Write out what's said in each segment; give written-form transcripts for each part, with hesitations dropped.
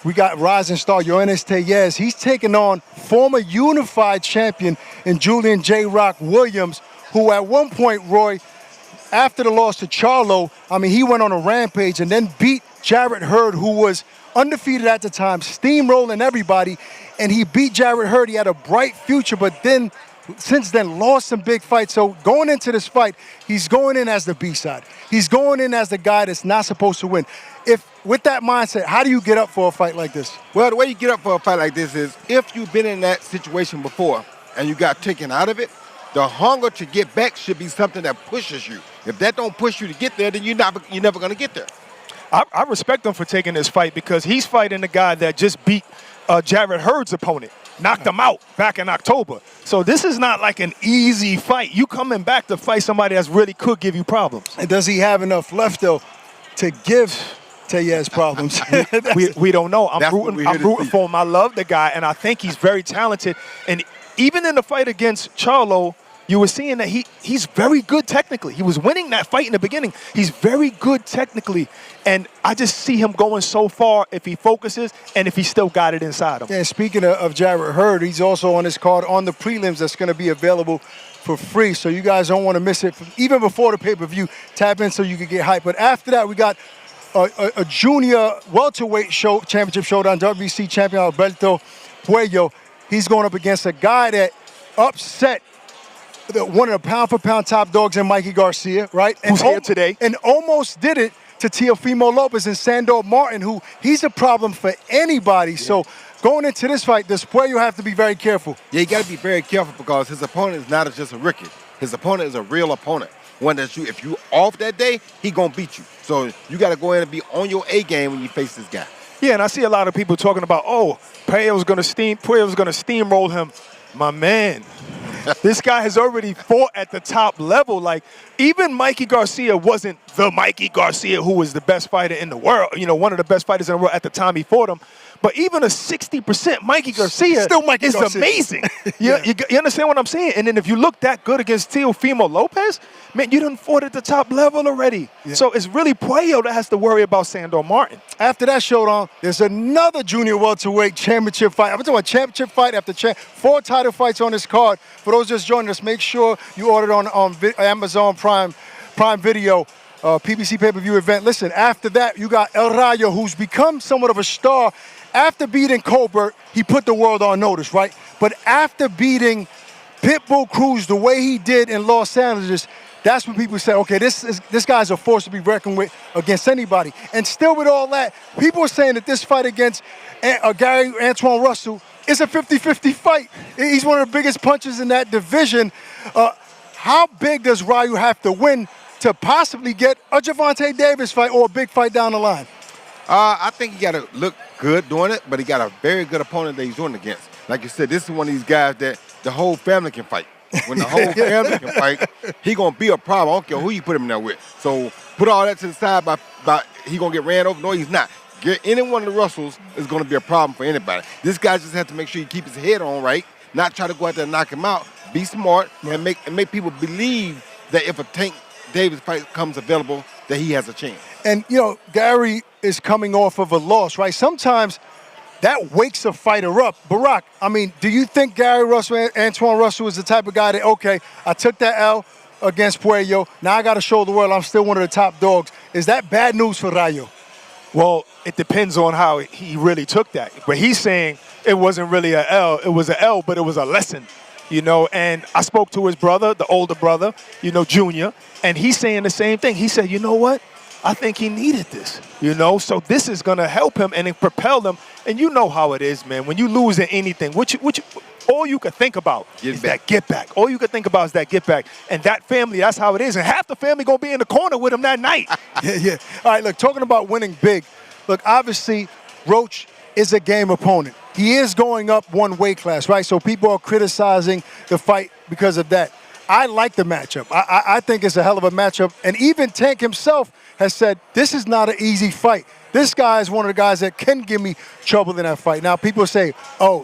We got rising star Yoenis Tellez. He's taking on former unified champion in Julian J. Rock Williams, who at one point, Roy, after the loss to Charlo, I mean, he went on a rampage and then beat Jarrett Hurd, who was undefeated at the time, steamrolling everybody, and he beat Jarrett Hurd. He had a bright future, but then, since then, lost some big fights. So going into this fight, he's going in as the B-side. He's going in as the guy that's not supposed to win. With that mindset, how do you get up for a fight like this? Well, the way you get up for a fight like this is if you've been in that situation before and you got taken out of it, the hunger to get back should be something that pushes you. If that don't push you to get there, then you're never going to get there. I respect him for taking this fight because he's fighting the guy that just beat Jarrett Hurd's opponent, knocked him out back in October. So this is not like an easy fight. You coming back to fight somebody that really could give you problems. And does he have enough left, though, to give Tellez problems? we don't know. I'm rooting for him. I love the guy, and I think he's very talented. And even in the fight against Charlo, you were seeing that he's very good technically. He was winning that fight in the beginning. He's very good technically. And I just see him going so far if he focuses and if he still got it inside him. Yeah, speaking of Jarrett Hurd, he's also on this card on the prelims that's going to be available for free. So you guys don't want to miss it. Even before the pay-per-view, tap in so you can get hyped. But after that, we got a junior welterweight championship showdown, WBC champion Alberto Puello. He's going up against a guy that upset one of the pound-for-pound top dogs in Mikey Garcia, right? Who's here today. And almost did it to Teofimo Lopez and Sandor Martin, who he's a problem for anybody. Yeah. So going into this fight, does Puello have to be very careful? Yeah, you got to be very careful because his opponent is not just a rookie. His opponent is a real opponent. One that if you off that day, he going to beat you. So you got to go in and be on your A game when you face this guy. Yeah, and I see a lot of people talking about, Puello's going to steamroll him. My man. This guy has already fought at the top level. Like, even Mikey Garcia wasn't the Mikey Garcia who was the best fighter in the world, one of the best fighters in the world at the time he fought him. But even a 60% Mikey Garcia is amazing. You understand what I'm saying? And then if you look that good against Teofimo Lopez, man, you done fought at the top level already. Yeah. So it's really Puello that has to worry about Sandor Martin. After that showdown, there's another junior welterweight championship fight. I'm talking about championship fight after 4 title fights on this card. For those just joining us, make sure you order it on Amazon Prime Video. PBC pay-per-view event. Listen, after that, you got El Rayo, who's become somewhat of a star. After beating Colbert, he put the world on notice, right? But after beating Pitbull Cruz the way he did in Los Angeles, that's when people say, okay, this guy's a force to be reckoned with against anybody. And still with all that, people are saying that this fight against Gary Antoine Russell is a 50-50 fight. He's one of the biggest punchers in that division. How big does Ryu have to win to possibly get a Gervonta Davis fight or a big fight down the line? I think he got to look good doing it, but he got a very good opponent that he's doing against. Like you said, this is one of these guys that the whole family can fight. When the whole family can fight, he going to be a problem. I don't care who you put him in there with. So put all that to the side by he going to get ran over. No, he's not. Any one of the Russells is going to be a problem for anybody. This guy just has to make sure he keep his head on right, not try to go out there and knock him out. Be smart and make people believe that if a Tank Davis fight comes available, that he has a chance. And, Gary is coming off of a loss, right? Sometimes that wakes a fighter up. Barack, I mean, do you think Gary Russell, Antoine Russell is the type of guy that, okay, I took that L against Puello, now I got to show the world I'm still one of the top dogs. Is that bad news for Rayo? Well, it depends on how he really took that. But he's saying it wasn't really an L. It was an L, but it was a lesson. And I spoke to his brother, the older brother, Junior, and he's saying the same thing. He said, you know what? I think he needed this, so this is going to help him and propel him. And you know how it is, man. When you lose in anything, all you can think about is that get back. All you can think about is that get back. And that family, that's how it is. And half the family going to be in the corner with him that night. Yeah. All right, look, talking about winning big, look, obviously, Roach is a game opponent. He is going up one weight class, right? So people are criticizing the fight because of that. I like the matchup. I think it's a hell of a matchup. And even Tank himself has said, this is not an easy fight. This guy is one of the guys that can give me trouble in that fight. Now, people say,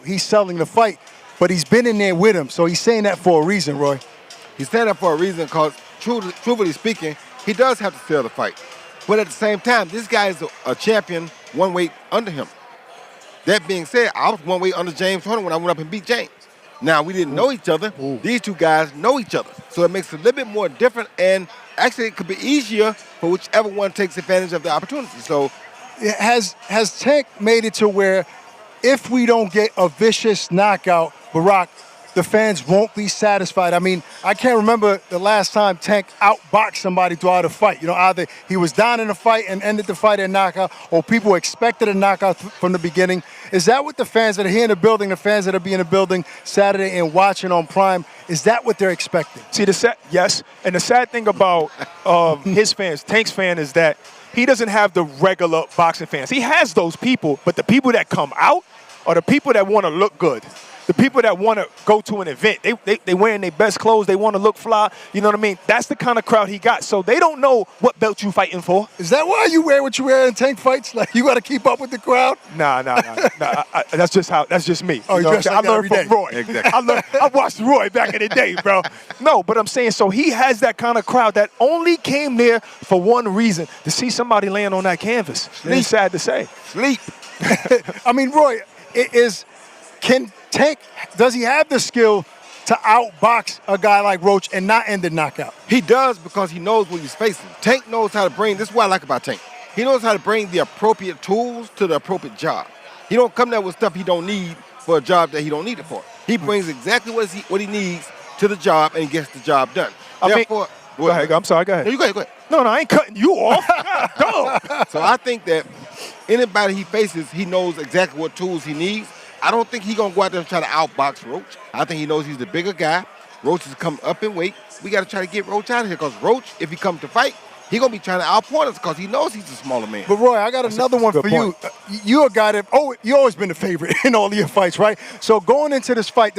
he's selling the fight, but he's been in there with him. So he's saying that for a reason, Roy. He's saying that for a reason because, truthfully speaking, he does have to sell the fight. But at the same time, this guy is a champion one weight under him. That being said, I was one way under James Harden when I went up and beat James. Now, we didn't know each other. These two guys know each other. So it makes it a little bit more different, and actually it could be easier for whichever one takes advantage of the opportunity. So Has Tank made it to where if we don't get a vicious knockout, Barack, the fans won't be satisfied? I mean, I can't remember the last time Tank outboxed somebody throughout a fight. You know, either he was down in a fight and ended the fight in knockout, or people expected a knockout from the beginning. Is that what the fans that are here in the building, the fans that are in the building Saturday and watching on Prime, is that what they're expecting? See, yes, and the sad thing about his fans, Tank's fan, is that he doesn't have the regular boxing fans. He has those people, but the people that come out are the people that want to look good. The people that want to go to an event, they wearing their best clothes, they want to look fly, you know what I mean? That's the kind of crowd he got. So they don't know what belt you fighting for. Is that why you wear what you wear in Tank fights? Like, you got to keep up with the crowd? Nah. That's just me. Oh, you know dress like I that learned every from day. Roy. Exactly. I watched Roy back in the day, bro. No, but I'm saying, so he has that kind of crowd that only came there for one reason, to see somebody laying on that canvas. It's sad to say. sleep. I mean, Roy, can Tank, does he have the skill to outbox a guy like Roach and not end the knockout? He does, because he knows what he's facing. Tank knows how to bring, this is what I like about Tank. He knows how to bring the appropriate tools to the appropriate job. He don't come there with stuff he don't need for a job that he don't need it for. He brings exactly what he needs to the job and gets the job done. Therefore, go ahead. I'm sorry, go ahead. No, you go ahead. No, I ain't cutting you off. Go. So I think that anybody he faces, he knows exactly what tools he needs. I don't think he's going to go out there and try to outbox Roach. I think he knows he's the bigger guy. Roach is coming up in weight. We got to try to get Roach out of here, because Roach, if he comes to fight, he's going to be trying to outpoint us because he knows he's a smaller man. But Roy, I got another one for you. You're a guy that, you always been the favorite in all of your fights, right? So going into this fight,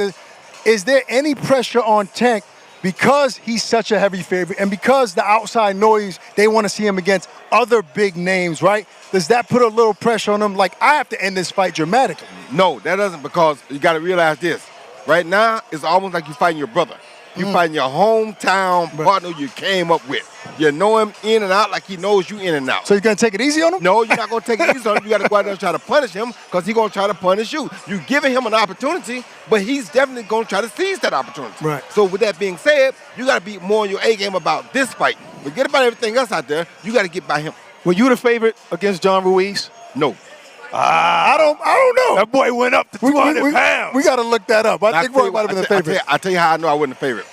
is there any pressure on Tank because he's such a heavy favorite and because the outside noise, they want to see him against other big names, right? Does that put a little pressure on him? Like, I have to end this fight dramatically. No, that doesn't, because you got to realize this. Right now, it's almost like you're fighting your brother. You're fighting your hometown partner you came up with. You know him in and out like he knows you in and out. So you're going to take it easy on him? No, you're not going to take it easy on him. You got to go out there and try to punish him, because he's going to try to punish you. You're giving him an opportunity, but he's definitely going to try to seize that opportunity. Right. So with that being said, you got to be more on your A game about this fight. Forget about everything else out there. You got to get by him. Were you the favorite against John Ruiz? No. I don't know. That boy went up to 200 pounds. We got to look that up. I think Roy might have been the favorite. I'll tell you how I know I wasn't the favorite.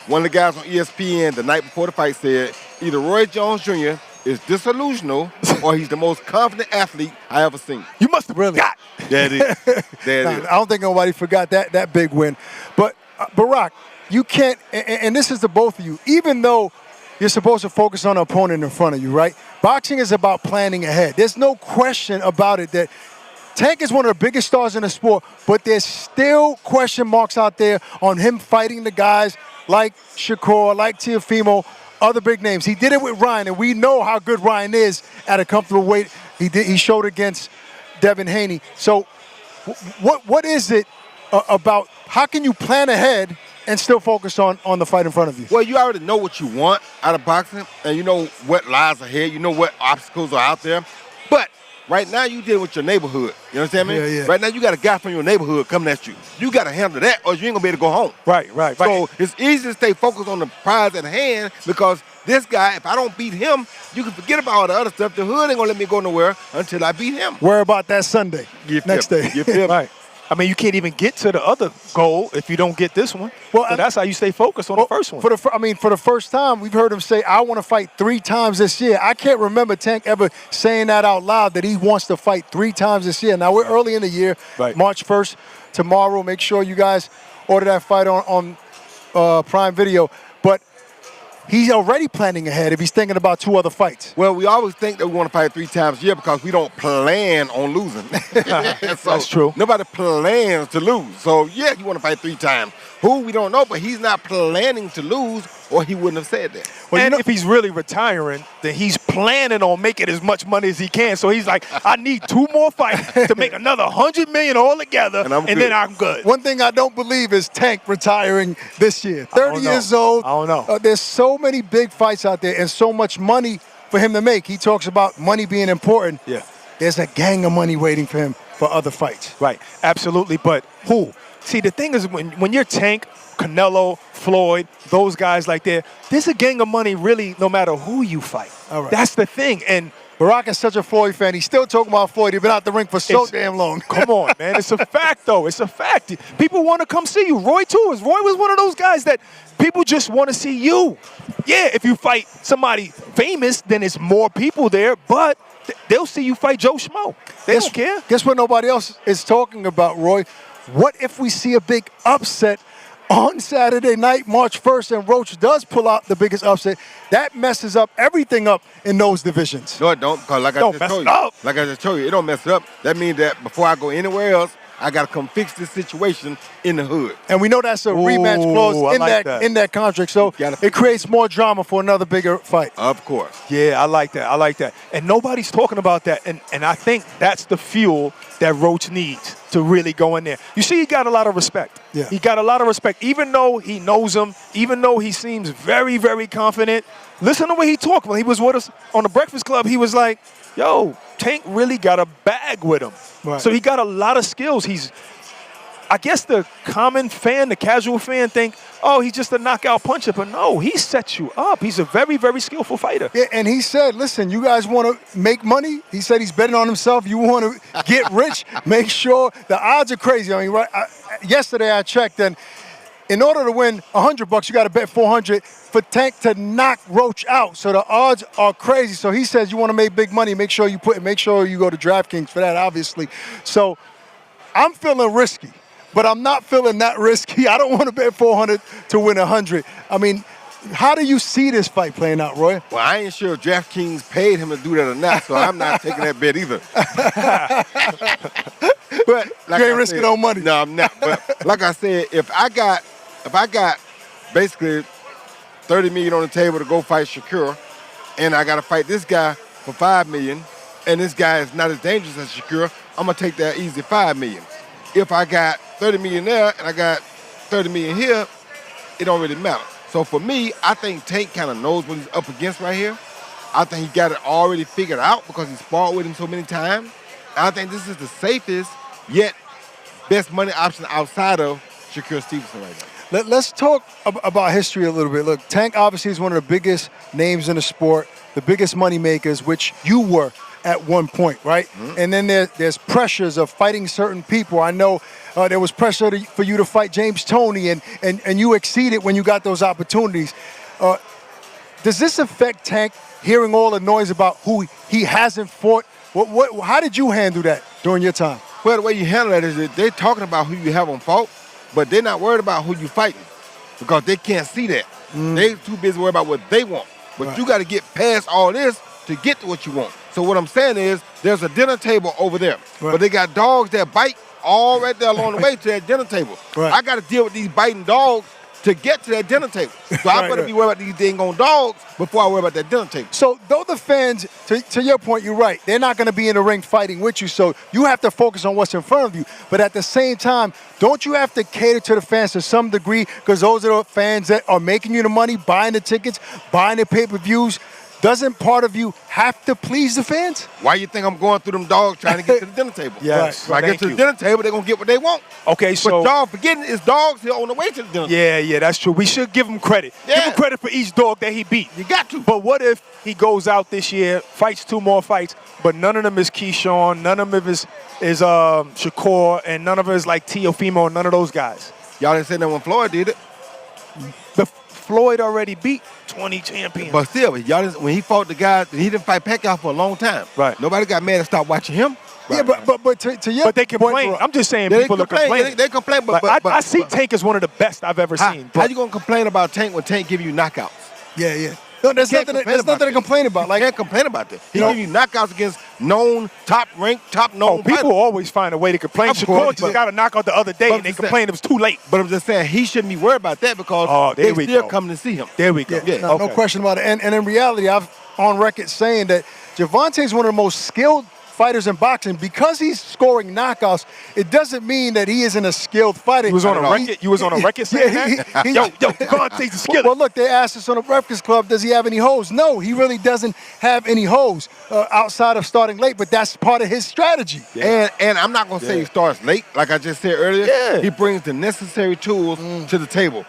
One of the guys on ESPN the night before the fight said either Roy Jones Jr. is disillusional or he's the most confident athlete I ever seen. You must have Really? got. There it is. There it is. I don't think nobody forgot that big win. But, Barack, you can't, and this is to both of you, even though you're supposed to focus on the opponent in front of you, right? Boxing is about planning ahead. There's no question about it that Tank is one of the biggest stars in the sport, but there's still question marks out there on him fighting the guys like Shakur, like Teofimo, other big names. He did it with Ryan, and we know how good Ryan is at a comfortable weight. He showed against Devin Haney. So what is it about, how can you plan ahead and still focus on the fight in front of you? Well, you already know what you want out of boxing, and you know what lies ahead. You know what obstacles are out there. But right now, you deal with your neighborhood. You understand me? Yeah. Right now, you got a guy from your neighborhood coming at you. You got to handle that, or you ain't going to be able to go home. Right. So it's easy to stay focused on the prize at hand, because this guy, if I don't beat him, you can forget about all the other stuff. The hood ain't going to let me go nowhere until I beat him. Worry about that Sunday, next day. You feel me? Right. I mean, you can't even get to the other goal if you don't get this one. Well, so that's how you stay focused on the first one. For the first time, we've heard him say, I want to fight 3 times this year. I can't remember Tank ever saying that out loud, that he wants to fight 3 times this year. Now, we're early in the year, Right. March 1st, tomorrow. Make sure you guys order that fight on Prime Video. But he's already planning ahead if he's thinking about 2 other fights. Well, we always think that we want to fight 3 times a year because we don't plan on losing. So That's true. Nobody plans to lose. So, yeah, you want to fight 3 times. Who, we don't know, but he's not planning to lose, or he wouldn't have said that. Well, and if he's really retiring, then he's planning on making as much money as he can. So he's like, I need 2 more fights to make another $100 million all together, and then I'm good. One thing I don't believe is Tank retiring this year. 30 years old. I don't know. There's so many big fights out there and so much money for him to make. He talks about money being important. Yeah. There's a gang of money waiting for him. for other fights. Right, absolutely. But who? See, the thing is, when you're Tank, Canelo, Floyd, those guys like that, there's a gang of money really no matter who you fight. All right. That's the thing. And Barack is such a Floyd fan. He's still talking about Floyd. He's been out the ring for so damn long. Come on, man. It's a fact, though. It's a fact. People want to come see you. Roy, too. Roy was one of those guys that people just want to see you. Yeah, if you fight somebody famous, then it's more people there, but they'll see you fight Joe Schmo. They don't care. Guess what nobody else is talking about, Roy? What if we see a big upset on Saturday night, March 1st, and Roach does pull out the biggest upset? That messes up everything up in those divisions. No, it don't, because like I just told you, it don't mess it up. That means that before I go anywhere else, I got to come fix this situation in the hood. And we know that's a rematch clause in that contract, so it creates more drama for another bigger fight. Of course. Yeah, I like that. And nobody's talking about that. And I think that's the fuel that Roach needs to really go in there. You see, he got a lot of respect. Yeah. He got a lot of respect. Even though he knows him, even though he seems very, very confident, listen to the way he talked. When he was with us on the Breakfast Club, he was like, yo, Tank really got a bag with him. Right. So he got a lot of skills. I guess the common fan, the casual fan think, oh, he's just a knockout puncher. But no, he sets you up. He's a very, very skillful fighter. Yeah, and he said, listen, you guys want to make money? He said he's betting on himself. You want to get rich? Make sure the odds are crazy. I mean, yesterday I checked, and in order to win $100, you got to bet 400 for Tank to knock Roach out. So the odds are crazy. So he says you want to make big money, make sure you go to DraftKings for that, obviously. So I'm feeling risky, but I'm not feeling that risky. I don't want to bet 400 to win 100. I mean, how do you see this fight playing out, Roy? Well, I ain't sure if DraftKings paid him to do that or not, so I'm not taking that bet either. But like you ain't risking no money. No, I'm not. But like I said, if I got basically $30 million on the table to go fight Shakur, and I got to fight this guy for $5 million, and this guy is not as dangerous as Shakur, I'm gonna take that easy $5 million. If I got $30 million there and I got $30 million here, it don't really matter. So for me, I think Tank kind of knows what he's up against right here. I think he got it already figured out because he's sparred with him so many times. And I think this is the safest yet best money option outside of Shakur Stevenson right now. Let's talk about history a little bit. Look, Tank obviously is one of the biggest names in the sport, the biggest money makers, which you were at one point, right? Mm-hmm. And then there's pressures of fighting certain people. I know there was pressure for you to fight James Toney, and you exceeded when you got those opportunities. Does this affect Tank, hearing all the noise about who he hasn't fought? How did you handle that during your time? Well, the way you handle that is that they're talking about who you haven't fought, but they're not worried about who you fighting because they can't see that. They're too busy worried about what they want. But you got to get past all this to get to what you want. So what I'm saying is there's a dinner table over there, but they got dogs that bite all right there along the way to that dinner table. I got to deal with these biting dogs to get to that dinner table. So I better be worried about these dang on dogs before I worry about that dinner table. So though the fans, to your point, you're right, they're not going to be in the ring fighting with you, so you have to focus on what's in front of you. But at the same time, don't you have to cater to the fans to some degree, because those are the fans that are making you the money, buying the tickets, buying the pay-per-views? Doesn't part of you have to please the fans? Why you think I'm going through them dogs trying to get to the dinner table? Yes. When I get to the dinner table, they're going to get what they want. Okay, so... But y'all forgetting it's dogs here on the way to the dinner table. Yeah, that's true. We should give him credit. Yeah. Give him credit for each dog that he beat. You got to. But what if he goes out this year, fights 2 more fights, but none of them is Keyshawn, none of them is Shakur, and none of them is like Teofimo, none of those guys? Y'all didn't say that when Floyd did it. Floyd already beat 20 champions. But still, when he fought the guy, he didn't fight Pacquiao for a long time. Right. Nobody got mad and stopped watching him. Yeah, but to your But they complain. I'm just saying people are complaining. They complain, but I see Tank as one of the best I've ever seen. How you going to complain about Tank when Tank give you knockouts? Yeah. No, there's nothing to complain about. Like, you can't complain about that. He give you knockouts against known, top-ranked, top-known people fighters. always find a way to complain. Shakur just got a knockout the other day, and they complained it was too late. But I'm just saying he shouldn't be worried about that because they still coming to see him. There we go. Yeah, no question about it. And in reality, I've on record saying that Gervonta is one of the most skilled fighters in boxing, because he's scoring knockouts, it doesn't mean that he isn't a skilled fighter. You was on a record. You was on a record saying that. Yo, Gervonta's a skiller. Well, look, they asked us on the Breakfast Club, does he have any holes? No, he really doesn't have any holes outside of starting late, but that's part of his strategy. Yeah. And I'm not going to say he starts late, like I just said earlier. Yeah. He brings the necessary tools to the table.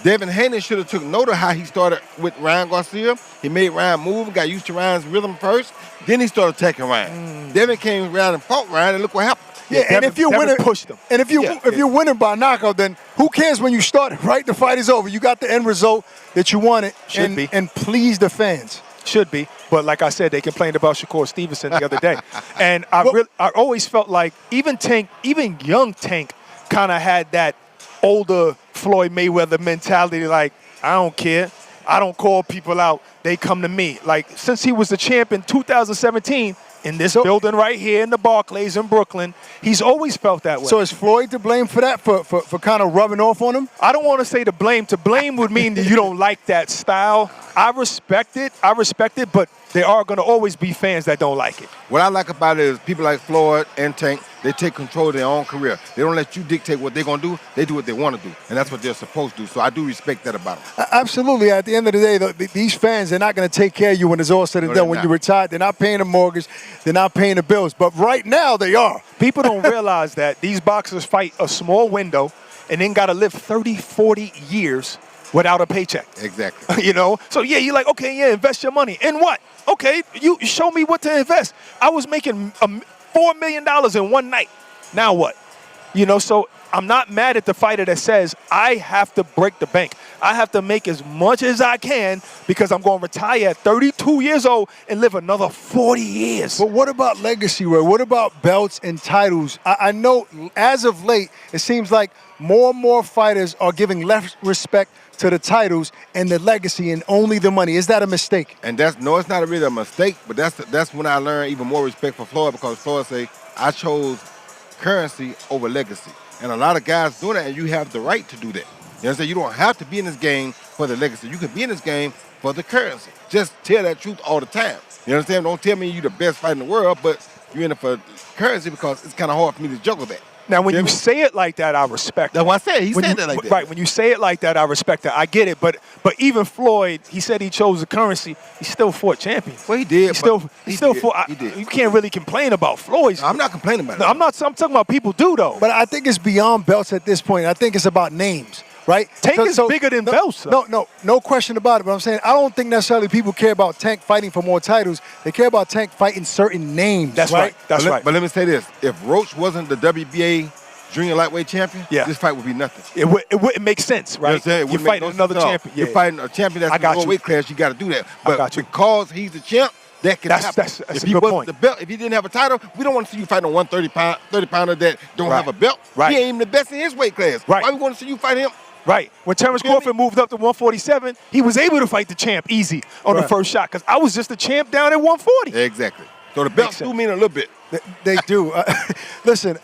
Devin Haney should have took note of how he started with Ryan Garcia. He made Ryan move, got used to Ryan's rhythm first. Then he started attacking Ryan. Devin came around and fought Ryan, and look what happened. Yeah, and if you're winning, pushed him. And if you're winning by knockout, then who cares when you start? Right, the fight is over. You got the end result that you wanted, and please the fans. Should be, but like I said, they complained about Shakur Stevenson the other day, and I always felt like even young Tank, kind of had that older Floyd Mayweather mentality. Like, I don't care, I don't call people out, they come to me. Like, since he was the champ in 2017. In this building right here in the Barclays in Brooklyn, he's always felt that way. So is Floyd to blame for that, for kind of rubbing off on him? I don't want to say to blame. To blame would mean that you don't like that style. I respect it, but there are going to always be fans that don't like it. What I like about it is people like Floyd and Tank, they take control of their own career. They don't let you dictate what they're going to do. They do what they want to do, and that's what they're supposed to do. So I do respect that about them. Absolutely. At the end of the day, these fans, they're not going to take care of you when it's all said and done. When you're retired, they're not paying the mortgage. They're not paying the bills. But right now, they are. People don't realize that these boxers fight a small window and then got to live 30, 40 years without a paycheck. Exactly. You know? So, yeah, you're like, okay, yeah, invest your money. In what? Okay, you show me what to invest. I was making $4 million in one night. Now what? You know, so I'm not mad at the fighter that says, I have to break the bank. I have to make as much as I can because I'm going to retire at 32 years old and live another 40 years. But what about legacy, Roy? What about belts and titles? I know as of late, it seems like more and more fighters are giving less respect to the titles and the legacy and only the money. Is that a mistake? And it's not really a mistake, but that's when I learned even more respect for Floyd, because Floyd say, I chose currency over legacy. And a lot of guys do that, and you have the right to do that. You understand? You don't have to be in this game for the legacy. You can be in this game for the currency. Just tell that truth all the time. You understand? Don't tell me you're the best fighter in the world, but you're in it for currency, because it's kind of hard for me to juggle that. Now, when you say it like that, I respect it. That's what I said. He said that like that. Right, when you say it like that, I respect it. I get it. But even Floyd, he said he chose the currency. He still fought champions. Well, he did. He still fought. He did. You can't really complain about Floyd's. I'm not complaining about it. No, I'm talking about people do, though. But I think it's beyond belts at this point. I think it's about names. Right? Tank is bigger than belts. No question about it. But I'm saying I don't think necessarily people care about Tank fighting for more titles. They care about Tank fighting certain names. That's right. That's right. But let me say this: if Roach wasn't the WBA junior lightweight champion, this fight would be nothing. It wouldn't make sense, right? You're fighting another champion. You're fighting a champion that's in the weight class. You got to do that. But because he's the champ, that can happen. That's if a he good wasn't point. the belt, if he didn't have a title, we don't want to see you fighting a 30 pounder that don't have a belt. Right. He ain't even the best in his weight class. Right. Why we want to see you fight him? Right. When Terrence Crawford moved up to 147, he was able to fight the champ easy on the first shot, because I was just the champ down at 140. Exactly. So the belts do mean a little bit. They do. Listen,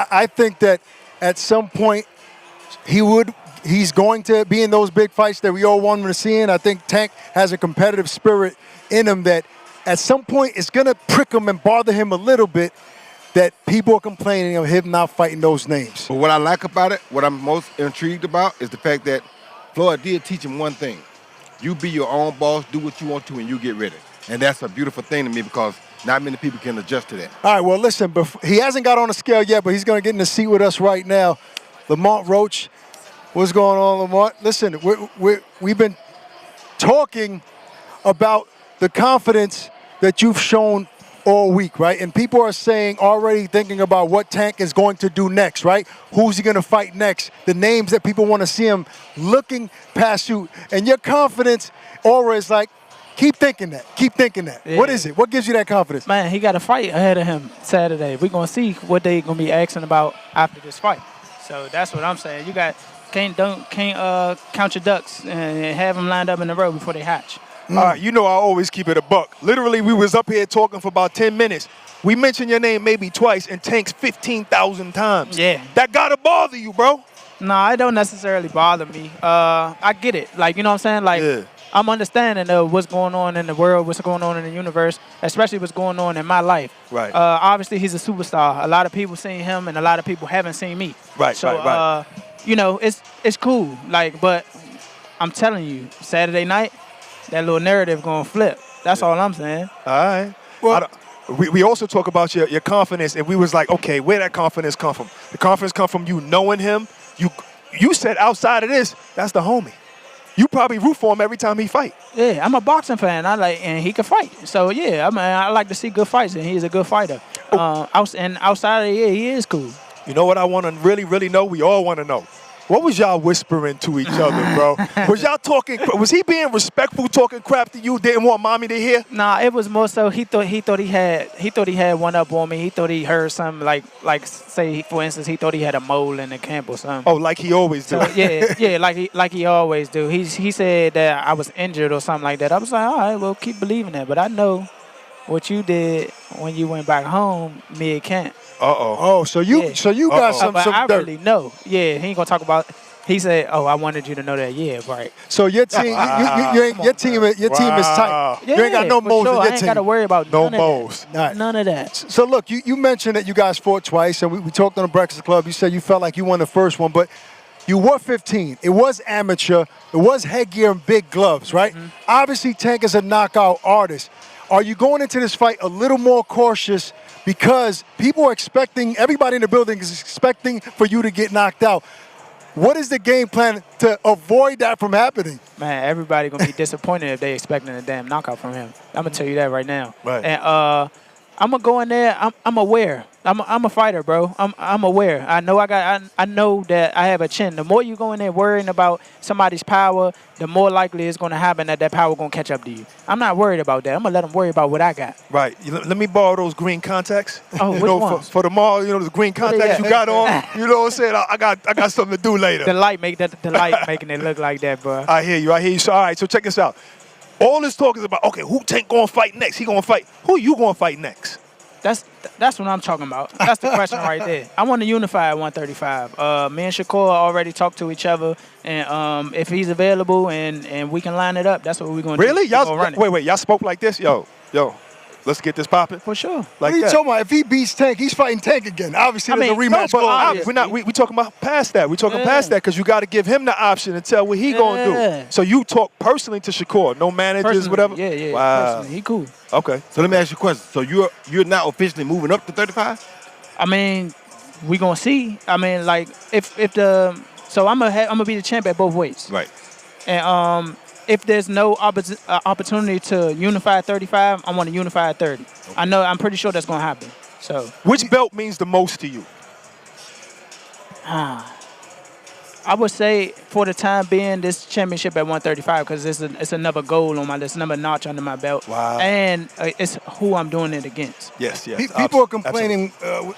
I think that at some point he's going to be in those big fights that we all want him to see in. I think Tank has a competitive spirit in him that at some point it's going to prick him and bother him a little bit that people are complaining of him not fighting those names. But what I like about it, what I'm most intrigued about, is the fact that Floyd did teach him one thing. You be your own boss, do what you want to, and you get ready. And that's a beautiful thing to me, because not many people can adjust to that. All right, well, listen, he hasn't got on the scale yet, but he's going to get in the seat with us right now. Lamont Roach, what's going on, Lamont? Listen, we've been talking about the confidence that you've shown all week, right? And people are saying, already thinking about what Tank is going to do next, right? Who's he going to fight next? The names that people want to see him looking past you. And your confidence aura is like, keep thinking that. Keep thinking that. Yeah. What is it? What gives you that confidence? Man, he got a fight ahead of him Saturday. We're going to see what they're going to be asking about after this fight. So that's what I'm saying. You can't count your ducks and have them lined up in a row before they hatch. You know I always keep it a buck. Literally, we was up here talking for about 10 minutes. We mentioned your name maybe twice and Tank's 15,000 times. Yeah. That got to bother you, bro. No, it don't necessarily bother me. I get it. Like, you know what I'm saying? Like, I'm understanding of what's going on in the world, what's going on in the universe, especially what's going on in my life. Right. Obviously, he's a superstar. A lot of people seen him, and a lot of people haven't seen me. Right, So, right. you know, it's cool. Like, but I'm telling you, Saturday night, that little narrative gonna flip. That's all I'm saying. All right. Well, we also talk about your confidence, and we was like, okay, where that confidence come from? The confidence come from you knowing him. You said outside of this, that's the homie. You probably root for him every time he fight. Yeah, I'm a boxing fan. And he can fight. So yeah, I like to see good fights, and he's a good fighter. Outside of he is cool. You know what I want to really, really know? We all want to know. What was y'all whispering to each other, bro? Was y'all talking? Was he being respectful, talking crap to you? Didn't want mommy to hear? Nah, it was more so he thought he had one up on me. He thought he heard something like say for instance he thought he had a mole in the camp or something. Oh, like he always do. So, yeah, like he always do. He said that I was injured or something like that. I was like, all right, well keep believing that, but I know what you did when you went back home mid camp. Oh, so you got some but I dirt. really know. Yeah, he ain't gonna talk about. He said, "Oh, I wanted you to know that." Yeah, right. So your team, your team is tight. Yeah, you ain't got no moles sure. in your I ain't team. got to worry about No none of moles. that. None of that. So look, you mentioned that you guys fought twice, and we talked on the Breakfast Club. You said you felt like you won the first one, but you were 15. It was amateur. It was headgear and big gloves, right? Mm-hmm. Obviously, Tank is a knockout artist. Are you going into this fight a little more cautious because people are expecting, everybody in the building is expecting for you to get knocked out? What is the game plan to avoid that from happening? Man, everybody gonna be disappointed if they expecting a damn knockout from him. I'm gonna tell you that right now. Right. And I'm gonna go in there. I'm aware. I'm a fighter, bro. I'm aware. I know I know that I have a chin. The more you go in there worrying about somebody's power, the more likely it's gonna happen that power gonna catch up to you. I'm not worried about that. I'm gonna let them worry about what I got. Right. Let me borrow those green contacts. Oh, you which know, ones? for tomorrow. You know, the green contacts yeah. you got on. You know what I'm saying? I got something to do later. The light making it look like that, bro. I hear you. So all right. So check this out. All this talk is about, okay, who Tank gonna fight next? He gonna fight. Who you gonna fight next? That's what I'm talking about. That's the question right there. I want to unify at 135. Me and Shakur already talked to each other, and if he's available and we can line it up, that's what we're gonna do. Really? Y'all run it. wait. Y'all spoke like this? Yo. Let's get this popping. For sure. Like What are you that. talking about? If he beats Tank, he's fighting Tank again. Obviously, there's a rematch but going on. we're not. We talking about past that. We talking past that because you got to give him the option and tell what he gonna Yeah. do. So you talk personally to Shakur, no managers, Personally, whatever. Yeah. Wow. Personally, he cool. Okay. So let me ask you a question. So you're now officially moving up to 35? I mean, we gonna see. I mean, like if the so I'm gonna be the champ at both ways. Right. And if there's no opportunity to unify at 35, I want to unify at 30. Okay. I'm pretty sure that's gonna happen. So Which belt means the most to you? I would say for the time being, this championship at 135 because it's another goal on my list, another notch under my belt. Wow. And it's who I'm doing it against. Yes. People are complaining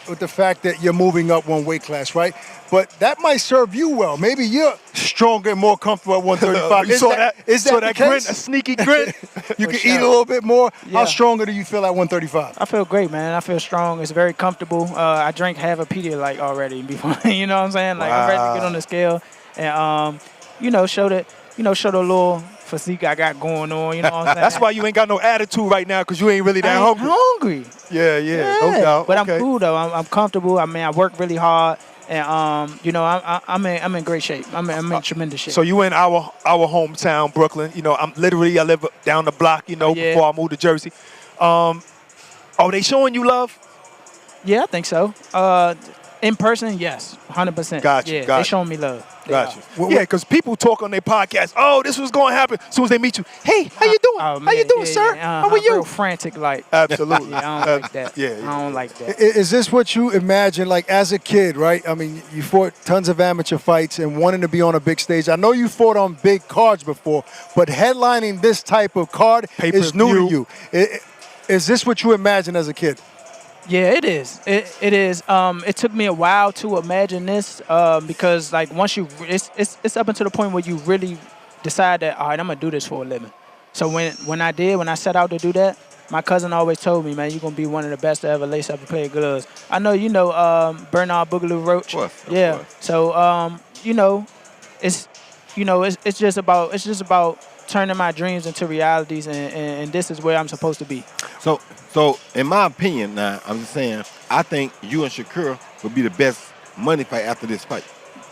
with the fact that you're moving up one weight class, right? But that might serve you well. Maybe you're stronger and more comfortable at 135. You saw that? Is that Saw the that case? grin, a sneaky grin. You can sure. eat a little bit more. Yeah. How stronger do you feel at 135? I feel great, man. I feel strong. It's very comfortable. I drank half a Pedialyte already before. You know what I'm saying? Like I'm ready to get on the scale and show the little physique I got going on. You know what I'm saying? That's why you ain't got no attitude right now because you ain't really that hungry. Hungry. Yeah, no doubt. But Okay. I'm cool though. I'm comfortable. I mean, I work really hard, and I'm in great shape. I'm in tremendous shape. So you in our hometown, Brooklyn. You know, I live down the block. You know, Yeah. before I moved to Jersey. Are they showing you love? Yeah, I think so. In person, yes, 100%. Gotcha, Yeah, gotcha. they showing me love. They Gotcha. are. Yeah, because people talk on their podcast. Oh, this was going to happen. As soon as they meet you, hey, how you doing? Oh, How you man, doing, yeah, sir? yeah, How are you? Real frantic, like. Absolutely. Yeah, I don't like that. Yeah, I don't like that. Is this what you imagine, like as a kid, right? I mean, you fought tons of amateur fights and wanting to be on a big stage. I know you fought on big cards before, but headlining this type of card is new to you. Is this what you imagine as a kid? Yeah, it is. It is. It took me a while to imagine this because, like, once it's up until the point where you really decide that, all right, I'm gonna do this for a living. So when I set out to do that, my cousin always told me, man, you're gonna be one of the best to ever lace up a pair of gloves. I know you know Bernard Boogaloo Roach. Of course. Yeah. So it's just about turning my dreams into realities, and this is where I'm supposed to be. So in my opinion, now I'm just saying, I think you and Shakur would be the best money fight after this fight.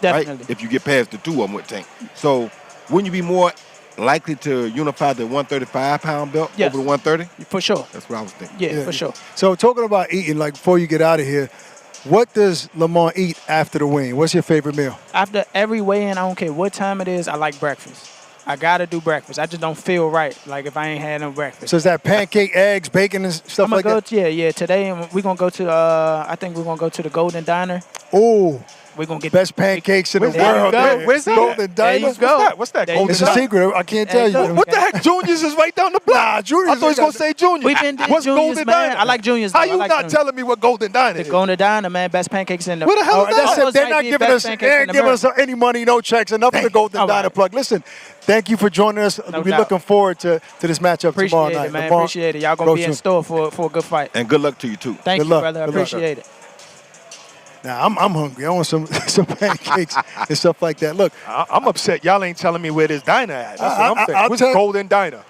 Definitely. Right? If you get past the two of them with Tank. So wouldn't you be more likely to unify the 135-pound belt Yes. over the 130? For sure. That's what I was thinking. Yeah, for sure. So talking about eating, like before you get out of here, what does Lamont eat after the weigh-in? What's your favorite meal? After every weigh-in, I don't care what time it is, I like breakfast. I gotta do breakfast. I just don't feel right, like if I ain't had no breakfast. So is that pancake, eggs, bacon, and stuff I'm like gonna that? go. Yeah. Today we're gonna go to. I think we're gonna go to the Golden Diner. Oh, We're gonna get best pancakes in the There you world. go. man. Where's that? Golden There Diner? you go. What's that? There you Golden It's a go. secret. I can't There tell you you. go. What the heck? Junior's is right down the block. Nah, Junior's I thought he was right going down to say Junior. We've been to What's Junior's, Golden man. Diner? I like Junior's, How though. I you like not Junior's. telling me what Golden Diner The is? Golden Diner, man. Best pancakes in the. Where the hell Oh, is that? that's it. Almost They're might not be giving best us. pancakes They in ain't giving us America. any money, no checks. Enough of the Golden All right. Diner plug. Listen, thank you for joining us. No We're doubt. looking forward to this matchup tomorrow Appreciate night. it, man. Lamont, Appreciate it. Y'all gonna be in Roach. store for a good fight. And good luck to you too. Thank Good you, luck. brother. I Good luck. appreciate it. Now I'm hungry. I want some pancakes and stuff like that. Look, I'm upset. Y'all ain't telling me where this diner at. That's what I'm saying. I'll What's tell- Golden Diner?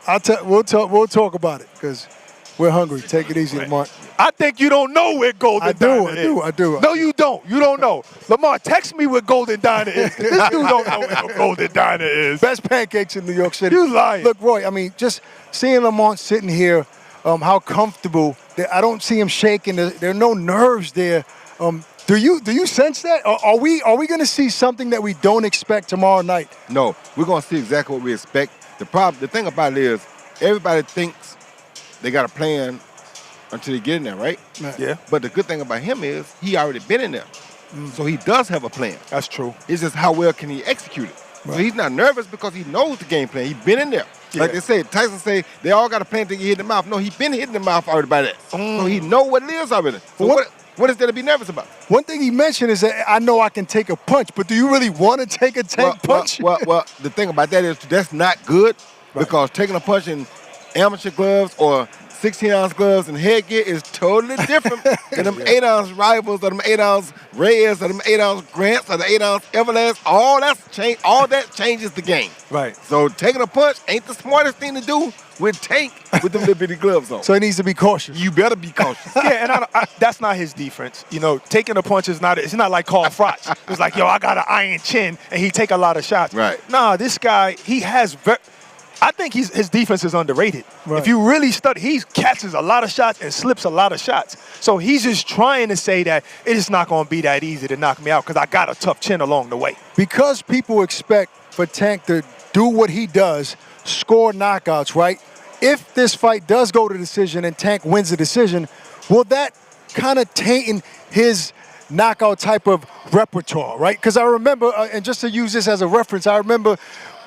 we'll talk about it because we're hungry. Take it easy, Lamont. I think you don't know where Golden I do, Diner I is. do, I do. No, you don't. You don't know. Lamar, text me where Golden Diner is. This dude don't know where Golden Diner is. Best pancakes in New York City. You lying. Look, Roy, I mean, just seeing Lamont sitting here, how comfortable. I don't see him shaking. There are no nerves there. Do you sense that? Are we going to see something that we don't expect tomorrow night? No, we're gonna see exactly what we expect. The thing about it is, everybody thinks they got a plan until they get in there, right? Yeah, But the good thing about him is he already been in there, so he does have a plan. that's true. It's just how well can he execute it. So he's not nervous because he knows the game plan. He's been in there. Like Yeah. they say, Tyson say they all got a plan to get hit in the mouth. No, he's been hit in the mouth already by that. So he know what it is already. So what is there to be nervous about? One thing he mentioned is that I know I can take a punch, but do you really want to take a tank punch? Well, the thing about that is that's not good because taking a punch in amateur gloves or 16-ounce gloves and headgear is totally different than them 8-ounce rivals or them 8-ounce Reyes or them 8-ounce Grants or the 8-ounce Everlast. All that changes the game. Right. So taking a punch ain't the smartest thing to do with Tank with them little bitty gloves on. So he needs to be cautious. You better be cautious. Yeah, and that's not his defense. You know, taking a punch is not. It's not like Carl Froch. It's like, yo, I got an iron chin, and he take a lot of shots. Right. Nah, this guy, he has. I think his defense is underrated. Right. If you really study, he catches a lot of shots and slips a lot of shots. So he's just trying to say that it is not going to be that easy to knock me out because I got a tough chin along the way. Because people expect for Tank to do what he does, score knockouts, right? If this fight does go to decision and Tank wins the decision, will that kind of taint his knockout type of repertoire, right? Because I remember, and just to use this as a reference, I remember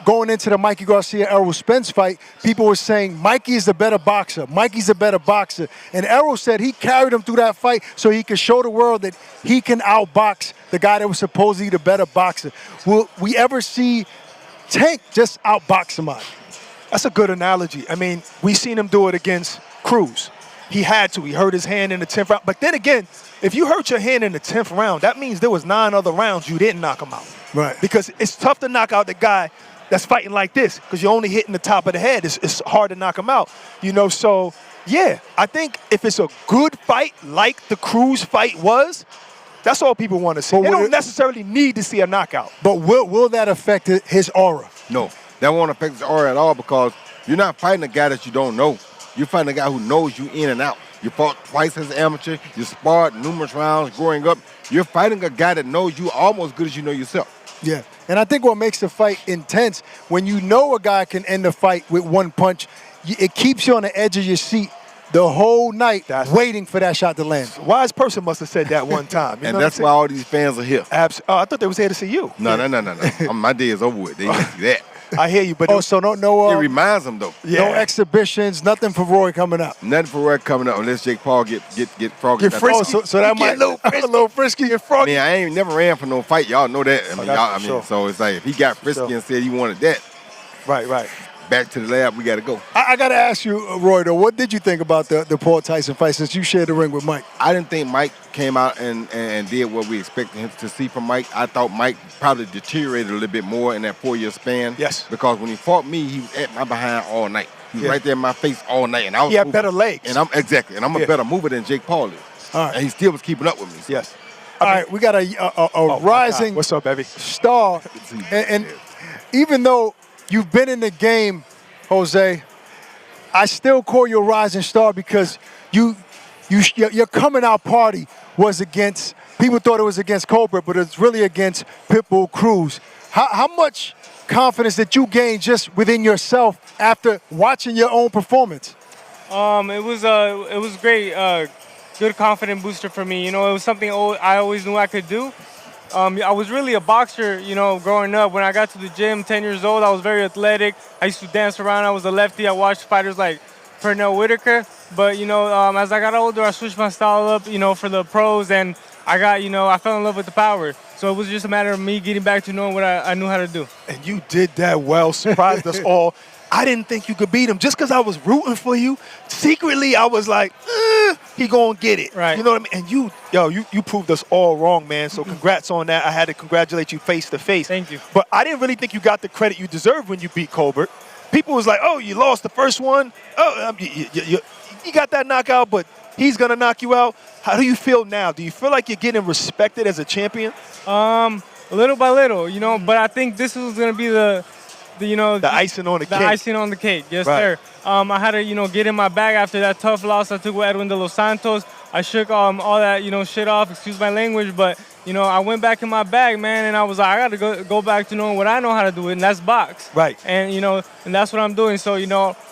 going into the Mikey Garcia-Errol Spence fight, people were saying Mikey is the better boxer. Mikey's the better boxer. And Errol said he carried him through that fight so he could show the world that he can outbox the guy that was supposedly the better boxer. Will we ever see Tank just outbox somebody? That's a good analogy. I mean, we seen him do it against Cruz. He had to. He hurt his hand in the 10th round. But then again, if you hurt your hand in the 10th round, that means there was 9 other rounds you didn't knock him out. Right. Because it's tough to knock out the guy that's fighting like this because you're only hitting the top of the head. It's hard to knock him out. You know, so, yeah, I think if it's a good fight like the Cruz fight was, that's all people want to see. But They would don't it- necessarily need to see a knockout. But will that affect his aura? No, that won't affect his aura at all because you're not fighting a guy that you don't know. You're fighting a guy who knows you in and out. You fought twice as an amateur. You sparred numerous rounds growing up. You're fighting a guy that knows you almost as good as you know yourself. Yeah, and I think what makes the fight intense, when you know a guy can end the fight with one punch, it keeps you on the edge of your seat the whole night waiting for that shot to land. Wise person must have said that one time. You And know that's what why I'm all these fans are here. saying? Oh, I thought they was here to see you. No. My day is over with. They didn't see that. I hear you, but Oh, so no It reminds them, though. Yeah. no exhibitions, nothing for Roy coming up. Nothing for Roy coming up unless Jake Paul get froggy. Get frisky. Oh, so that Get might a little frisky and I froggy. mean, I ain't never ran for no fight. Y'all know that. I mean, that's for sure. so it's like if he got frisky Sure. and said he wanted that, Right. back to the lab. We got to go. I got to ask you, Roy, though, what did you think about the Paul Tyson fight since you shared the ring with Mike? I didn't think Mike came out and did what we expected him to see from Mike. I thought Mike probably deteriorated a little bit more in that 4-year span. Yes. Because when he fought me, he was at my behind all night. He was right there in my face all night. And I was He had moving. better legs. And I'm a better mover than Jake Paul is. All right. And he still was keeping up with me. So. Yes. All right, we got a rising What's up, baby? star. And even though you've been in the game, Jose, I still call you a rising star because your coming out party was against, people thought it was against Cobra, but it's really against Pitbull Cruz. How much confidence did you gain just within yourself after watching your own performance? It was great. Good confident booster for me. You know, it was something I always knew I could do. I was really a boxer, you know, growing up. When I got to the gym, 10 years old, I was very athletic. I used to dance around. I was a lefty. I watched fighters like Pernell Whitaker. But, you know, as I got older, I switched my style up, you know, for the pros. And I fell in love with the power. So it was just a matter of me getting back to knowing what I knew how to do. And you did that well, surprised us all. I didn't think you could beat him just because I was rooting for you. Secretly, I was like, he gonna get it. Right. You know what I mean? And you proved us all wrong, man. So congrats on that. I had to congratulate you face to face. Thank you. But I didn't really think you got the credit you deserved when you beat Colbert. People was like, oh, you lost the first one. Oh, you got that knockout, but he's gonna knock you out. How do you feel now? Do you feel like you're getting respected as a champion? Little by little, you know. But I think this was gonna be the icing on the cake. The icing on the cake, yes, Right. sir. I had to, get in my bag after that tough loss I took with Edwin de los Santos. I shook all that, shit off, excuse my language, but, I went back in my bag, man, and I was like, I got to go back to knowing what I know how to do, and that's box. Right. And, and that's what I'm doing. So,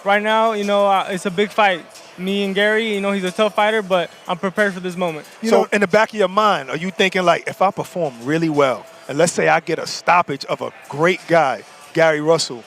right now, it's a big fight. Me and Gary, he's a tough fighter, but I'm prepared for this moment. So in the back of your mind, are you thinking like, if I perform really well, and let's say I get a stoppage of a great guy, Gary Russell,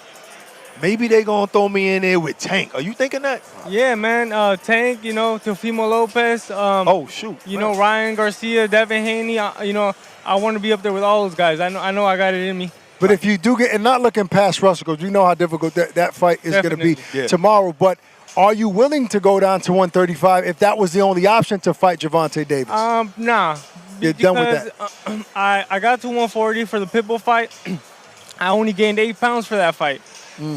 maybe they gonna throw me in there with Tank. Are you thinking that? Yeah, man. Tank, Teofimo Lopez. Oh shoot. Ryan Garcia, Devin Haney. I want to be up there with all those guys. I know I got it in me. But if you do get, and not looking past Russell, because you know how difficult that fight is going to be tomorrow, but are you willing to go down to 135 if that was the only option to fight Gervonta Davis? Nah. You're done with that. I got to 140 for the Pitbull fight. I only gained 8 pounds for that fight.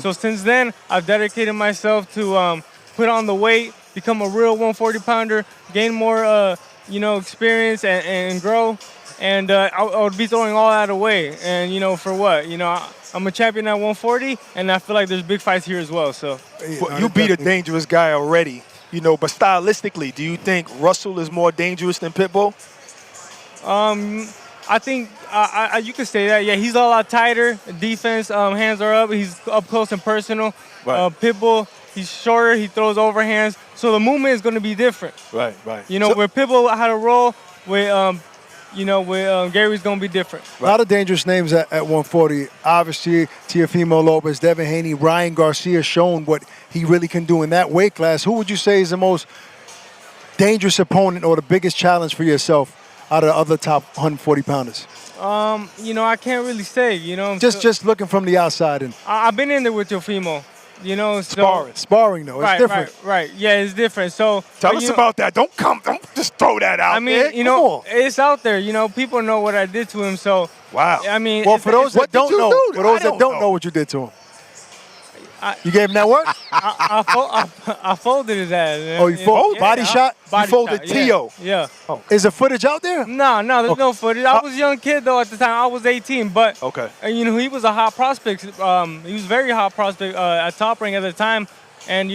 So since then, I've dedicated myself to put on the weight, become a real 140-pounder, gain more, experience and grow. And I would be throwing all that away. And, for what? I'm a champion at 140, and I feel like there's big fights here as well. So you beat a dangerous guy already, but stylistically, do you think Russell is more dangerous than Pitbull? I think you could say that. Yeah, he's a lot tighter. Defense, hands are up. He's up close and personal. Right. Pitbull, he's shorter. He throws overhands. So the movement is going to be different. Right. Where Pitbull had a roll, with Gary's going to be different. A lot of dangerous names at 140. Obviously, Teofimo Lopez, Devin Haney, Ryan Garcia shown what he really can do in that weight class. Who would you say is the most dangerous opponent or the biggest challenge for yourself out of the other top 140 pounders? I can't really say, Just looking from the outside. And I've been in there with Teofimo, Sparring though, it's different. Right. Yeah, it's different. So tell us about that. Don't just throw that out. I mean, it's out there. People know what I did to him. So wow. I mean, well, for those that don't know what you did to him, you gave him that what? I folded his ass. Man. Oh, you folded? Body shot? You folded Tio. Yeah. Oh. Is the footage out there? No, there's no footage. I was a young kid, though, at the time. I was 18, but okay. He was a hot prospect. He was a very hot prospect at Top Rank at the time. And,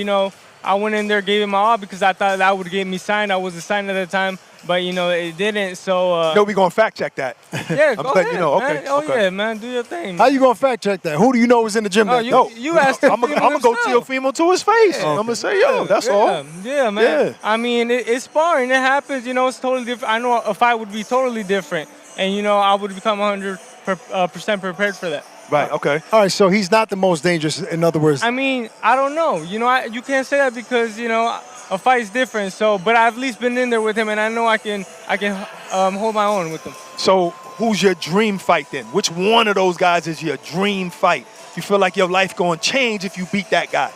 I went in there, gave him my all because I thought that would get me signed. I wasn't signed at the time, but, it didn't. So we're going to fact check that. Yeah, go ahead, okay. Man. Oh, yeah, man. Do your thing. How you going to fact check that? Who do you know was in the gym that day? You asked I'm going to go Teofimo to his face. Okay. I'm going to say, that's all. Yeah, man. Yeah. I mean, it's sparring. It happens. It's totally different. I know a fight would be totally different. And, I would become 100% prepared for that. Right, okay. All right, so he's not the most dangerous, in other words. I mean, I don't know. You can't say that because, a fight's different. So, but I've at least been in there with him, and I know I can hold my own with him. So, who's your dream fight then? Which one of those guys is your dream fight? you feel like your life going to change if you beat that guy?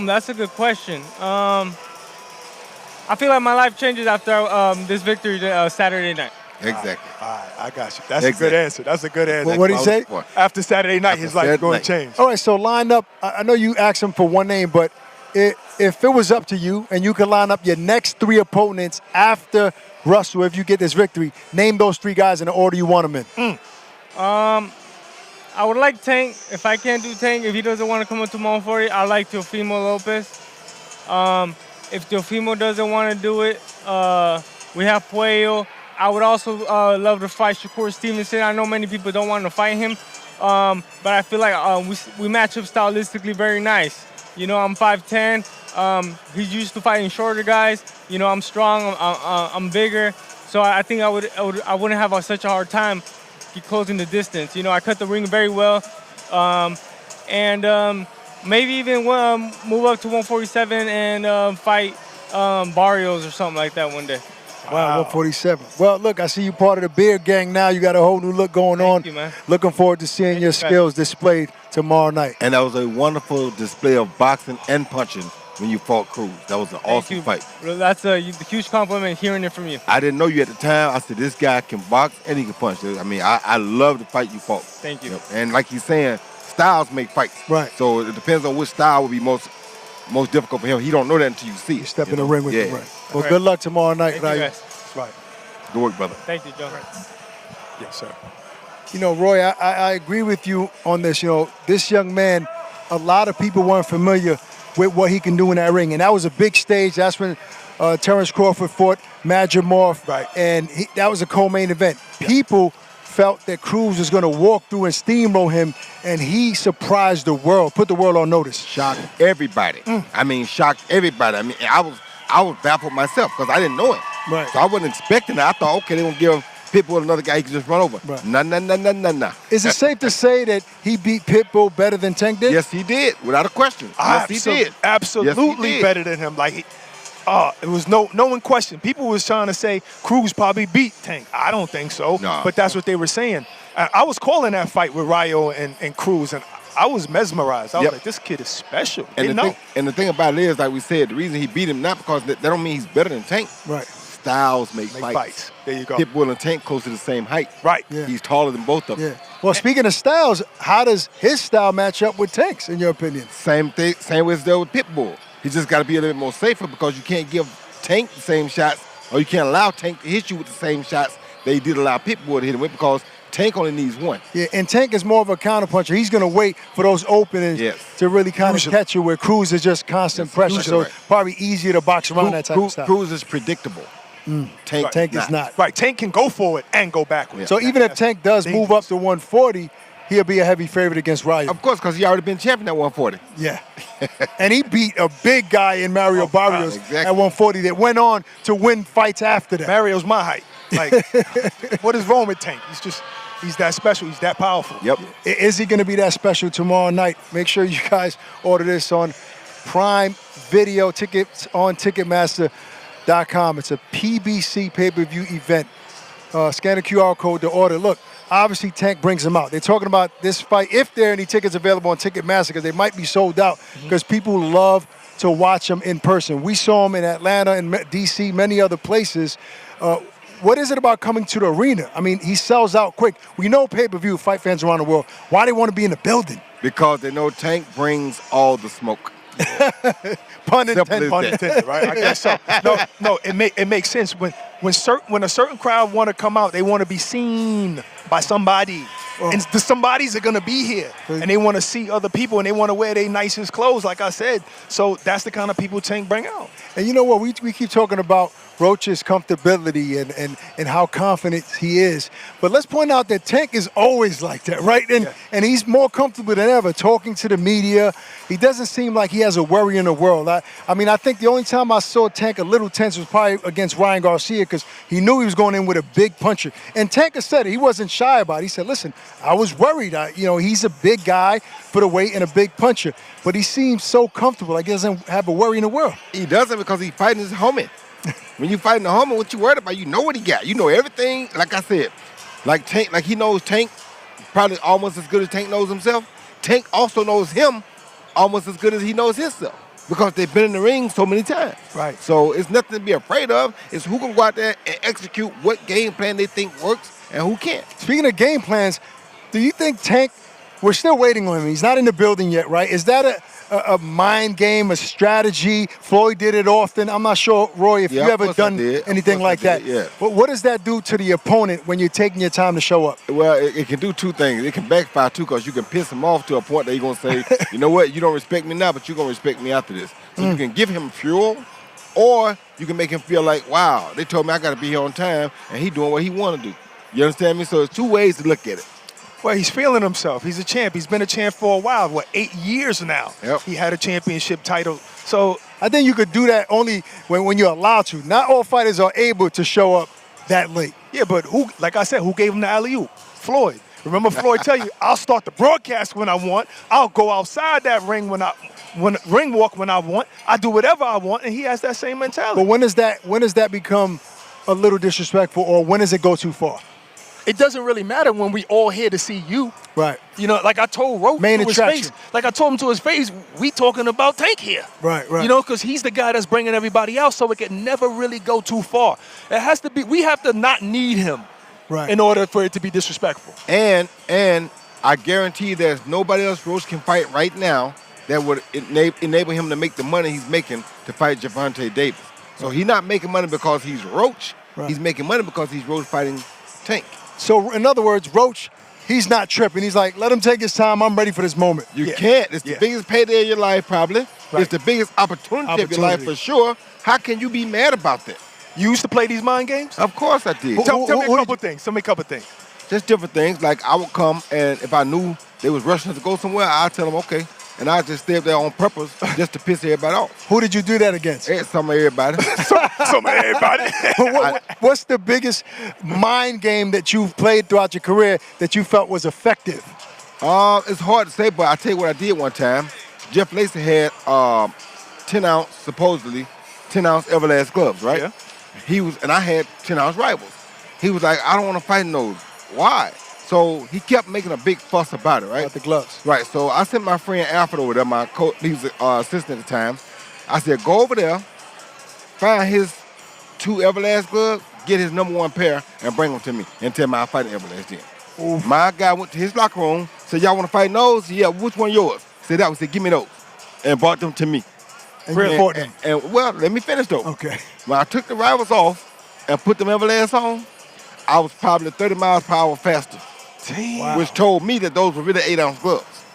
That's a good question. I feel like my life changes after this victory Saturday night. Exactly. All right, I got you. That's a good answer. That's a good answer. What did he say? After Saturday night, his life going to change. All right, so line up. I know you asked him for one name, but if it was up to you and you could line up your next 3 opponents after Russell, if you get this victory, name those 3 guys in the order you want them in. I would like Tank. If I can't do Tank, if he doesn't want to come up to 140, I like Teofimo Lopez. If Teofimo doesn't want to do it, we have Puello. I would also love to fight Shakur Stevenson. I know many people don't want to fight him, but I feel like we match up stylistically very nice. You know, I'm 5'10". He's used to fighting shorter guys. You know, I'm strong. I'm bigger. So I think I wouldn't have such a hard time closing the distance. You know, I cut the ring very well, and maybe even move up to 147 and fight Barrios or something like that one day. Wow, 147. Well, look, I see you part of the beard gang now. You got a whole new look going on. Thank you, man. Looking forward to seeing your skills displayed tomorrow night. And that was a wonderful display of boxing and punching when you fought Cruz. That was an awesome fight. That's a huge compliment hearing it from you. I didn't know you at the time. I said, this guy can box and he can punch. I mean, I love the fight you fought. Thank you. Yep. And like he's saying, styles make fights. Right. So it depends on which style would be most difficult for him. He don't know that until you see it. You step in the ring with him, right. Well, Right. good luck tomorrow night, Thank you, Ryan. guys. Right. Good work, brother. Thank you, Joe. Yes, sir. You know, Roy, I agree with you on this. You know, this young man, a lot of people weren't familiar with what he can do in that ring. And that was a big stage. That's when Terrence Crawford fought Madrimov. Right. And that was a co-main event. People felt that Cruz was going to walk through and steamroll him, and he surprised the world, put the world on notice. Shocked everybody. I mean, shocked everybody. I mean, I was baffled myself because I didn't know it. Right. So I wasn't expecting that. I thought, okay, they're going to give Pitbull another guy he can just run over. Right. Nah. Is it safe to say that he beat Pitbull better than Tank did? Yes, he did, without a question. Yes, he did. Absolutely Yes, he did. better than him. Like, it was no one question. People was trying to say Cruz probably beat Tank. I don't think so. No. But that's what they were saying. I was calling that fight with Rayo and Cruz, and I was mesmerized. I was like, this kid is special. And the thing about it is, like we said, the reason he beat him, not because that don't mean he's better than Tank. Right. Styles make fights. There you go. Pitbull and Tank close to the same height. Right. Yeah. He's taller than both of them. Yeah. Well, speaking of styles, how does his style match up with Tank's, in your opinion? Same thing, same way as there with Pitbull. He just got to be a little bit more safer because you can't give Tank the same shots, or you can't allow Tank to hit you with the same shots they did allow Pitbull to hit him with, because Tank only needs one. Yeah, and Tank is more of a counterpuncher. He's going to wait for those openings to really kind of catch you, where Cruz is just constant pressure. So it's probably easier to box around that type of style. Cruz is predictable. Tank is not. Right, Tank can go forward and go backwards. So even if Tank does move up to 140, he'll be a heavy favorite against Ryan. Of course, because he already been champion at 140. Yeah. And he beat a big guy in Mario Barrios at 140 that went on to win fights after that. Mario's my height. Like, what is wrong with Tank? He's that special. He's that powerful. Yep. Is he going to be that special tomorrow night? Make sure you guys order this on Prime Video. Tickets on Ticketmaster.com. It's a PBC pay-per-view event. Scan the QR code to order. Look, obviously Tank brings them out. They're talking about this fight, if there are any tickets available on Ticketmaster, because they might be sold out, because people love to watch them in person. We saw them in Atlanta and D.C., many other places. What is it about coming to the arena? I mean, he sells out quick. We know pay-per-view, fight fans around the world. Why they want to be in the building? Because they know Tank brings all the smoke. Pun intended. Pun intended, right? I guess so. No, it makes sense. When a certain crowd want to come out, they want to be seen by somebody. And the somebodies are going to be here. And they want to see other people, and they want to wear their nicest clothes, like I said. So that's the kind of people Tank bring out. And you know what? We keep talking about Roach's comfortability and how confident he is. But let's point out that Tank is always like that, right? And he's more comfortable than ever talking to the media. He doesn't seem like he has a worry in the world. I mean, I think the only time I saw Tank a little tense was probably against Ryan Garcia, because he knew he was going in with a big puncher. And Tank has said it. He wasn't shy about it. He said, listen, I was worried. He's a big guy for the weight and a big puncher. But he seems so comfortable, like he doesn't have a worry in the world. He doesn't, because he's fighting his homie. When you fighting the homie, what you worried about? You know what he got. You know everything. Like I said, like Tank, like he knows Tank probably almost as good as Tank knows himself. Tank also knows him almost as good as he knows himself because they've been in the ring so many times. Right. So it's nothing to be afraid of. It's who can go out there and execute what game plan they think works and who can't. Speaking of game plans, do you think Tank, we're still waiting on him. He's not in the building yet, right? Is that a mind game, a strategy? Floyd did it often. I'm not sure, Roy, if you ever done anything like that. Yeah. But what does that do to the opponent when you're taking your time to show up? Well, it can do two things. It can backfire too because you can piss him off to a point that he's going to say, you know what, you don't respect me now, but you're going to respect me after this. So you can give him fuel, or you can make him feel like, wow, they told me I got to be here on time, and he doing what he want to do. You understand me? So there's two ways to look at it. Well, he's feeling himself. He's a champ. He's been a champ for a while. 8 years now? Yep. He had a championship title. So I think you could do that only when you're allowed to. Not all fighters are able to show up that late. yeah, but who? Like I said, who gave him the alley-oop? Floyd. Remember Floyd tell you, I'll start the broadcast when I want. I'll go outside that ring ring walk when I want. I do whatever I want, and he has that same mentality. But when does that become a little disrespectful, or when does it go too far? It doesn't really matter when we all here to see you. Right. You know, like I told Roach Main to his attraction. face. Like I told him to his face, we talking about Tank here. Right, right. You know, because he's the guy that's bringing everybody else, so it can never really go too far. It has to be, we have to not need him Right. in order for it to be disrespectful. And I guarantee there's nobody else Roach can fight right now that would enable him to make the money he's making to fight Gervonta Davis. So he's not making money because he's Roach. Right. He's making money because he's Roach fighting Tank. So in other words, Roach, he's not tripping. He's like, let him take his time. I'm ready for this moment. You can't. It's the biggest payday of your life, probably. Right. It's the biggest opportunity of your life for sure. How can you be mad about that? You used to play these mind games? Of course I did. Tell me a couple things. Tell me a couple things. Just different things. Like I would come, and if I knew they was rushing to go somewhere, I'd tell them, okay. And I'd just stay up there on purpose just to piss everybody off. Who did you do that against? Some of everybody. Some of everybody. What's the biggest mind game that you've played throughout your career that you felt was effective? It's hard to say, but I'll tell you what I did one time. Jeff Lacey had 10-ounce, supposedly, 10-ounce Everlast gloves, right? Yeah. And I had 10-ounce rivals. He was like, I don't want to fight in those. Why? So he kept making a big fuss about it, right? About the gloves. Right. So I sent my friend Alfred over there, my coach, he was assistant at the time. I said, go over there, find his 2 Everlast gloves, get his number 1 pair, and bring them to me and tell me I'll fight in Everlast then. Oof. My guy went to his locker room, said, y'all want to fight in those? Yeah, which one yours? Said that one. Said, give me those. And brought them to me. And you fought them. And well, let me finish though. Okay. When I took the rivals off and put them Everlast on, I was probably 30 miles per hour faster. Damn. Which told me that those were really 8-ounce gloves.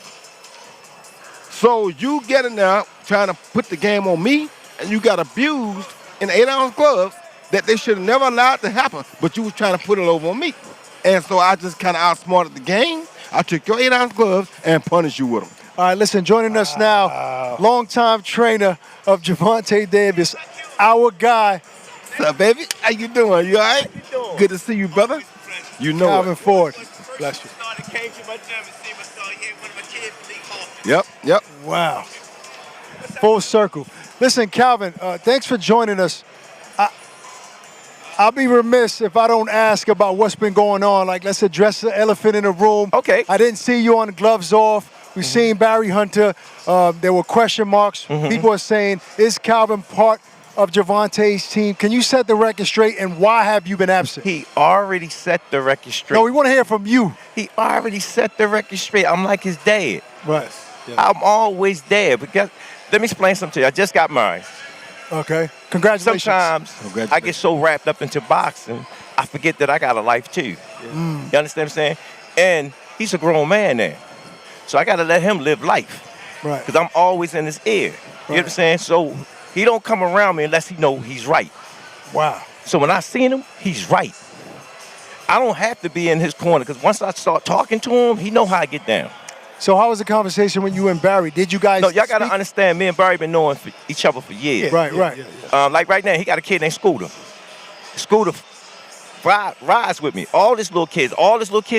So you get in there trying to put the game on me, and you got abused in 8-ounce gloves that they should have never allowed to happen, but you was trying to put it over on me. And so I just kind of outsmarted the game. I took your 8-ounce gloves and punished you with them. All right, listen, joining us now, longtime trainer of Gervonta Davis, our guy, What's up, baby? How you doing? You all right? Good to see you, brother. You know Calvin it. Ford. Bless you. Yep. Wow. Full circle. Listen, Calvin, thanks for joining us. I'll be remiss if I don't ask about what's been going on. Like, let's address the elephant in the room. Okay. I didn't see you on the gloves off. We've seen Barry Hunter. There were question marks. People are saying, is Calvin part of Gervonta's team? Can you set the record straight, and why have you been absent? He already set the record straight. No, we want to hear from you. He already set the record straight. I'm like his dad. Right. I'm always there. Because let me explain something to you. I just got married. Okay. Congratulations. Sometimes I get so wrapped up into boxing, I forget that I got a life too. You understand what I'm saying? And he's a grown man now. So I got to let him live life. Right. Because I'm always in his ear. You know what I'm saying? So he don't come around me unless he know he's right. Wow. So when I seen him, he's right. I don't have to be in his corner because once I start talking to him, he know how I get down. So how was the conversation when you and Barry? Did you guys No, y'all got to speak? understand, me and Barry been knowing each other for years. Right. Like right now, he got a kid named Scooter. Scooter rides with me. All these little kids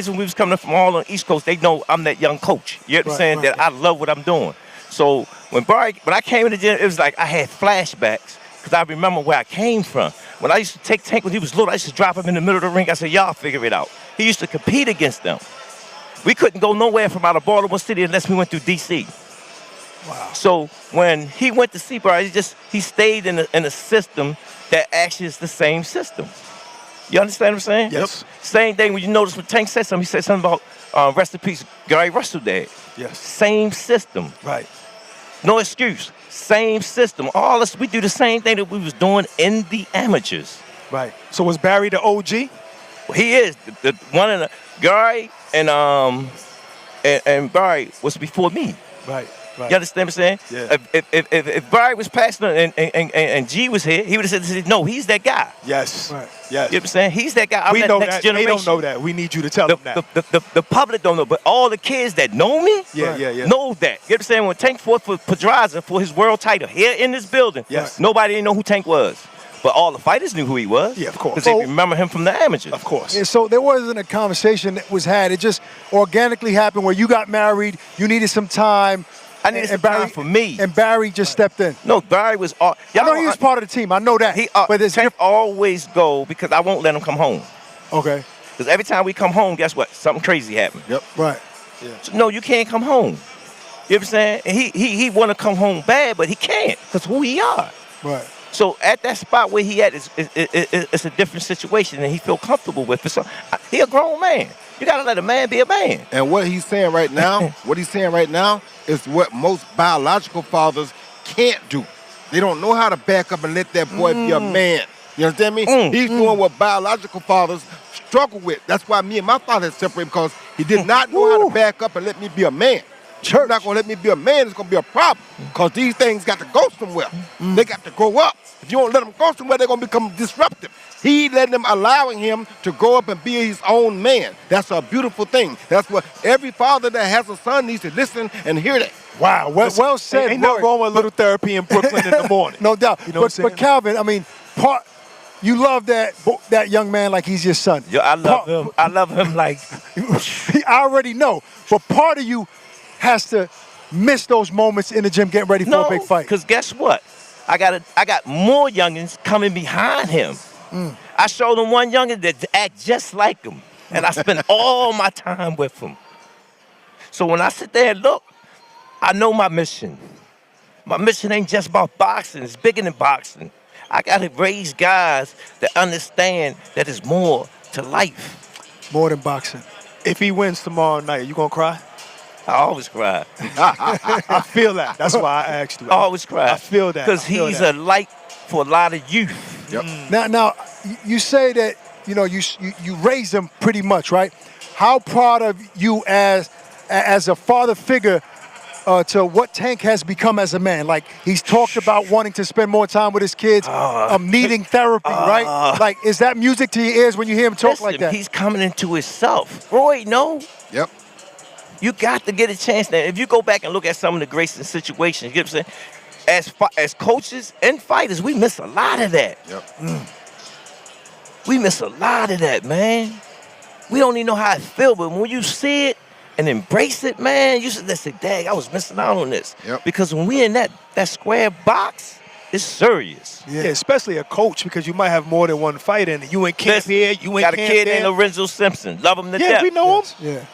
when we was coming up from all on the East Coast, they know I'm that young coach. You know what I'm saying? That I love what I'm doing. So when I came in the gym, it was like I had flashbacks because I remember where I came from. When I used to take Tank when he was little, I used to drop him in the middle of the ring. I said, y'all figure it out. He used to compete against them. We couldn't go nowhere from out of Baltimore City unless we went through D.C. Wow. So when he went to see Barry, he stayed in a system that actually is the same system. You understand what I'm saying? Yes. Same thing when you notice when Tank said something, he said something about rest in peace, Gary Russell dad. Yes. Same system. Right. No excuse. Same system. All us, we do the same thing that we was doing in the amateurs. Right. So was Barry the OG? He is the one of the Gary and Barry was before me. Right. Right. You understand what I'm saying? Yeah. If Barry was passing and G was here, he would have said, no, he's that guy. Yes. Right. Yes. You know what I'm saying? He's that guy. I'm We that know next that. generation. They don't know that. We need you to tell them that. The public don't know, but all the kids that know me Yeah, yeah, yeah. know that. You know what I'm saying? When Tank fought for Pedraza for his world title here in this building, Yes. nobody didn't know who Tank was. But all the fighters knew who he was. Yeah, of course. Because they remember him from the amateurs. Of course. Yeah, so there wasn't a conversation that was had. It just organically happened where you got married, you needed some time. I needed some time for me. And Barry just stepped in. No, Barry was. I know he was part of the team. I know that. But Tank always go because I won't let him come home. Okay. Because every time we come home, guess what? Something crazy happened. Yep. Right. So, no, you can't come home. You know what I'm saying? And he want to come home bad, but he can't because who he are. Right. So at that spot where he at, it's a different situation, and he feel comfortable with it. So he a grown man. You gotta let a man be a man. And what he's saying right now, is what most biological fathers can't do. They don't know how to back up and let that boy be a man. You understand me? He's doing what biological fathers struggle with. That's why me and my father separated, because he did not know how to back up and let me be a man. Church not gonna let me be a man, it's gonna be a problem. Because these things got to go somewhere. They got to grow up. If you don't let them go somewhere, they're gonna become disruptive. He letting them, allowing him to grow up and be his own man. That's a beautiful thing. That's what every father that has a son needs to listen and hear that. Wow, well said. Ain't nothing wrong with a little therapy in Brooklyn in the morning. No doubt. You know what I'm saying? But Calvin, I mean, you love that young man like he's your son. Yo, I love him. I love him like. I already know. But part of you has to miss those moments in the gym getting ready for a big fight. Because guess what? I got more youngins coming behind him. I showed him one youngin that act just like him. And I spend all my time with him. So when I sit there and look, I know my mission. My mission ain't just about boxing. It's bigger than boxing. I got to raise guys that understand that there's more to life. More than boxing. If he wins tomorrow night, you gonna cry? I always cry. I feel that. That's why I asked you. I always cry. I feel that. Because he's a light for a lot of youth. Yep. Now, you say that you raised him pretty much, right? How proud of you as a father figure to what Tank has become as a man? Like, he's talked about wanting to spend more time with his kids, needing therapy, right? Like, is that music to your ears when you hear him talk like that? He's coming into himself. Roy, no. Yep. You got to get a chance. Now, if you go back and look at some of the Grayson situations, you know what I'm saying? As coaches and fighters, we miss a lot of that. Yep. We miss a lot of that, man. We don't even know how it feels, but when you see it and embrace it, man, you should say, dang, I was missing out on this. Yep. Because when we in that square box, it's serious. Yeah, especially a coach, because you might have more than one fight in it. You in camp here, you in got camp a kid there. named Lorenzo Simpson. Love him to Yeah, death. we know him. Yeah.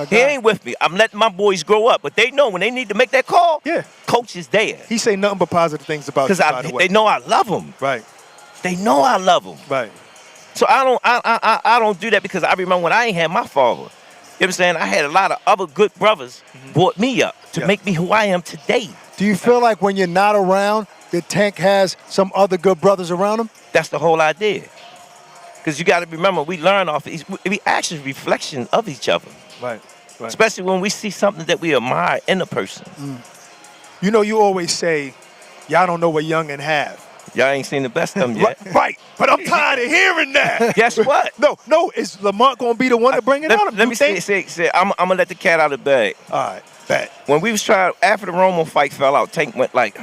He ain't with me. I'm letting my boys grow up, but they know when they need to make that call. Yeah. Coach is there. He say nothing but positive things about you, by the way. They know I love them. Right. They know I love them. Right. So I don't do that because I remember when I ain't had my father. You know what I'm saying? I had a lot of other good brothers brought me up to make me who I am today. Do you feel like when you're not around, that Tank has some other good brothers around him? That's the whole idea. Because you got to remember, we learn off. We actually reflection of each other. Right. Right. Especially when we see something that we admire in a person. You know, you always say, y'all don't know what youngin' have. Y'all ain't seen the best of them yet. Right. But I'm tired of hearing that. Guess what? No. Is Lamont going to be the one to bring it out? Let me say, I'm going to let the cat out of the bag. All right. Bet. When we was trying, after the Romo fight fell out, Tank went like,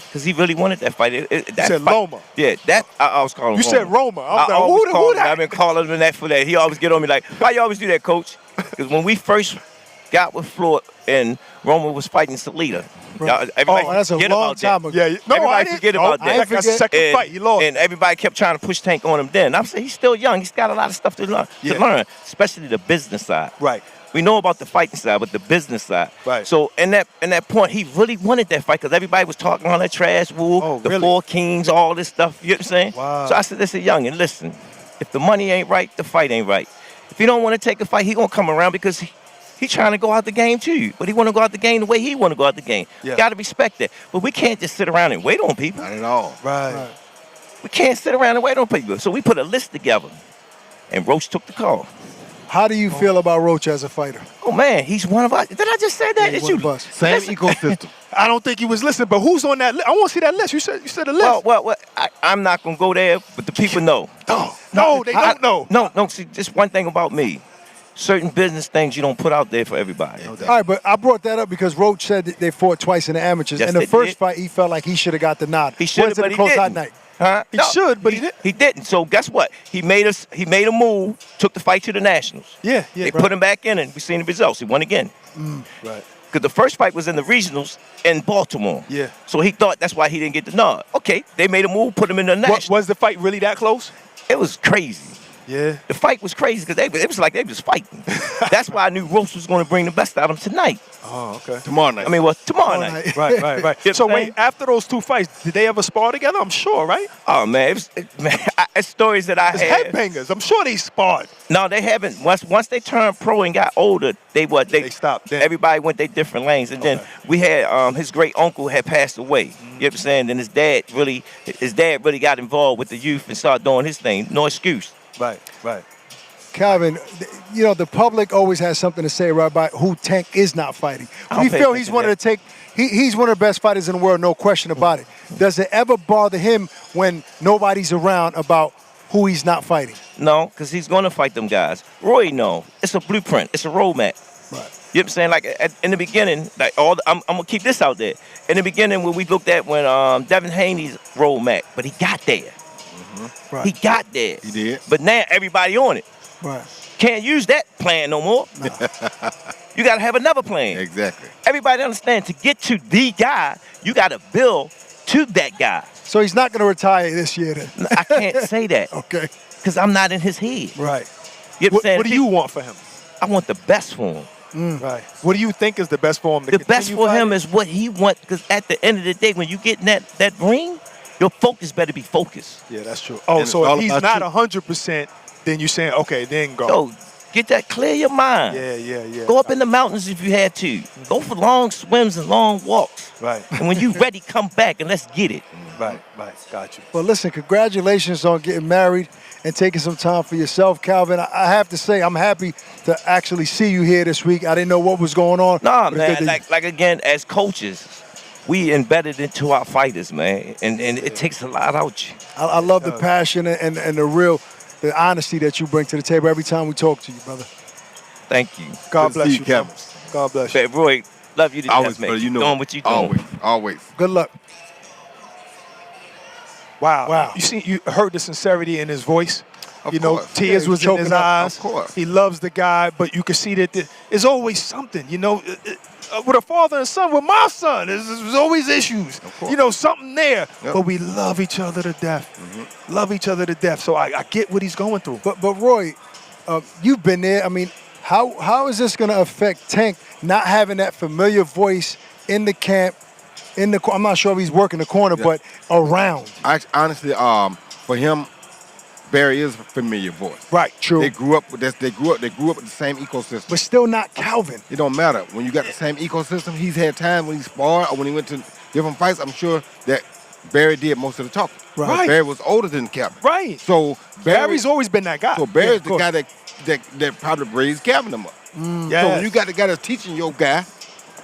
because he really wanted that fight. You said Loma. Yeah, I was calling him You said Roma. I was I like, who that? I've been calling him that for that. He always get on me like, why you always do that, coach? Because when we first got with Floyd and Roman was fighting Salita. Everybody that's a forget long about time that. ago. Yeah, no, I Everybody didn't. forget about I that. ain't forget. Second fight, he lost. And everybody kept trying to push Tank on him then. I'm saying he's still young. He's got a lot of stuff to learn, especially the business side. Right. We know about the fighting side, but the business side. Right. So in that point, he really wanted that fight because everybody was talking all that trash, the Four Kings, all this stuff. You know what I'm saying? Wow. So I said, listen, young, and listen, if the money ain't right, the fight ain't right. If he don't want to take a fight, he gonna come around because he trying to go out the game too. But he want to go out the game the way he want to go out the game. Yeah. Got to respect that. But we can't just sit around and wait on people. Not at all. Right. We can't sit around and wait on people. So we put a list together, and Roach took the call. How do you feel about Roach as a fighter? Oh man, he's one of us. Did I just say that? He's It's one you. of us. Same ecosystem. I don't think he was listening, but who's on that list? I want to see that list. You said a list. Well, I'm not gonna go there, but the people know. No, they don't know. No. See, just one thing about me. Certain business things you don't put out there for everybody. All right, but I brought that up because Roach said that they fought twice in the amateurs. Yes, in the they first did. fight, he felt like he should have got the nod. He should have, Was it but a he close didn't. hot night? Huh? He should, but he didn't. He didn't. So guess what? He made a move, took the fight to the Nationals. Yeah. They put him back in, and we seen the results. He won again. Right. Because the first fight was in the regionals in Baltimore. Yeah. So he thought that's why he didn't get the nod. Okay, they made a move, put him in the Nationals. Was the fight really that close? It was crazy. Yeah. The fight was crazy because it was like they was fighting. That's why I knew Roach was going to bring the best out of him tonight. Oh, okay. Tomorrow night. I mean, tomorrow night. Right. So wait, after those two fights, did they ever spar together? I'm sure, right? Oh man, it's stories that I It's had. headbangers. I'm sure they sparred. No, they haven't. Once they turned pro and got older, they stopped then. Everybody went their different lanes, and then we had his great uncle had passed away. You know what I'm saying? Then his dad really got involved with the youth and started doing his thing. No excuse. Right. Calvin, you know, the public always has something to say right about who Tank is not fighting. I don't We pay feel attention he's one of the best fighters in the world, no question about it. Does it ever bother him when nobody's around about who he's not fighting? No, because he's going to fight them guys. Roy, no. It's a blueprint. It's a roadmap. Right. You know what I'm saying? Like in the beginning, I'm gonna keep this out there. In the beginning, when we looked at Devin Haney's roadmap, but he got there. Right. He got there. He did. But now everybody on it. Right. Can't use that plan no more. You got to have another plan. Exactly. Everybody understand, to get to the guy, you got to build to that guy. So he's not going to retire this year then? I can't say that Okay. because I'm not in his head. Right. You know what I'm saying? What do you want for him? I want the best for him. Right. What do you think is the best for him? The best for him is what he wants, because at the end of the day, when you get in that ring, your focus better be focused. Yeah, that's true. Oh, And so it's all if he's about not 100%, then you're saying, okay, then go. Yo, get that, clear your mind. Yeah. Go up in the mountains if you had to. Go for long swims and long walks. Right. And when you ready, come back and let's get it. Right. Got you. Well, listen, congratulations on getting married and taking some time for yourself, Calvin. I have to say, I'm happy to actually see you here this week. I didn't know what was going on. Nah, but it's man, good like again, as coaches, we embedded into our fighters, man. And it takes a lot out you. I love the passion and the honesty that you bring to the table every time we talk to you, brother. Thank you. God Good to bless see you, you, Kevin. brother. God bless you. But Roy, love you to Always, death, man. brother. You know, doing what you doing. Always. Good luck. Wow. You heard the sincerity in his voice. Of Tears course. Yeah, he was was in choking his up. eyes. Of course. He loves the guy, but you can see that there's always something, with a father and son, with my son, there's always issues. Of course. Something there. Yep. But we love each other to death. Love each other to death. So I get what he's going through. But Roy, you've been there. I mean, how is this going to affect Tank not having that familiar voice in the camp? I'm not sure if he's working the corner, but around. Honestly, for him, Barry is a familiar voice. Right. True. They grew up with this. They grew up with the same ecosystem. But still not Calvin. It don't matter. When you got the same ecosystem, he's had time when he sparred or when he went to different fights. I'm sure that Barry did most of the talking. Right. Barry was older than Calvin. Right. So Barry's always been that guy. So Barry's Yeah, of the guy that probably raised Calvin them up. Yes. So when you got the guy that's teaching your guy,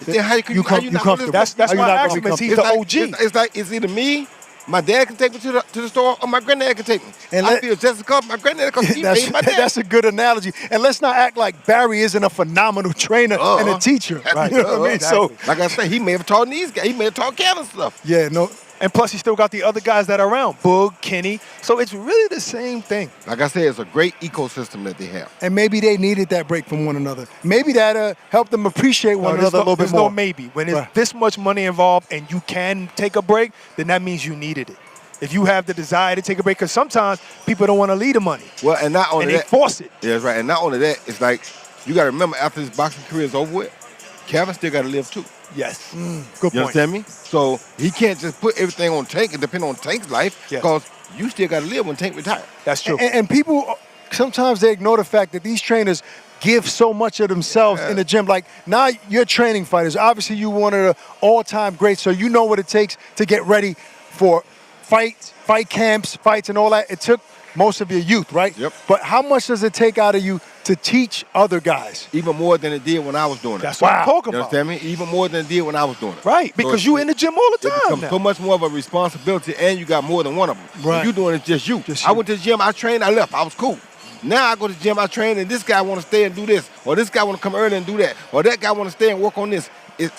then how you not comfortable. That's Are you why not I gonna asked him, be is he it's the like, OG? It's like it's either me, my dad can take me to the store, or my granddad can take me. And I feel just as comfortable. My granddad, because he made my dad. That's a good analogy. And let's not act like Barry isn't a phenomenal trainer and a teacher. Right. You know what I mean? So, like I said, he may have taught these guys. He may have taught Calvin stuff. yeah, no. And plus, he still got the other guys that are around, Boog, Kenny. So it's really the same thing. Like I said, it's a great ecosystem that they have. And maybe they needed that break from one another. Maybe that helped them appreciate one another a little bit there's more. no maybe. When there's this much money involved and you can take a break, then that means you needed it. If you have the desire to take a break, because sometimes people don't want to leave the money. Well, and not only and they that, force it. Yeah, that's right. And not only that, it's like you got to remember after his boxing career is over with, Kevin still got to live too. Yes. Good You point. understand me? So he can't just put everything on Tank and depend on Tank's life because you still got to live when Tank retires. That's true. And people, sometimes they ignore the fact that these trainers give so much of themselves in the gym. Like, now you're training fighters. Obviously, you one of the all-time greats, so you know what it takes to get ready for fights, fight camps, fights, and all that. It took most of your youth, right? Yep. But how much does it take out of you to teach other guys? Even more than it did when I was doing it. That's what I'm talking You about. understand me? Even more than it did when I was doing it. Right, because So you in the gym all the it time becomes now. so much more of a responsibility, and you got more than one of them. Right. When you doing it just you. Just I you. went to the gym, I trained, I left, I was cool. Now I go to the gym, I train, and this guy want to stay and do this, or this guy want to come early and do that, or that guy want to stay and work on this.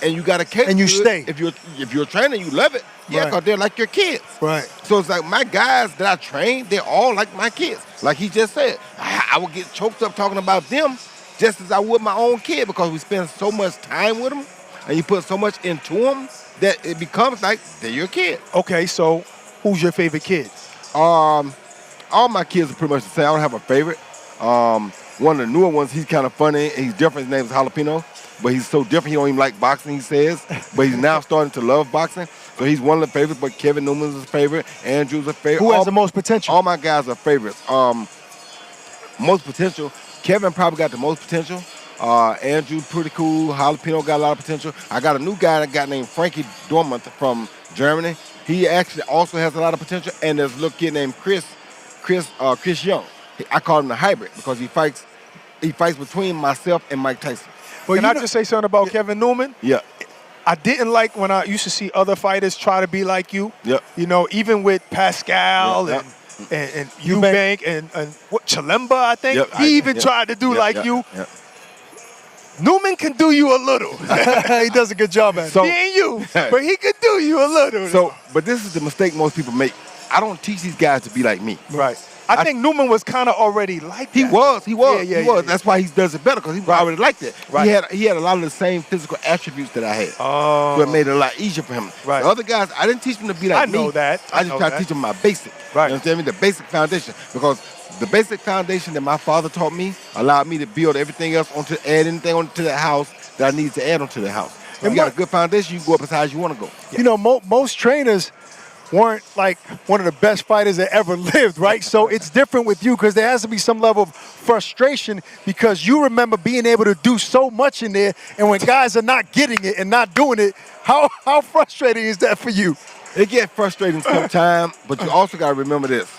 And you got to cater And you to it. stay. If you're a trainer, you love it. Yeah, Right. because they're like your kids. Right. So it's like my guys that I train, they're all like my kids. Like he just said, I would get choked up talking about them just as I would my own kid because we spend so much time with them and you put so much into them that it becomes like they're your kid. Okay, so who's your favorite kid? All my kids are pretty much the same. I don't have a favorite. One of the newer ones, he's kind of funny. He's different. His name is Jalapeno, but he's so different. He don't even like boxing, he says. But he's now starting to love boxing. So he's one of the favorites, but Kevin Newman's his favorite. Andrew's a favorite. Who has the most potential? All my guys are favorites. Most potential. Kevin probably got the most potential. Andrew, pretty cool. Jalapeno got a lot of potential. I got a new guy that got named Frankie Dormant from Germany. He actually also has a lot of potential. And there's a little kid named Chris Young. I call him the hybrid because he fights between myself and Mike Tyson. Well, Can I just say something about Kevin Newman? Yeah. I didn't like when I used to see other fighters try to be like you. Yep. You know, even with Pascal Yep. and Eubank and what, Chalemba, I think. Yep. He even tried to do like you. Yep. Newman can do you a little. He does a good job at it. So- He ain't you, but he could do you a little. So, but this is the mistake most people make. I don't teach these guys to be like me. Right. I think Newman was kind of already like that. He was. Yeah. That's why he does it better because he was already like that. Right. He had a lot of the same physical attributes that I had. Oh. So it made it a lot easier for him. Right. The other guys, I didn't teach them to be like I me. know that. I just tried to teach them my basic. Right. You understand me? The basic foundation. Because the basic foundation that my father taught me allowed me to build everything else add anything onto that house that I need to add onto the house. If you got a good foundation, you can go up as high as you want to go. You know, most trainers weren't like one of the best fighters that ever lived, right? So it's different with you because there has to be some level of frustration because you remember being able to do so much in there, and when guys are not getting it and not doing it, how frustrating is that for you? It gets frustrating sometimes, but you also got to remember this.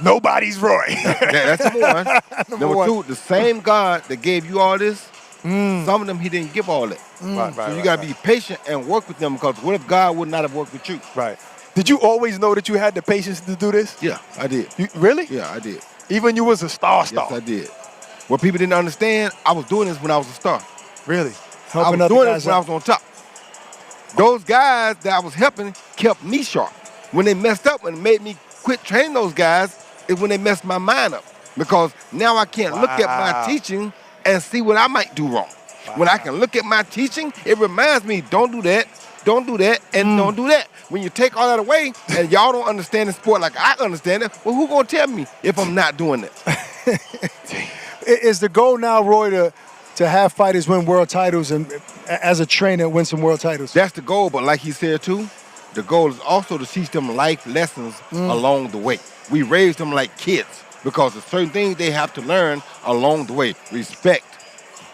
Nobody's Roy. That's number one. Number one. two, the same God that gave you all this, some of them he didn't give all that. So you got to be patient and work with them because what if God would not have worked with you? Right. Did you always know that you had the patience to do this? Yeah, I did. You, really? Yeah, I did. Even you was a star. Yes, I did. What people didn't understand, I was doing this when I was a star. Really? I was doing this when I was on top. Those guys that I was helping kept me sharp. When they messed up and made me quit training those guys is when they messed my mind up. Because now I can't look at my teaching and see what I might do wrong. When I can look at my teaching, it reminds me, don't do that, and don't do that. When you take all that away and y'all don't understand the sport like I understand it, well, who gonna tell me if I'm not doing it? Is the goal now, Roy, to have fighters win world titles and as a trainer win some world titles? That's the goal, but like he said too, the goal is also to teach them life lessons along the way. We raise them like kids because there's certain things they have to learn along the way. Respect,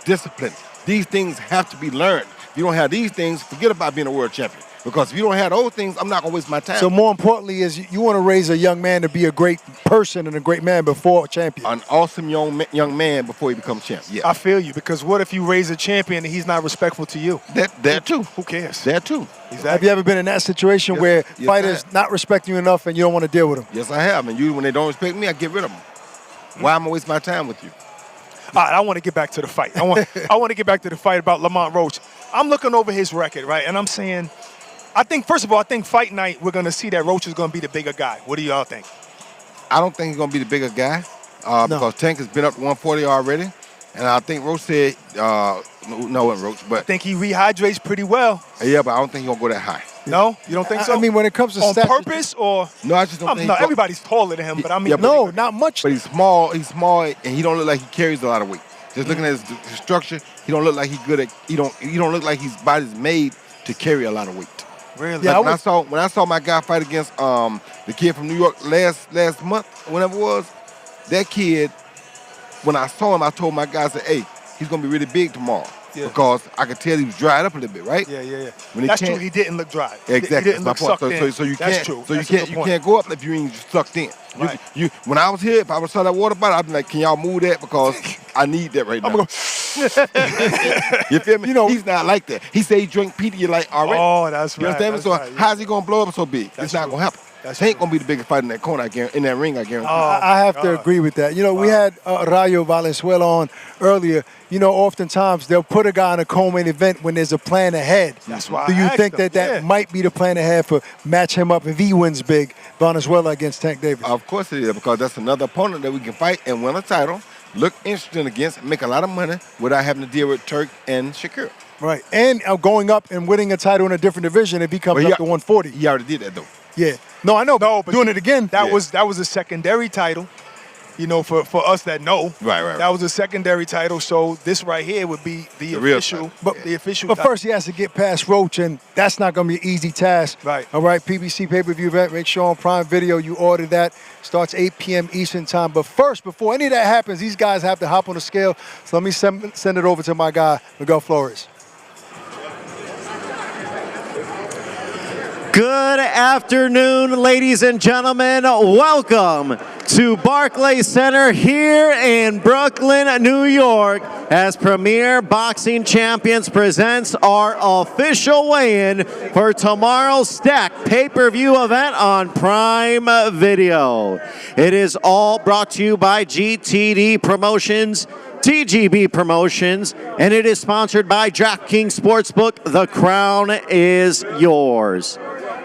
discipline. These things have to be learned. If you don't have these things, forget about being a world champion. Because if you don't have those things, I'm not going to waste my time. So more importantly is you want to raise a young man to be a great person and a great man before a champion. An awesome young man before he becomes champion. Yeah. I feel you, because what if you raise a champion and he's not respectful to you? That too. Who cares? That too. Have you ever been in that situation where fighters not respect you enough and you don't want to deal with them? Yes, I have. And when they don't respect me, I get rid of them. Why am I wasting my time with you? All right, I want to get back to the fight. I want to get back to the fight about Lamont Roach. I'm looking over his record, right? And I'm saying, I think, first of all, I think fight night, we're going to see that Roach is going to be the bigger guy. What do y'all think? I don't think he's going to be the bigger guy because Tank has been up to 140 already. And I think Roach said, no, it wasn't Roach, but. I think he rehydrates pretty well. Yeah, but I don't think he's going to go that high. No? You don't think so? I mean, when it comes to on stats, purpose or? No, I just don't think. No, everybody's taller than him, but I mean. Yeah, no, not much. But he's small, and he don't look like he carries a lot of weight. Just looking at his structure, he don't look like he's good at. He don't look like his body's made to carry a lot of weight. Really? Yeah, Like when I saw my guy fight against the kid from New York last month, whenever it was, that kid. When I saw him, I told my guy, I said, "Hey, he's gonna be really big tomorrow." Yeah. Because I could tell he was dried up a little bit, right? Yeah. When That's true. He didn't look dry. Exactly. He didn't look sucked in. So you That's can't. true. So That's you can't go up if you ain't sucked in. Right. When I was here, if I was saw that water bottle, I'd be like, "Can y'all move that because I need that right now." I'm going You feel me? He's not like that. He say he drink Peter, you're like, all right. Oh, that's You right. understand me? That's So right. how's he gonna blow up so big? It's not true. gonna happen. That's He ain't true. gonna be the biggest fighter in that corner, in that ring, I guarantee. I have to agree with that. We had Rayo Valenzuela on earlier. Oftentimes they'll put a guy in a co-main event when there's a plan ahead. That's why Do I you asked think him. that might be the plan ahead for match him up if he wins big, Valenzuela against Tank Davis? Of course it is, because that's another opponent that we can fight and win a title, look interesting against, make a lot of money without having to deal with Turk and Shakur. Right. And going up and winning a title in a different division if he comes up to 140. He already did that though. Yeah. No, I know. No, but doing it again. That was a secondary title. For us that know. Right. That was a secondary title. So this right here would be the real official. title. The official. But title. first, he has to get past Roach, and that's not going to be an easy task. Right. All right, PBC pay-per-view event. Make sure on Prime Video you order that. Starts 8 p.m. Eastern time. But first, before any of that happens, these guys have to hop on the scale. So let me send it over to my guy, Miguel Flores. Good afternoon, ladies and gentlemen. Welcome to Barclays Center here in Brooklyn, New York, as Premier Boxing Champions presents our official weigh-in for tomorrow's stacked pay-per-view event on Prime Video. It is all brought to you by GTD Promotions, TGB Promotions, and it is sponsored by DraftKings Sportsbook. The crown is yours.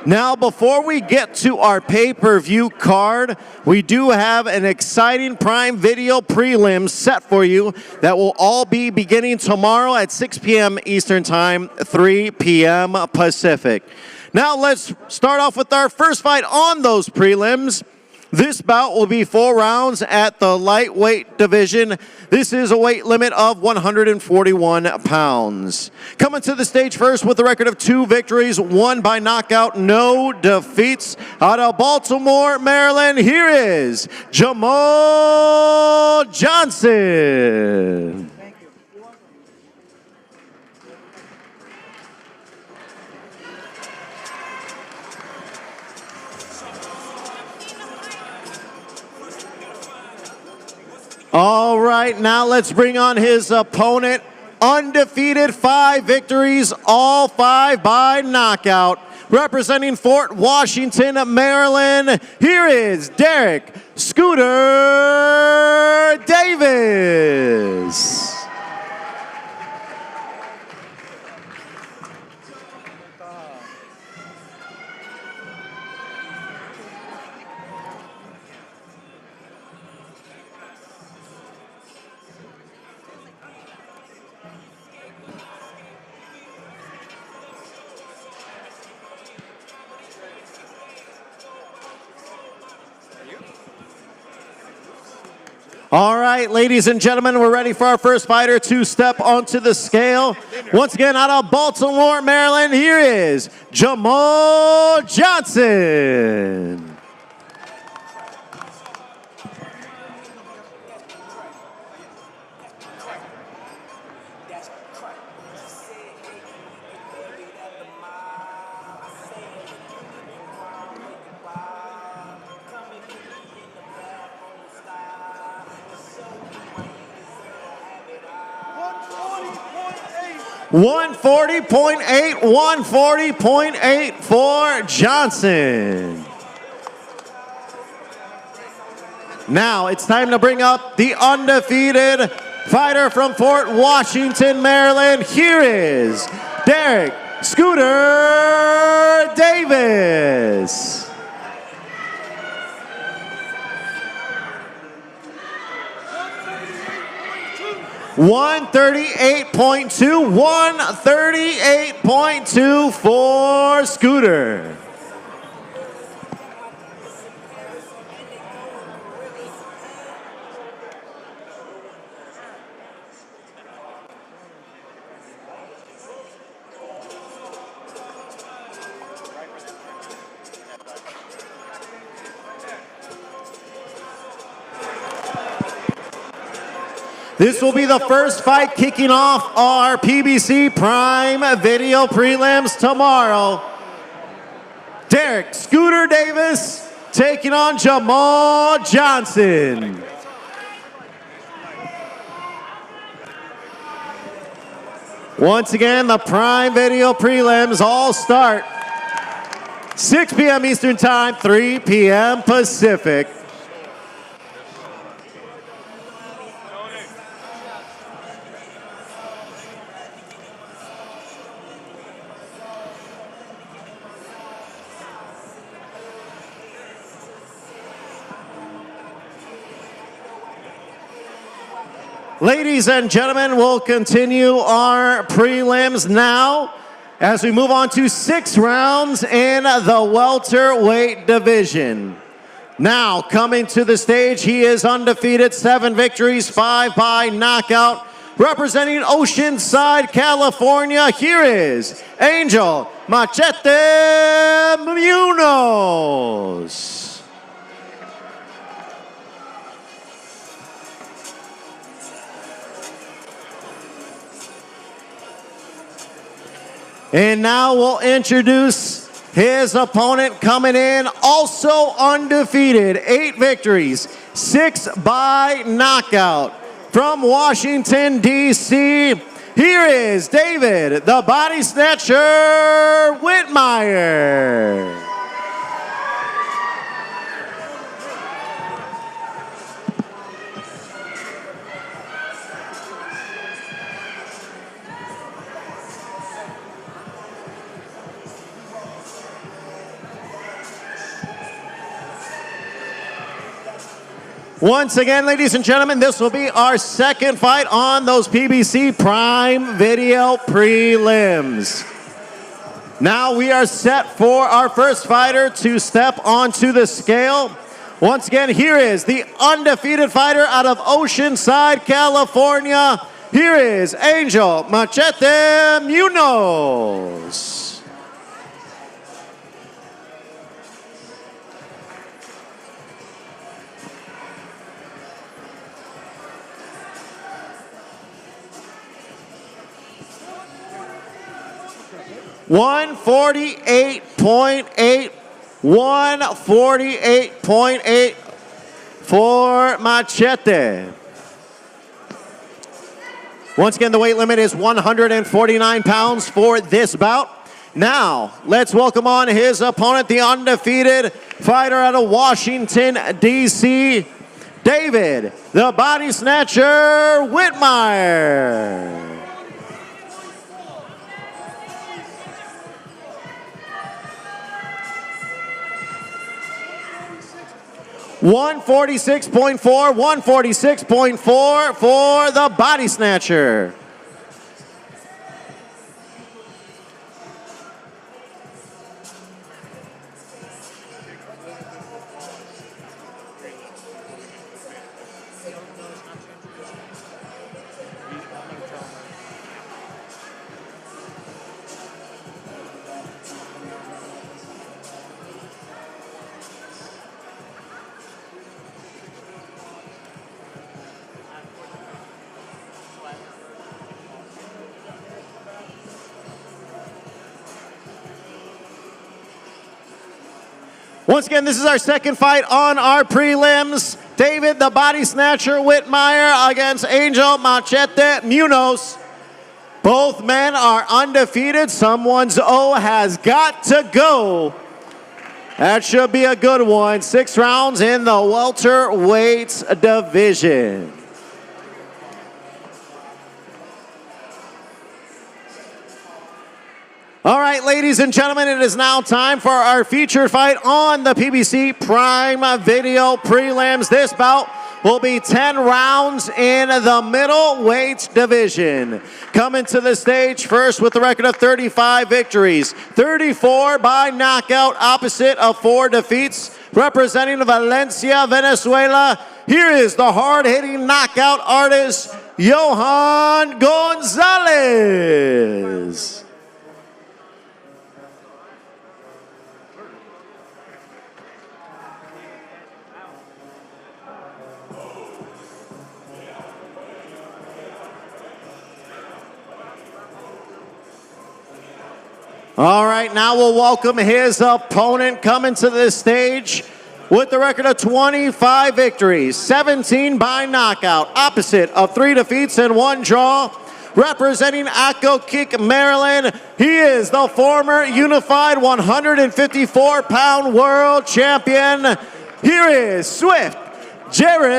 Now, before we get to our pay-per-view card, we do have an exciting Prime Video prelims set for you that will all be beginning tomorrow at 6 p.m. Eastern Time, 3 p.m. Pacific. Now, let's start off with our first fight on those prelims. This bout will be 4 rounds at the lightweight division. This is a weight limit of 141 pounds. Coming to the stage first with a record of 2 victories, 1 by knockout, no defeats. Out of Baltimore, Maryland, here is Jamal Johnson. All right, now let's bring on his opponent. Undefeated, 5 victories, all 5 by knockout. Representing Fort Washington, Maryland, here is Derek Scooter Davis. All right, ladies and gentlemen, we're ready for our first fighter to step onto the scale. Once again, out of Baltimore, Maryland, here is Jamal Johnson. $140.8 for Johnson. Now it's time to bring up the undefeated fighter from Fort Washington, Maryland. Here is Derek Scooter Davis. $138.2, 138.2 for Scooter. This will be the first fight kicking off our PBC Prime Video Prelims tomorrow. Derek Scooter Davis taking on Jamal Johnson. Once again, the Prime Video Prelims all start 6 p.m. Eastern Time, 3 p.m. Pacific. Ladies and gentlemen, we'll continue our prelims now as we move on to 6 rounds in the welterweight division. Now coming to the stage, he is undefeated, 7 victories, 5 by knockout. Representing Oceanside, California, here is Angel Machete Munoz. And now we'll introduce his opponent coming in, also undefeated, 8 victories, 6 by knockout. From Washington, D.C., here is David, the Body Snatcher Whitmire. Once again, ladies and gentlemen, this will be our second fight on those PBC Prime Video Prelims. Now we are set for our first fighter to step onto the scale. Once again, here is the undefeated fighter out of Oceanside, California. Here is Angel Machete Munoz. $148.8, 148.8 for Machete. Once again, the weight limit is 149 pounds for this bout. Now, let's welcome on his opponent, the undefeated fighter out of Washington, D.C., David, the Body Snatcher Whitmire. 146.4, 146.4 for the Body Snatcher. Once again, this is our second fight on our prelims. David, the Body Snatcher Whitmire against Angel Machete Munoz. Both men are undefeated. Someone's O has got to go. That should be a good one. 6 rounds in the welterweight division. All right, ladies and gentlemen, it is now time for our featured fight on the PBC Prime Video Prelims. This bout will be 10 rounds in the middleweight division. Coming to the stage first with a record of 35 victories, 34 by knockout, opposite of 4 defeats, representing Valencia, Venezuela. Here is the hard-hitting knockout artist, Johan Gonzalez. All right, now we'll welcome his opponent coming to this stage with the record of 25 victories, 17 by knockout, opposite of 3 defeats and 1 draw, representing Accokeek, Maryland. He is the former unified 154-pound world champion. Here is Swift Jared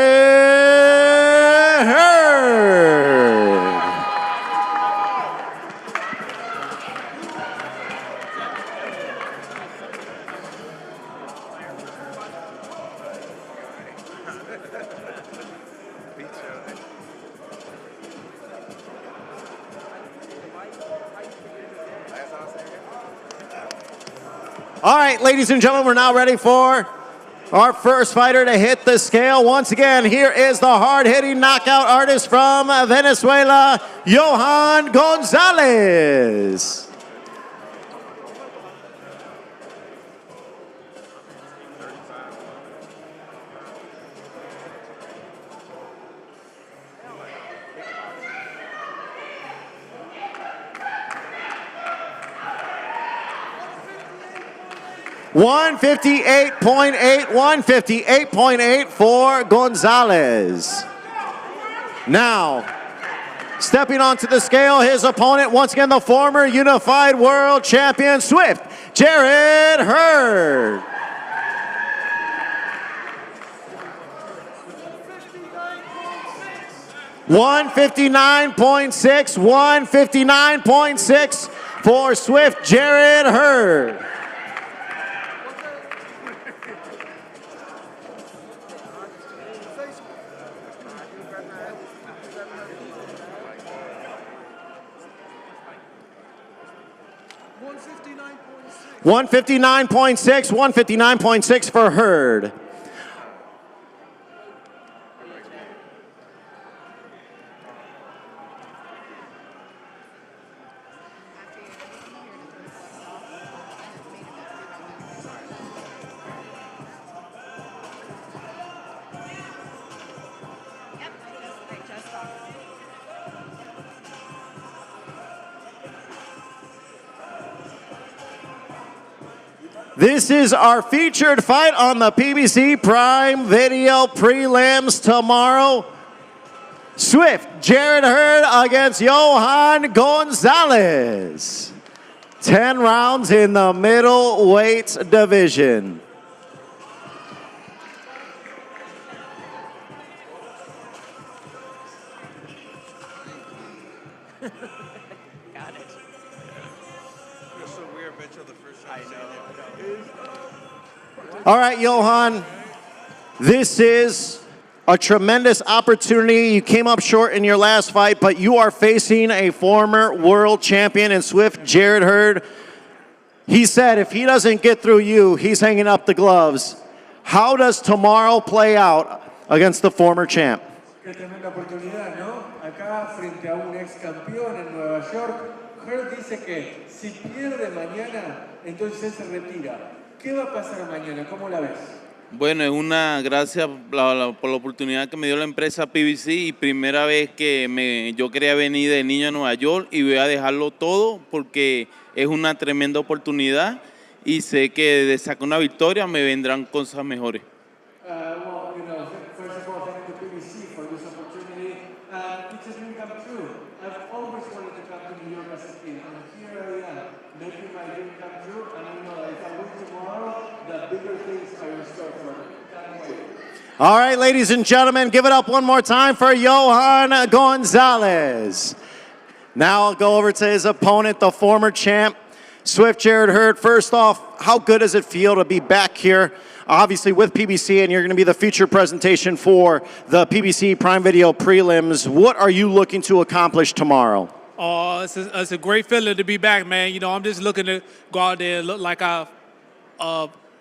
Hurd. All right, ladies and gentlemen, we're now ready for our first fighter to hit the scale. Once again, here is the hard-hitting knockout artist from Venezuela, Johan Gonzalez. $158.8 for Gonzalez. Now, stepping onto the scale, his opponent, once again, the former unified world champion, Swift Jared Hurd. $159.6 for Swift Jared Hurd. $159.6 for Hurd. This is our featured fight on the PBC Prime Video Prelims tomorrow. Swift Jared Hurd against Johan Gonzalez. 10 rounds in the middleweight division. All right, Johan, this is a tremendous opportunity. You came up short in your last fight, but you are facing a former world champion in Swift Jared Hurd. He said if he doesn't get through you, he's hanging up the gloves. How does tomorrow play out against the former champ? Qué tremenda oportunidad, ¿no? Acá, frente a un ex campeón en Nueva York, Hurd dice que si pierde mañana, entonces él se retira. ¿Qué va a pasar mañana? ¿Cómo la ves? Bueno, es una gracias por la oportunidad que me dio la empresa PBC y primera vez que yo quería venir de niño a Nueva York y voy a dejarlo todo porque es una tremenda oportunidad y sé que de sacar una victoria me vendrán cosas mejores. Well, you know, first of all, thank you to PBC for this opportunity. It's a dream come true. I've always wanted to come to New York as a kid, and here I am, making my dream come true. And I know that if I win tomorrow, the bigger things are in store for me. Can't wait. All right, ladies and gentlemen, give it up one more time for Johan Gonzalez. Now I'll go over to his opponent, the former champ, Swift, Jared Hurd, first off, how good does it feel to be back here, obviously with PBC, and you're going to be the feature presentation for the PBC Prime Video prelims. What are you looking to accomplish tomorrow? It's a great feeling to be back, man. You know, I'm just looking to go out there and look like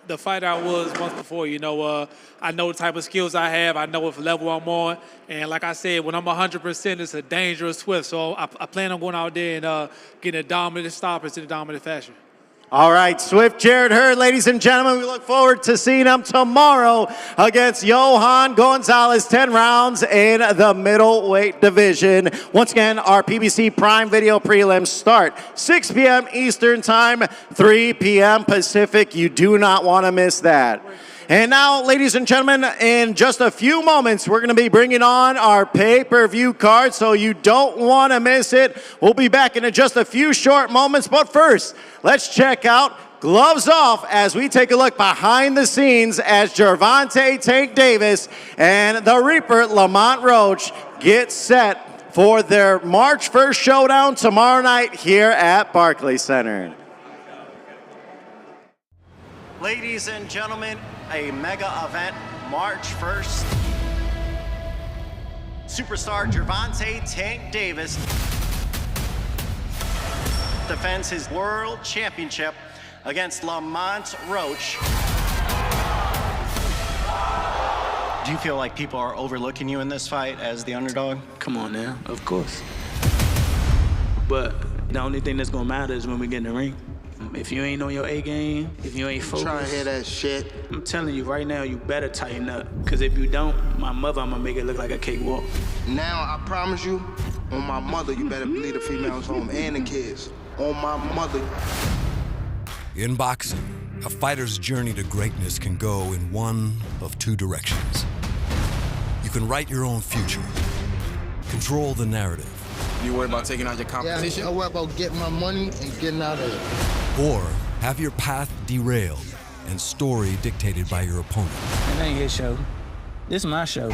the fighter I was once before. You know, I know the type of skills I have. I know what level I'm on. And like I said, when I'm 100%, it's a dangerous Swift. So I plan on going out there and getting a dominant stoppers in a dominant fashion. All right, Swift, Jared Hurd, ladies and gentlemen, we look forward to seeing him tomorrow against Johan Gonzalez, 10 rounds in the middleweight division. Once again, our PBC Prime Video prelims start 6 p.m. Eastern Time, 3 p.m. Pacific. You do not want to miss that. And now, ladies and gentlemen, in just a few moments, we're going to be bringing on our pay-per-view card, so you don't want to miss it. We'll be back in just a few short moments, but first, let's check out Gloves Off as we take a look behind the scenes as Gervonta Tank Davis and the Reaper Lamont Roach get set for their March 1st showdown tomorrow night here at Barclays Center. Ladies and gentlemen, a mega event, March 1st. Superstar Gervonta Tank Davis defends his world championship against Lamont Roach. Do you feel like people are overlooking you in this fight as the underdog? Come on now, of course. But the only thing that's gonna matter is when we get in the ring. If you ain't on your A game, if you ain't focused. Trying to hear that shit. I'm telling you right now, you better tighten up. Because if you don't, my mother, I'm gonna make it look like a cakewalk. Now, I promise you, on my mother, you better leave the females home and the kids. On my mother. In boxing, a fighter's journey to greatness can go in one of two directions. You can write your own future, control the narrative. You worry about taking out your competition? Yeah, I worry about getting my money and getting out of it. Or have your path derailed and story dictated by your opponent. It ain't his show. This is my show.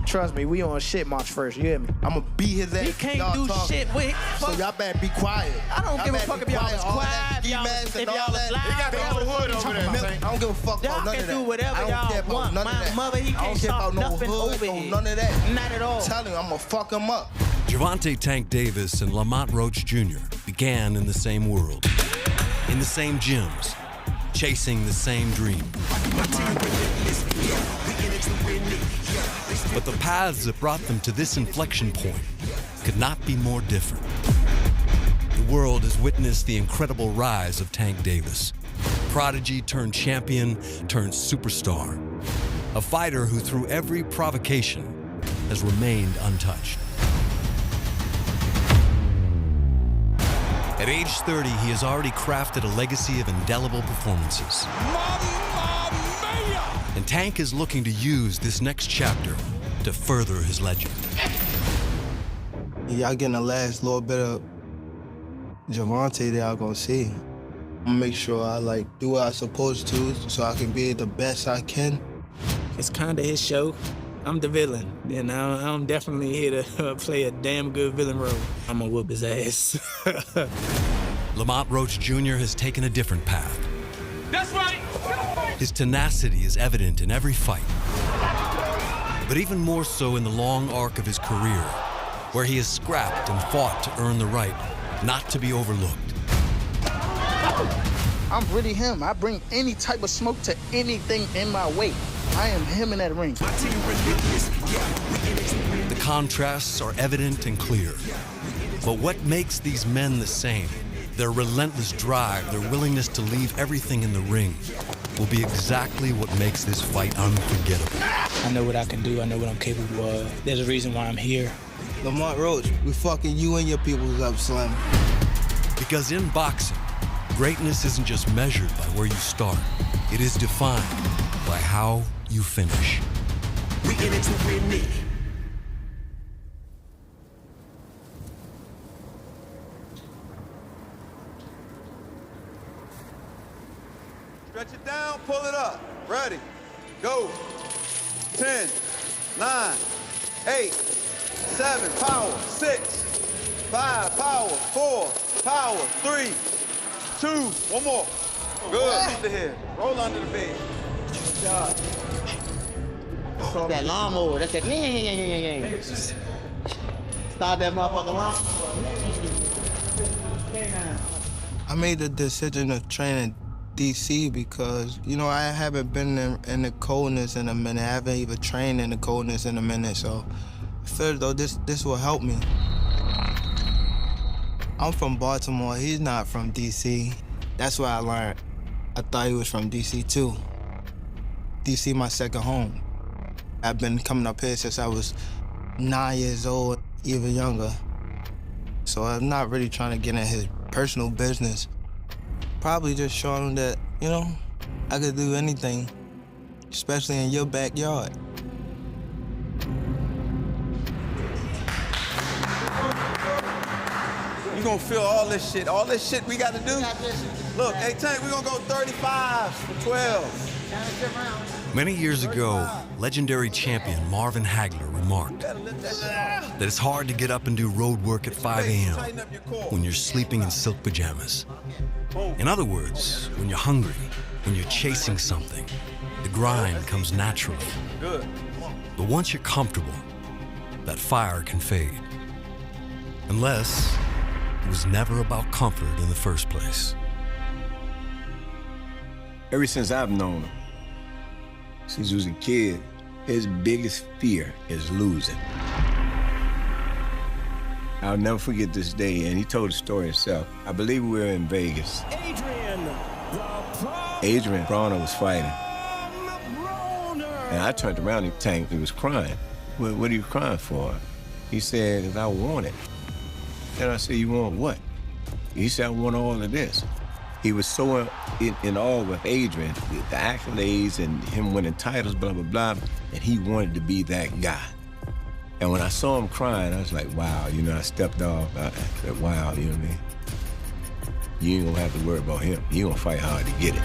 Trust me, we on shit March 1st, you hear me? I'ma beat his ass. He can't do shit with. So y'all better be quiet. I don't give a fuck if y'all was quiet, if y'all was loud. He got the whole hood over there. I don't give a fuck about none of that. Y'all can do whatever y'all want. My mother, he I don't can't care stop about no nothing over hood, here. none of that. Not at all. Tell him I'ma fuck him up. Gervonta Tank Davis and Lamont Roach Jr. began in the same world, in the same gyms, chasing the same dream. But the paths that brought them to this inflection point could not be more different. The world has witnessed the incredible rise of Tank Davis, prodigy turned champion turned superstar, a fighter who through every provocation has remained untouched. At age 30, he has already crafted a legacy of indelible performances. And Tank is looking to use this next chapter to further his legend. Y'all getting the last little bit of Gervonta that y'all gonna see. I'm gonna make sure I do what I'm supposed to so I can be the best I can. It's kind of his show. I'm the villain, and I'm definitely here to play a damn good villain role. I'm gonna whoop his ass. Lamont Roach Jr. has taken a different path. That's right. His tenacity is evident in every fight, but even more so in the long arc of his career, where he has scrapped and fought to earn the right not to be overlooked. I'm really him. I bring any type of smoke to anything in my way. I am him in that ring. The contrasts are evident and clear. But what makes these men the same, their relentless drive, their willingness to leave everything in the ring, will be exactly what makes this fight unforgettable. I know what I can do. I know what I'm capable of. There's a reason why I'm here. Lamont Roach, we fucking you and your peoples up, Slim. Because in boxing, greatness isn't just measured by where you start. It is defined by how you finish. We in it to win it. Stretch it down, pull it up. Ready, go. 10, 9, 8, 7, power, 6, 5, power, 4, Power. 3, 2, one more. Good. Under here. Roll under the bed. Good job. That lawnmower, that's that. Start that motherfucker lawnmower. I made the decision to train in DC because, you know, I haven't been in the coldness in a minute. I haven't even trained in the coldness in a minute, so I feel as though this will help me. I'm from Baltimore. He's not from DC. That's what I learned. I thought he was from DC too. DC my second home. I've been coming up here since I was 9 years old, even younger. So I'm not really trying to get in his personal business. Probably just showing him that, you know, I could do anything, especially in your backyard. You gonna feel all this shit we gotta do? Look, hey Tank, we gonna go 35 for 12. Many years ago, legendary champion Marvin Hagler remarked that it's hard to get up and do road work at 5 a.m. when you're sleeping in silk pajamas. In other words, when you're hungry, when you're chasing something, the grind comes naturally. Good. But once you're comfortable, that fire can fade. Unless it was never about comfort in the first place. Ever since I've known him, since he was a kid, his biggest fear is losing. I'll never forget this day, and he told the story himself. I believe we were in Vegas. Adrian Broner was fighting. And I turned around and Tank, he was crying. What are you crying for? He said, "'Cause I want it." And I said, "You want what?" He said, "I want all of this." He was so in awe with Adrian, the accolades and him winning titles, blah, blah, blah, and he wanted to be that guy. And when I saw him crying, I was like, wow, you know, I stepped off. I said, wow, you know what I mean? You ain't gonna have to worry about him. You gonna fight hard to get it.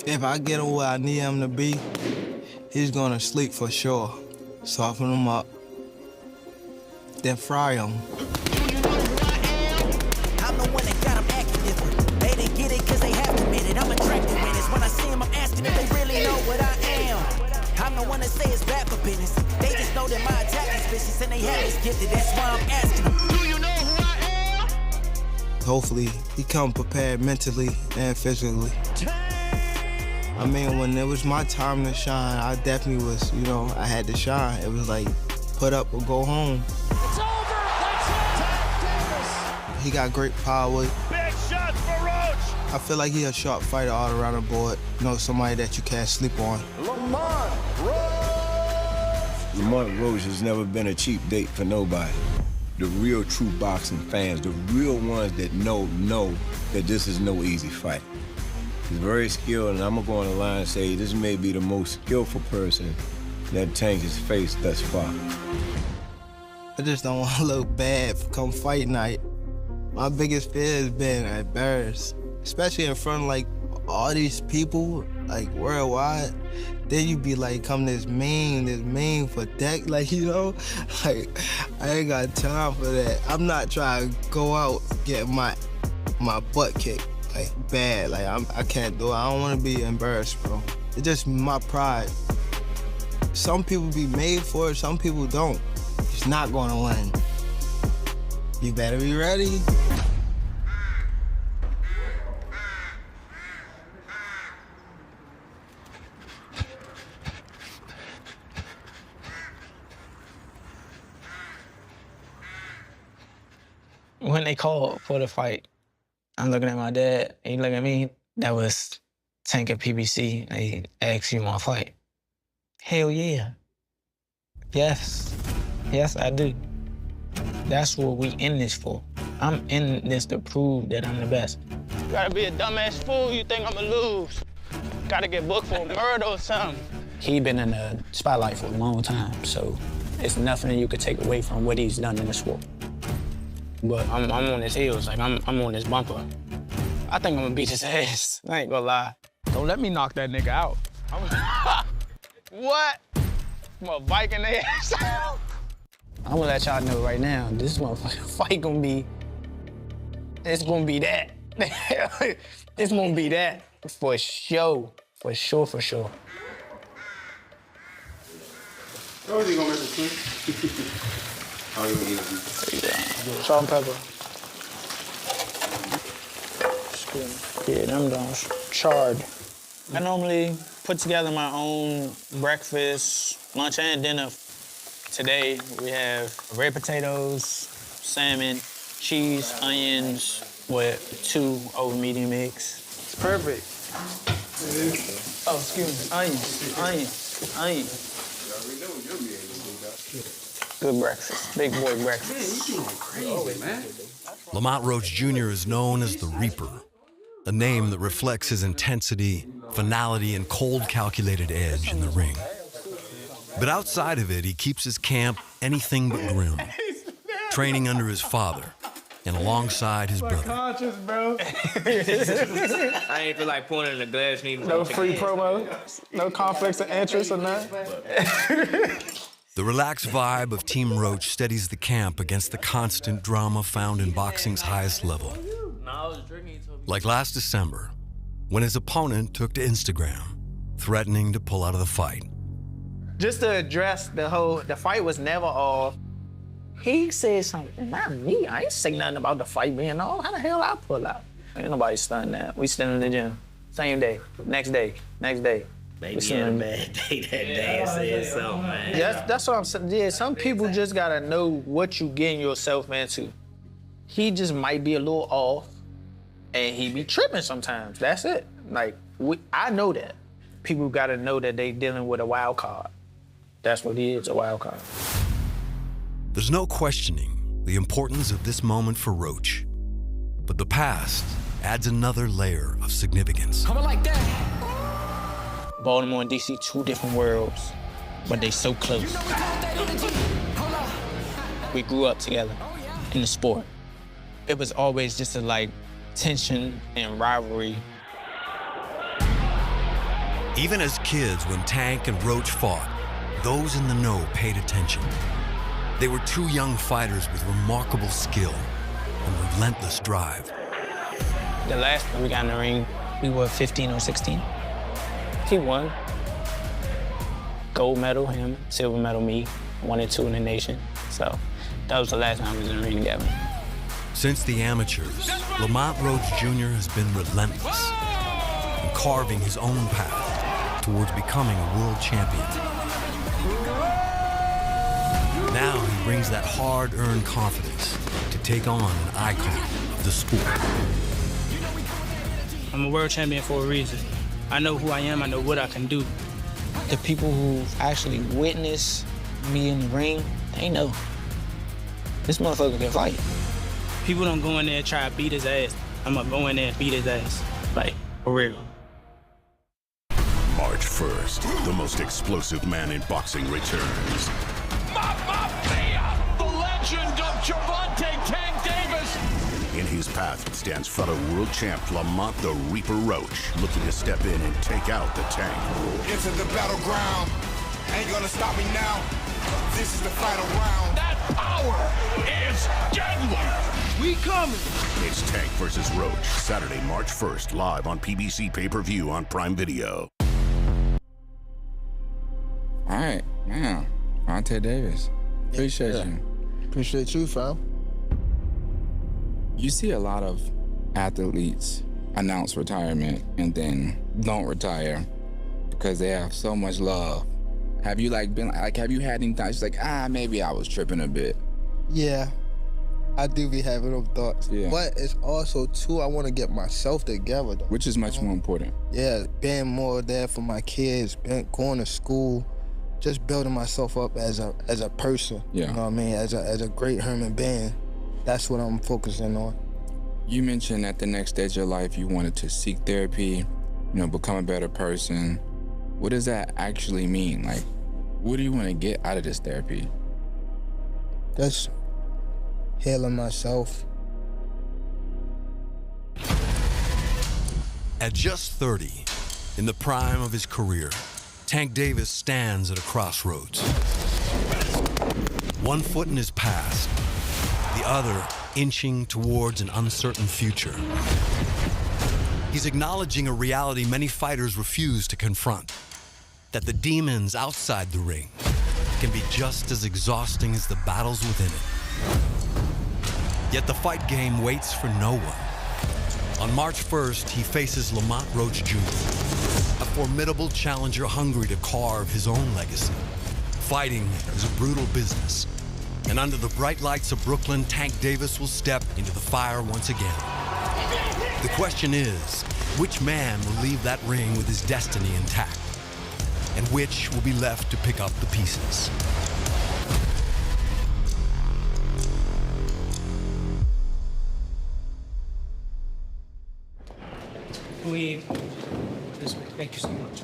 If I get him where I need him to be, he's gonna sleep for sure. Soften him up, then fry him. I'm the one that got them acting different. They didn't get it because they have to admit it. I'm attracted when it's when I see them, I'm asking if they really know what I am. I'm the one that say it's bad for business. They just know that my attack is vicious and they have this gifted. That's why I'm asking them, do you know who I am? Hopefully, he come prepared mentally and physically. I mean, when it was my time to shine, I definitely was, you know, I had to shine. It was like, put up or go home. It's over! That's it! Davis! He got great power. Big shots for Roach! I feel like he's a sharp fighter all around the board. You know, somebody that you can't sleep on. Lamont Roach! Lamont Roach has never been a cheap date for nobody. The real true boxing fans, the real ones that know that this is no easy fight. He's very skilled, and I'm gonna go on the line and say this may be the most skillful person that Tank has faced thus far. I just don't want to look bad come fight night. My biggest fear has been embarrassed, especially in front of like all these people, like worldwide. Then you be like, come this mean for deck, like, you know? Like, I ain't got time for that. I'm not trying to go out get my butt kicked. Like, bad, like, I can't do it. I don't want to be embarrassed, bro. It's just my pride. Some people be made for it, some people don't. It's not gonna win. You better be ready. When they called for the fight, I'm looking at my dad, he looking at me. That was Tank at PBC. They asked you want to fight. Hell yeah. Yes. Yes, I do. That's what we in this for. I'm in this to prove that I'm the best. You gotta be a dumbass fool, you think I'ma lose. Gotta get booked for murder or something. He been in the spotlight for a long time, so it's nothing that you could take away from what he's done in the sport. But I'm on his heels, like I'm on his bumper. I think I'm gonna beat his ass, I ain't gonna lie. The Don't let me knock that nigga out. What? I'm a Viking ass. I'm gonna let y'all know right now, this motherfucking fight gonna be, it's gonna be that. It's gonna be that for sure. For sure, for sure. How is he gonna make a twin? How are you gonna eat it? Salt and pepper. Yeah, them don't charred. I normally put together my own breakfast, lunch, and dinner. Today, we have red potatoes, salmon, cheese, onions, with 2 over medium eggs. It's perfect. Oh, excuse me, onions. Good breakfast, big boy breakfast. You doing crazy, man. Lamont Roach Jr. is known as the Reaper, a name that reflects his intensity, finality, and cold, calculated edge in the ring. But outside of it, he keeps his camp anything but grim, training under his father and alongside his brother. Conscious, bro. I ain't feel like pouring in the glass. No free promo, no conflicts of interest or nothing. The relaxed vibe of Team Roach steadies the camp against the constant drama found in boxing's highest level. Like last December, when his opponent took to Instagram, threatening to pull out of the fight. Just to address the fight was never off. He said something, not me. I ain't say nothing about the fight being off. How the hell I pull out? Ain't nobody stunned that. We still in the gym. Same day, next day. Maybe he had a bad day that day and said something, man. Yeah, that's what I'm saying. Yeah, some people just gotta know what you getting yourself into. He just might be a little off, and he be tripping sometimes. That's it. Like, I know that. People gotta know that they dealing with a wild card. That's what he is, a wild card. There's no questioning the importance of this moment for Roach. But the past adds another layer of significance. Coming like that. Baltimore and DC, 2 different worlds, but they so close. We grew up together in the sport. It was always just a tension and rivalry. Even as kids, when Tank and Roach fought, those in the know paid attention. They were 2 young fighters with remarkable skill and relentless drive. The last time we got in the ring, we were 15 or 16. He won. Gold medal, him. Silver medal, me. 1 and 2 in the nation. So that was the last time we was in the ring together. Since the amateurs, Lamont Roach Jr. has been relentless in carving his own path towards becoming a world champion. Now he brings that hard-earned confidence to take on an icon of the sport. I'm a world champion for a reason. I know who I am, I know what I can do. The people who've actually witnessed me in the ring, they know. This motherfucker can fight. People don't go in there and try to beat his ass. I'm gonna go in there and beat his ass. Like, for real. March 1st, the most explosive man in boxing returns. The legend of Gervonta Tank Davis. In his path stands fellow world champ Lamont the Reaper Roach, looking to step in and take out the Tank. Into the battleground. Ain't gonna stop me now. This is the final round. That power is deadly. We coming. It's Tank versus Roach, Saturday, March 1st, live on PBC pay-per-view on Prime Video. All right, man. Gervonta Davis. Appreciate you. Appreciate you, fam. You see a lot of athletes announce retirement and then don't retire because they have so much love. Have you have you had any thoughts like, maybe I was tripping a bit? Yeah, I do be having those thoughts. Yeah. But it's also, too, I want to get myself together, though. Which is much more important. Yeah, being more there for my kids, going to school, just building myself up as a person. Yeah. You know what I mean? As a great human being. That's what I'm focusing on. You mentioned at the next stage of your life you wanted to seek therapy, become a better person. What does that actually mean? Like, what do you want to get out of this therapy? Just healing myself. At just 30, In the prime of his career, Tank Davis stands at a crossroads. One foot in his past, the other inching towards an uncertain future. He's acknowledging a reality many fighters refuse to confront, that the demons outside the ring can be just as exhausting as the battles within it. Yet the fight game waits for no one. On March 1st, he faces Lamont Roach Jr., a formidable challenger hungry to carve his own legacy. Fighting is a brutal business, and under the bright lights of Brooklyn, Tank Davis will step into the fire once again. The question is, which man will leave that ring with his destiny intact, and which will be left to pick up the pieces? Thank you so much.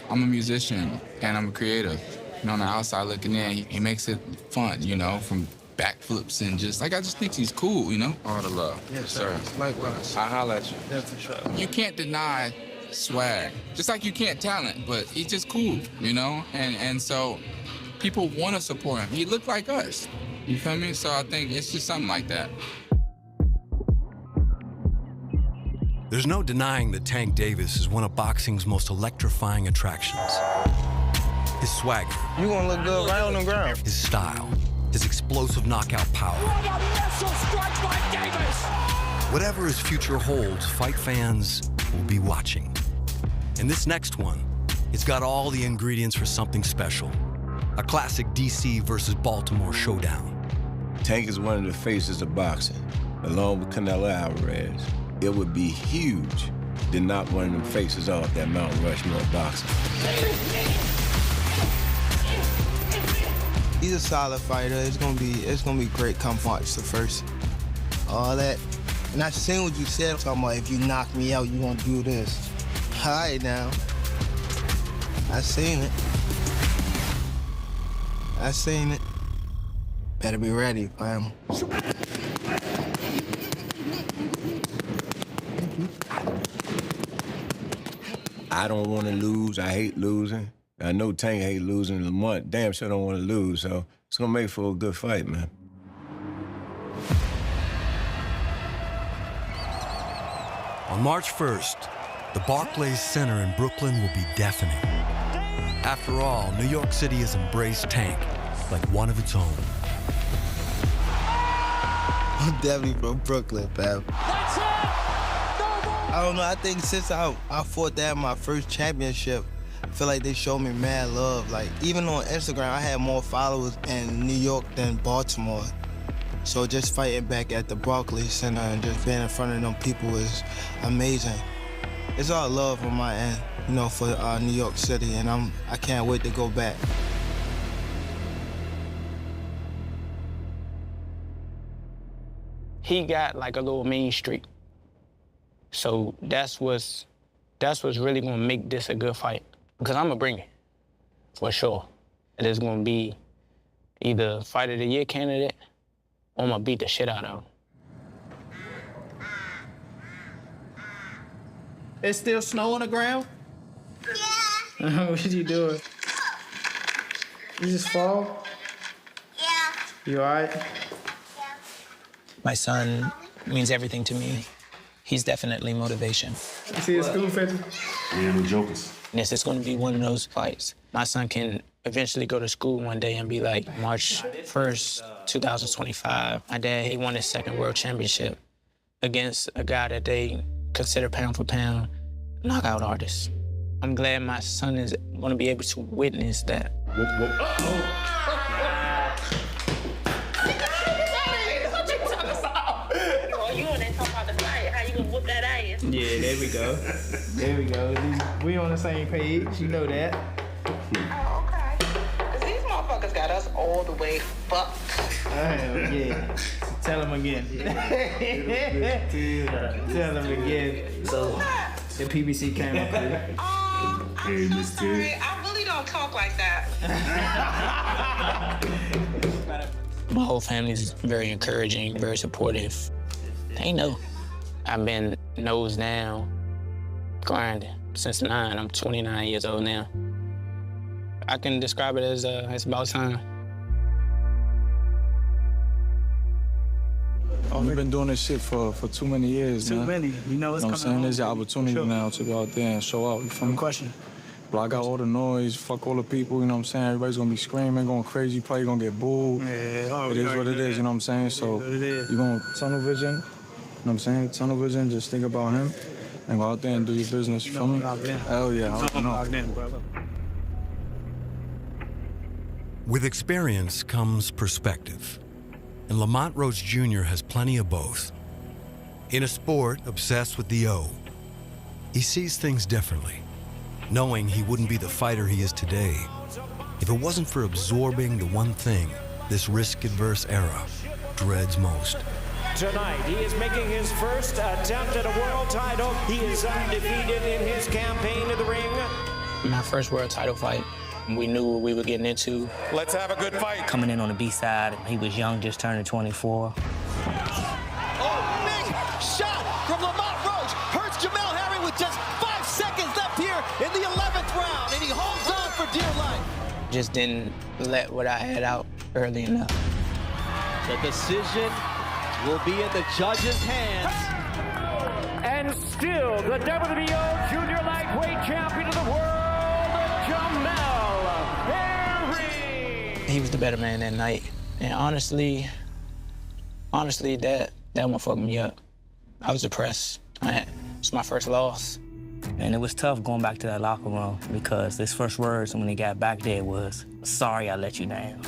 I'm a musician and I'm a creative. And on the outside looking in, he makes it fun, you know, from backflips and just, like, I just think he's cool, you know? All the love. Yes, sir. Likewise. I holla at you. Yeah, for sure. You can't deny swag. Just like you can't talent, but he's just cool, you know? And so people want to support him. He looked like us. You feel me? So I think it's just something like that. There's no denying that Tank Davis is one of boxing's most electrifying attractions. His swagger. You gonna look good right on the ground. His style. His explosive knockout power. What a missile strike by Davis! Whatever his future holds, fight fans will be watching. And this next one, it's got all the ingredients for something special. A classic DC versus Baltimore showdown. Tank is one of the faces of boxing, along with Canelo Alvarez. It would be huge to knock one of them faces off that Mount Rushmore boxing. He's a solid fighter. It's gonna be great come March the 1st. All that. And I seen what you said, talking about if you knock me out, you gonna do this. All right now. I seen it. I seen it. Better be ready, fam. I don't want to lose. I hate losing. I know Tank hate losing. Lamont damn sure don't want to lose, so it's gonna make for a good fight, man. On March 1st, the Barclays Center in Brooklyn will be deafening. After all, New York City has embraced Tank like one of its own. I'm definitely from Brooklyn, fam. That's it! I don't know, I think since I fought that my first championship, I feel like they showed me mad love. Like, even on Instagram, I had more followers in New York than Baltimore. So just fighting back at the Barclays Center and just being in front of them people is amazing. It's all love on my end, you know, for New York City, and I can't wait to go back. He got like a little mean streak. So that's what's really gonna make this a good fight. Because I'm gonna bring it, for sure. It is gonna be either Fight of the Year candidate, or I'm gonna beat the shit out of him. It's still snow on the ground? Yeah. What you doing? You just fall? Yeah. You all right? My son means everything to me. He's definitely motivation. You see his school picture? Yeah, the jokers. Yes, it's gonna be one of those fights. My son can eventually go to school one day and be like, March 1st, 2025, my dad, he won his second world championship against a guy that they consider pound for pound knockout artist. I'm glad my son is gonna be able to witness that. What you talking about? Oh, you and they talking about the fight. How you gonna whoop that ass? Yeah, there we go. There we go. We on the same page, you know that. Oh, okay. Because these motherfuckers got us all the way fucked. Yeah. Tell him again. Tell him again. So, the PBC came up here. Hey, Miss Sorry, I really don't talk like that. My whole family's very encouraging, very supportive. They know. I've been nose down grinding. Since 9, I'm 29 years old now. I can describe it as it's about time. We've been doing this shit for too many years, man. Too many. You know, it's what I'm saying? There's the opportunity Sure. now to go out there and show out. You feel me? No question. Block out all the noise, fuck all the people, you know what I'm saying? Everybody's gonna be screaming, going crazy, probably gonna get booed. Yeah, it is what it is, you know what I'm saying? So it is. you're gonna tunnel vision, you know what I'm saying? Tunnel vision, just think about him and go out there and do your business, you feel me? Hell yeah, I know. With experience comes perspective, and Lamont Roach Jr. has plenty of both. In a sport obsessed with the O, he sees things differently, knowing he wouldn't be the fighter he is today if it wasn't for absorbing the one thing this risk-adverse era dreads most. Tonight, he is making his first attempt at a world title. He is undefeated in his campaign to the ring. My first world title fight, we knew what we were getting into. Let's have a good fight. Coming in on the B side, he was young, just turning 24. Oh, big shot from Lamont Roach. Hurts Jamel Herring with just 5 seconds left here in the 11th round, and he holds on for dear life. Just didn't let what I had out early enough. The decision will be in the judges' hands. And still, the WBO Junior Lightweight Champion of the world, Jamel Herring. He was the better man that night. And honestly, that one fucked me up. I was depressed. It's my first loss. And it was tough going back to that locker room because his first words when he got back there was, "Sorry I let you down."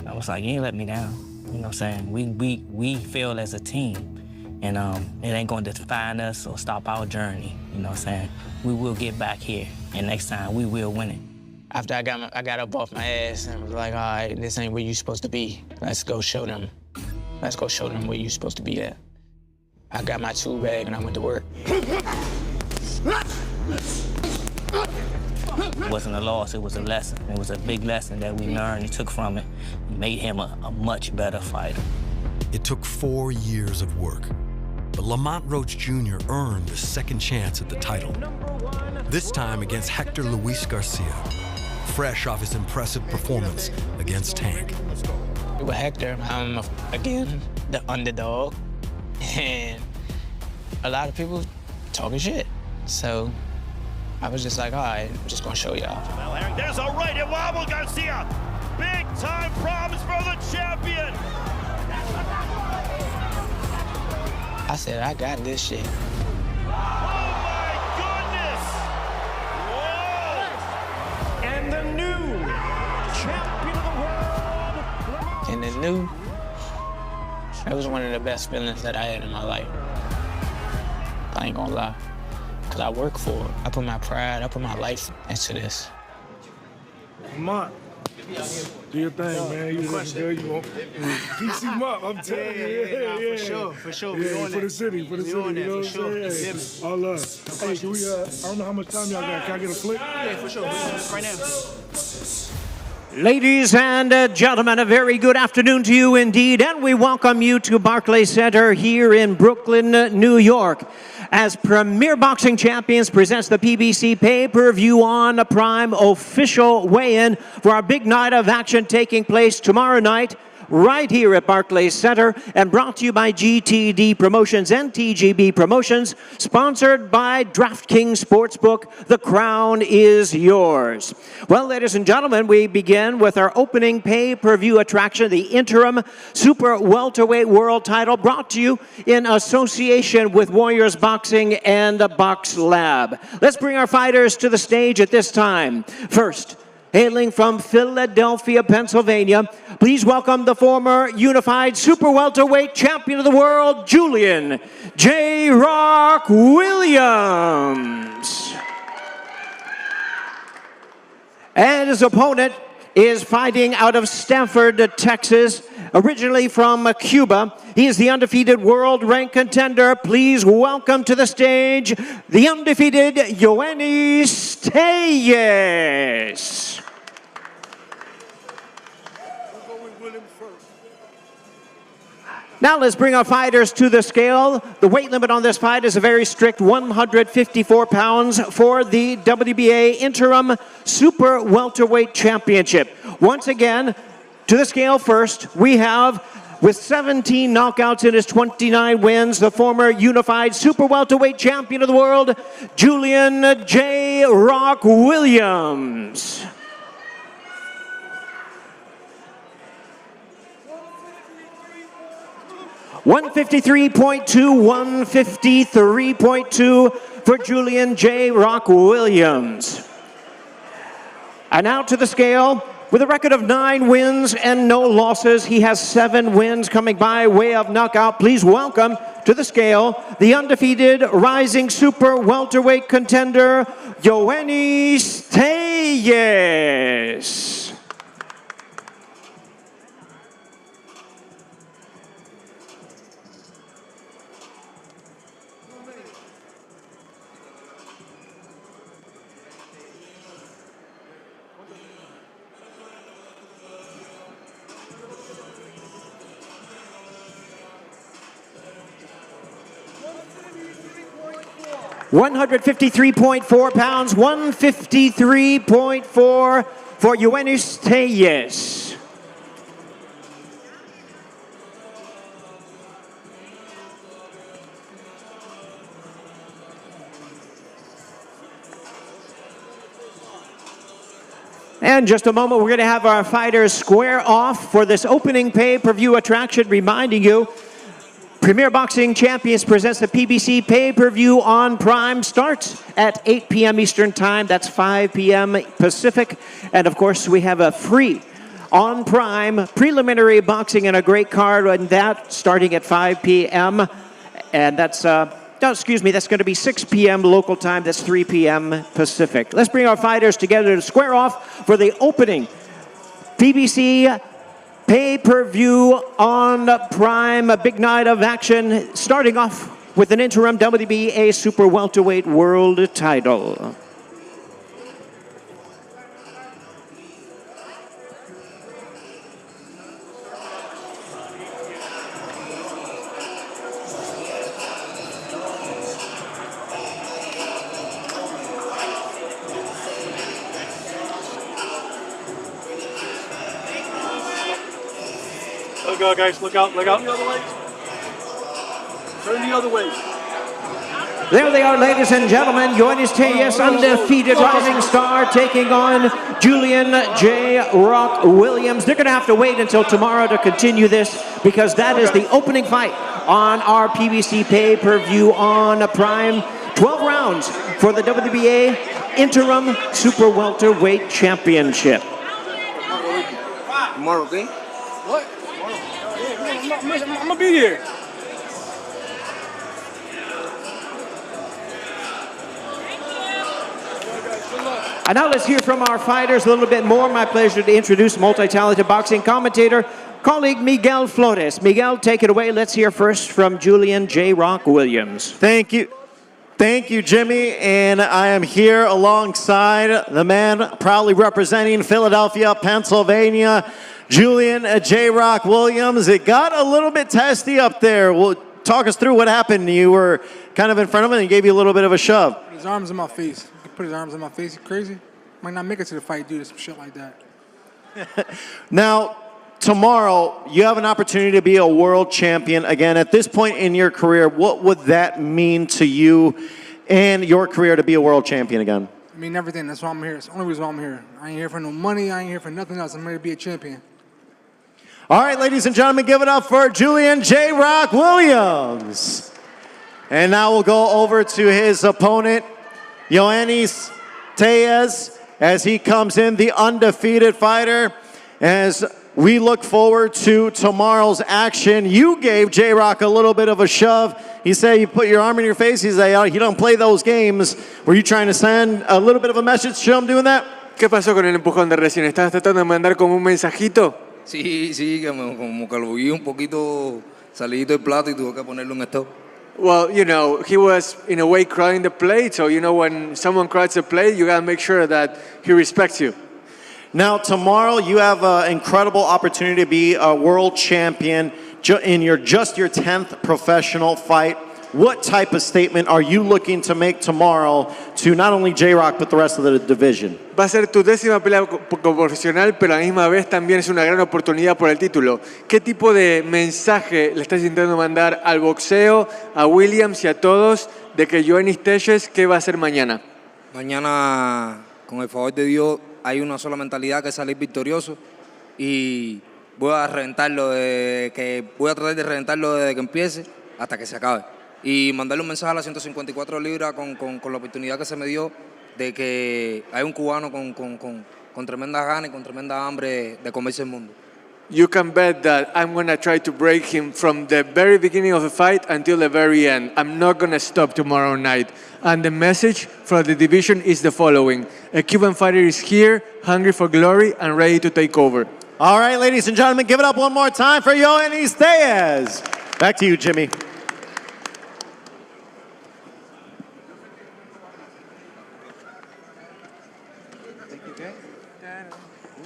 I was like, "You ain't let me down." You know what I'm saying? We failed as a team, and it ain't gonna define us or stop our journey. You know what I'm saying? We will get back here, and next time we will win it. After I got up off my ass and was like, all right, this ain't where you supposed to be. Let's go show them. Let's go show them where you supposed to be at. I got my tool bag and I went to work. It wasn't a loss, it was a lesson. It was a big lesson that we learned and took from it. It made him a much better fighter. It took 4 years of work, but Lamont Roach Jr. earned a second chance at the title. This time against Hector Luis Garcia, fresh off his impressive performance against Tank. With Hector, I'm, again, the underdog, and a lot of people talking shit. So I was just like, all right, I'm just gonna show y'all. There's a right and wobble, Garcia. Big time problems for the champion. I said, I got this shit. And the new champion of the world. And the new, that was one of the best feelings that I had in my life. I ain't gonna lie. Cause I work for it. I put my pride, I put my life into this. Lamont, do your thing, man. You looking good. You want PC Mop, I'm telling you. For sure. Yeah, for the city, you know what I'm saying? All love. Hey, can we, I don't know how much time y'all got. Can I get a flick? Yeah, for sure. Right now. Ladies and gentlemen, a very good afternoon to you indeed, and we welcome you to Barclays Center here in Brooklyn, New York, as Premier Boxing Champions presents the PBC pay-per-view on Prime official weigh-in for our big night of action taking place tomorrow night right here at Barclays Center, and brought to you by GTD Promotions and TGB Promotions, sponsored by DraftKings Sportsbook. The crown is yours. Well, ladies and gentlemen, we begin with our opening pay-per-view attraction, the interim super welterweight world title, brought to you in association with Warriors Boxing and Box Lab. Let's bring our fighters to the stage at this time. First, hailing from Philadelphia, Pennsylvania, please welcome the former unified super welterweight champion of the world, Julian J. Rock Williams. And his opponent is fighting out of Stanford, Texas, originally from Cuba. He is the undefeated world rank contender. Please welcome to the stage the undefeated Yoenis Tellez. Now let's bring our fighters to the scale. The weight limit on this fight is a very strict 154 pounds for the WBA Interim Super Welterweight Championship. Once again, to the scale first, we have, with 17 knockouts in his 29 wins, the former unified Super Welterweight Champion of the world, Julian J. Rock Williams. .153.2, 153.2 for Julian J. Rock Williams. And now to the scale. With a record of 9 wins and no losses, he has 7 wins coming by way of knockout. Please welcome to the scale the undefeated rising super welterweight contender, Yoenis Tellez. .153.4 pounds, 153.4 for Yoenis Tellez. And in just a moment, we're going to have our fighters square off for this opening pay-per-view attraction, reminding you, Premier Boxing Champions presents the PBC pay-per-view on Prime. Starts at 8 p.m. Eastern Time. That's 5 p.m. Pacific. And of course, we have a free on Prime preliminary boxing and a great card, and that starting at 5 p.m. And that's, that's going to be 6 p.m. local time. That's 3 p.m. Pacific. Let's bring our fighters together to square off for the opening PBC pay-per-view on Prime, a big night of action, starting off with an interim WBA Super Welterweight World title. Look out, guys. Look out. Look out. Turn the other way. Turn the other way. There they are, ladies and gentlemen. Yoenis Tellez, undefeated rising star, taking on Julian J. Rock Williams. They're going to have to wait until tomorrow to continue this because that is the opening fight on our PBC pay-per-view on Prime. 12 rounds for the WBA Interim Super Welterweight Championship. Tomorrow, okay? What? I'm gonna be here. And now let's hear from our fighters a little bit more. My pleasure to introduce multi-talented boxing commentator, colleague Miguel Flores. Miguel, take it away. Let's hear first from Julian J. Rock Williams. Thank you. Thank you, Jimmy, and I am here alongside the man proudly representing Philadelphia, Pennsylvania, Julian J. Rock Williams. It got a little bit testy up there. Well, talk us through what happened. You were kind of in front of him and he gave you a little bit of a shove. Put his arms in my face. He put his arms in my face. You crazy? Might not make it to the fight due to some shit like that. Now, tomorrow, you have an opportunity to be a world champion. Again, at this point in your career, what would that mean to you and your career to be a world champion again? I mean, everything. That's why I'm here. It's the only reason why I'm here. I ain't here for no money. I ain't here for nothing else. I'm here to be a champion. All right, ladies and gentlemen, give it up for Julian J. Rock Williams. And now we'll go over to his opponent, Yoenis Tellez, as he comes in, the undefeated fighter. As we look forward to tomorrow's action, you gave J. Rock a little bit of a shove. He said you put your arm in your face. He said, oh, you don't play those games. Were you trying to send a little bit of a message to him doing that? ¿Qué pasó con el empujón de recién? ¿Estás tratando de mandar como un mensajito? Sí, sí, como que lo vi un poquito salidito del plato y tuve que ponerlo en stop. Well, you know, he was in a way crawling the plate, so you know when someone crawls the plate, you gotta make sure that he respects you. Now, tomorrow you have an incredible opportunity to be a world champion. in your 10th professional fight. What type of statement are you looking to make tomorrow to not only J-Rock but the rest of the division? Va a ser tu 10ª pelea como profesional, pero a la misma vez también es una gran oportunidad por el título. ¿Qué tipo de mensaje le estás intentando mandar al boxeo, a Williams y a todos de que Yoenis Telles, qué va a hacer mañana? Mañana, con el favor de Dios, hay una sola mentalidad que es salir victorioso y voy a tratar de reventarlo desde que empiece hasta que se acabe. Y mandarle un mensaje a las 154 libras con la oportunidad que se me dio de que hay un cubano con tremendas ganas y con tremenda hambre de comerse el mundo. You can bet that I'm going to try to break him from the very beginning of the fight until the very end. I'm not going to stop tomorrow night. And the message for the division is the following. A Cuban fighter is here, hungry for glory and ready to take over. All right, ladies and gentlemen, give it up one more time for Yoenis Telles. Back to you, Jimmy.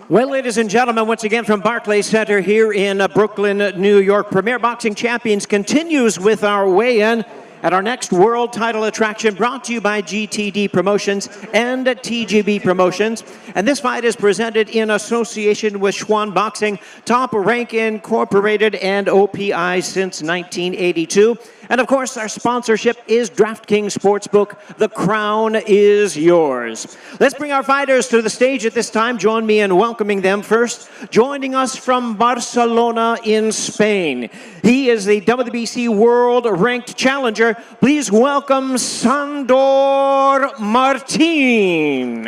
Well, ladies and gentlemen, once again from Barclays Center here in Brooklyn, New York, Premier Boxing Champions continues with our weigh-in at our next world title attraction, brought to you by GTD Promotions and TGB Promotions. And this fight is presented in association with Schwan Boxing, Top Rank Incorporated, and OPI since 1982. And of course, our sponsorship is DraftKings Sportsbook. The crown is yours. Let's bring our fighters to the stage at this time. Join me in welcoming them. First, joining us from Barcelona in Spain. He is the WBC World Ranked Challenger. Please welcome Sandor Martin.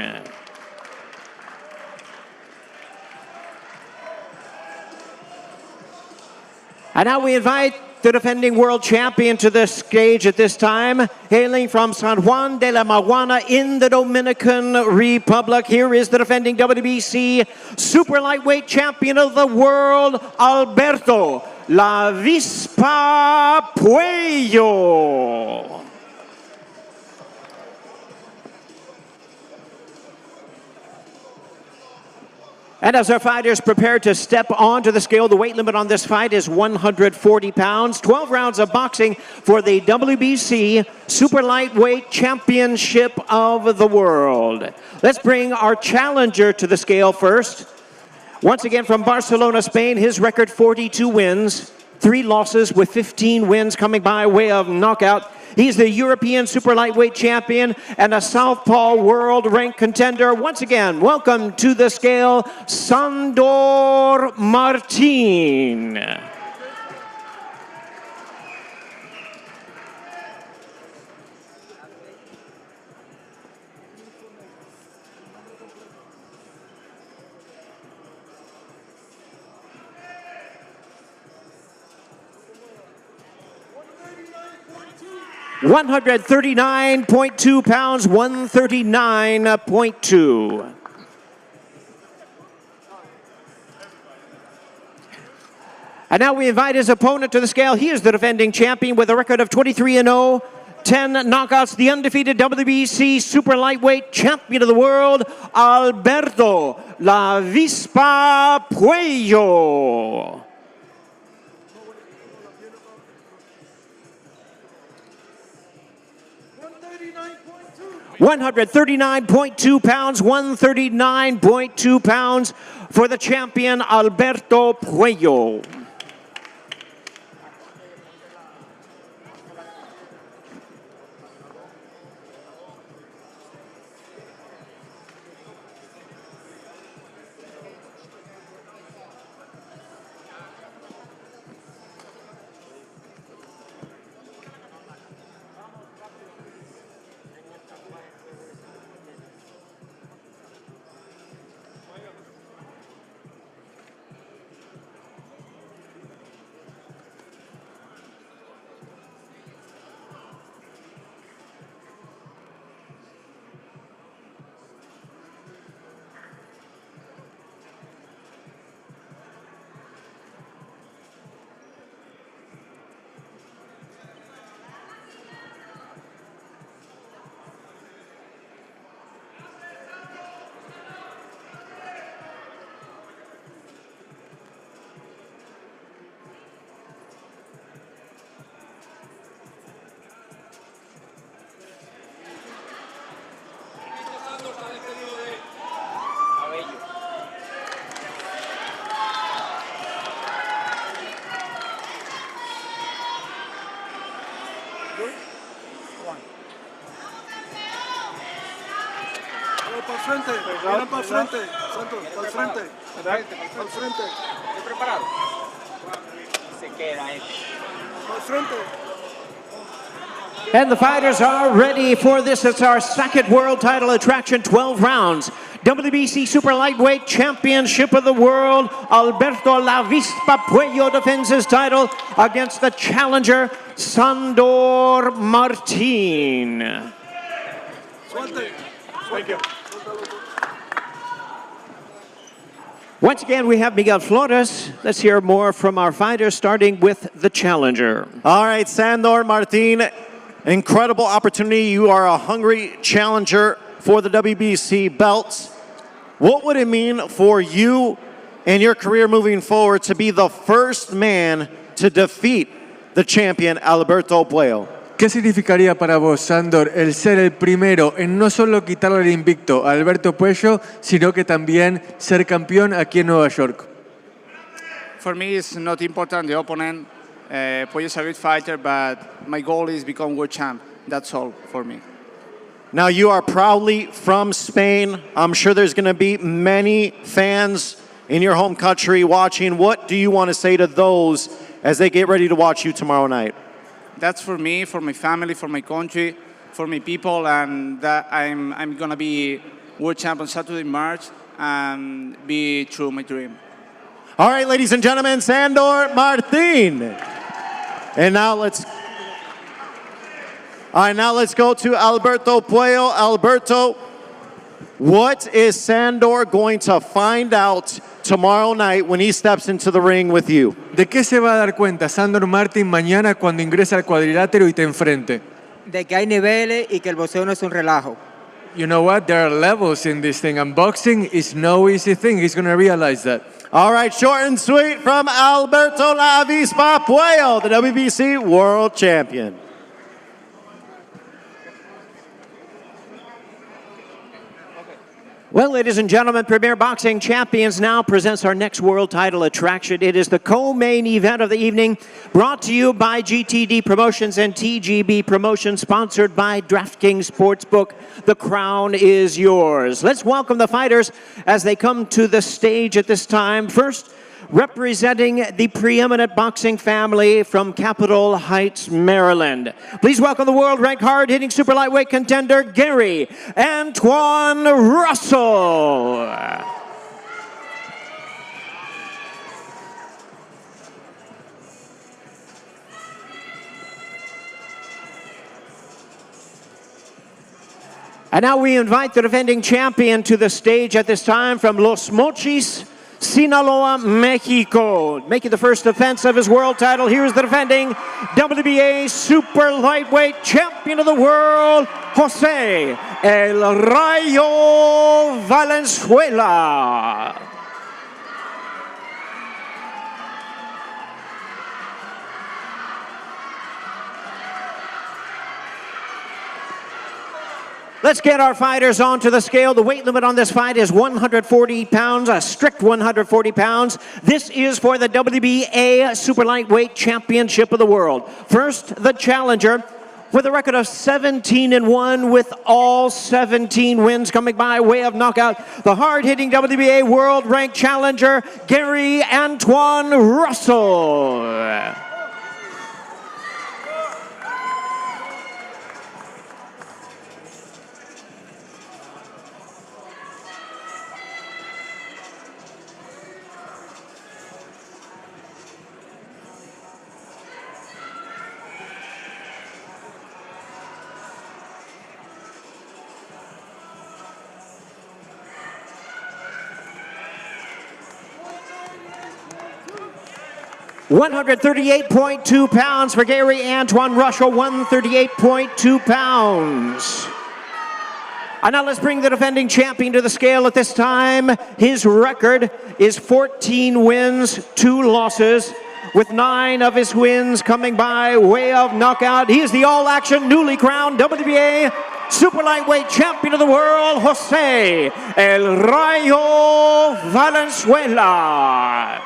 And now we invite the defending world champion to the stage at this time, hailing from San Juan de la Maguana in the Dominican Republic. Here is the defending WBC super lightweight champion of the world, Alberto La Vispa Puello. And as our fighters prepare to step onto the scale, the weight limit on this fight is 140 pounds. 12 rounds of boxing for the WBC Super Lightweight Championship of the World. Let's bring our challenger to the scale first. Once again from Barcelona, Spain, his record 42 wins, 3 losses with 15 wins coming by way of knockout. He's the European Super Lightweight Champion and a Southpaw World Rank Contender. Once again, welcome to the scale, Sandor Martin. $139.2 pounds, 139.2. And now we invite his opponent to the scale. He is the defending champion with a record of 23-0, 10 knockouts, the undefeated WBC Super Lightweight Champion of the World, Alberto La Vispa Puello. 139.2 pounds, 139.2 pounds for the champion, Alberto Puello. para el frente. Vienen para el frente. Santos, para el frente. Para el frente. ¿Estás preparado? Se queda ahí. Para el frente. And the fighters are ready for this. It's our second world title attraction, 12 rounds. WBC Super Lightweight Championship of the World. Alberto La Vispa Puello defends his title against the challenger, Sandor Martin. Thank you. Once again, we have Miguel Flores. Let's hear more from our fighters, starting with the challenger. All right, Sandor Martin, incredible opportunity. You are a hungry challenger for the WBC belts. What would it mean for you and your career moving forward to be the first man to defeat the champion Alberto Puello? ¿Qué significaría para vos, Sandor, el ser el primero en no solo quitarle el invicto a Alberto Puello, sino que también ser campeón aquí en Nueva York? For me, it's not important the opponent. Puello is a good fighter, but my goal is become world champ. That's all for me. Now, you are proudly from Spain. I'm sure there's going to be many fans in your home country watching. What do you want to say to those as they get ready to watch you tomorrow night? That's for me, for my family, for my country, for my people, and that I'm going to be world champ on Saturday, March, and be true my dream. All right, ladies and gentlemen, Sandor Martin. And now let's go to Alberto Puello. Alberto, what is Sandor going to find out tomorrow night when he steps into the ring with you? ¿De qué se va a dar cuenta Sandor Martin mañana cuando ingresa al cuadrilátero y te enfrente? De que hay niveles y que el boxeo no es un relajo. You know what? There are levels in this thing, and boxing is no easy thing. He's going to realize that. All right, short and sweet from Alberto La Vispa Puello, the WBC World Champion. Well, ladies and gentlemen, Premier Boxing Champions now presents our next world title attraction. It is the co-main event of the evening, brought to you by GTD Promotions and TGB Promotions, sponsored by DraftKings Sportsbook. The crown is yours. Let's welcome the fighters as they come to the stage at this time. First, representing the preeminent boxing family from Capitol Heights, Maryland. Please welcome the world-ranked hard-hitting super lightweight contender, Gary Antoine Russell. And now we invite the defending champion to the stage at this time from Los Mochis, Sinaloa, Mexico. Making the first defense of his world title, here's the defending WBA Super Lightweight Champion of the World, Jose El Rayo Valenzuela. Let's get our fighters onto the scale. The weight limit on this fight is 140 pounds, a strict 140 pounds. This is for the WBA Super Lightweight Championship of the World. First, the challenger with a record of 17-1 with all 17 wins coming by way of knockout. The hard-hitting WBA world-ranked challenger, Gary Antoine Russell. $138.2 pounds for Gary Antoine Russell, 138.2 pounds. And now let's bring the defending champion to the scale at this time. His record is 14 wins, 2 losses, with 9 of his wins coming by way of knockout. He is the all-action, newly crowned WBA Super Lightweight Champion of the World, Jose El Rayo Valenzuela.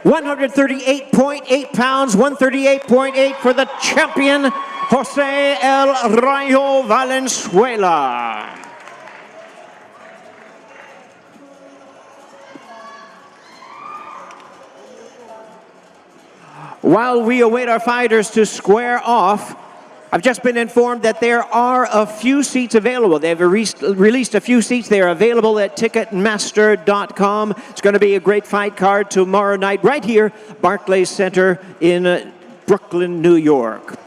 138.8 pounds, 138.8 for the champion, Jose El Rayo Valenzuela. While we await our fighters to square off, I've just been informed that there are a few seats available. They've released a few seats. They are available at Ticketmaster.com. It's going to be a great fight card tomorrow night right here, Barclays Center in Brooklyn, New York.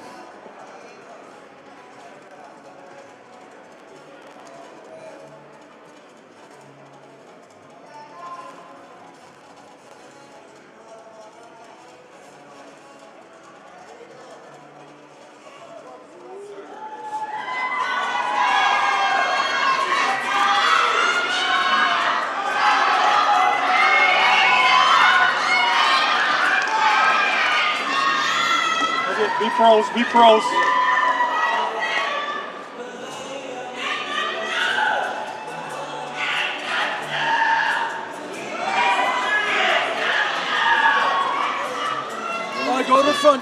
Be pros, be pros.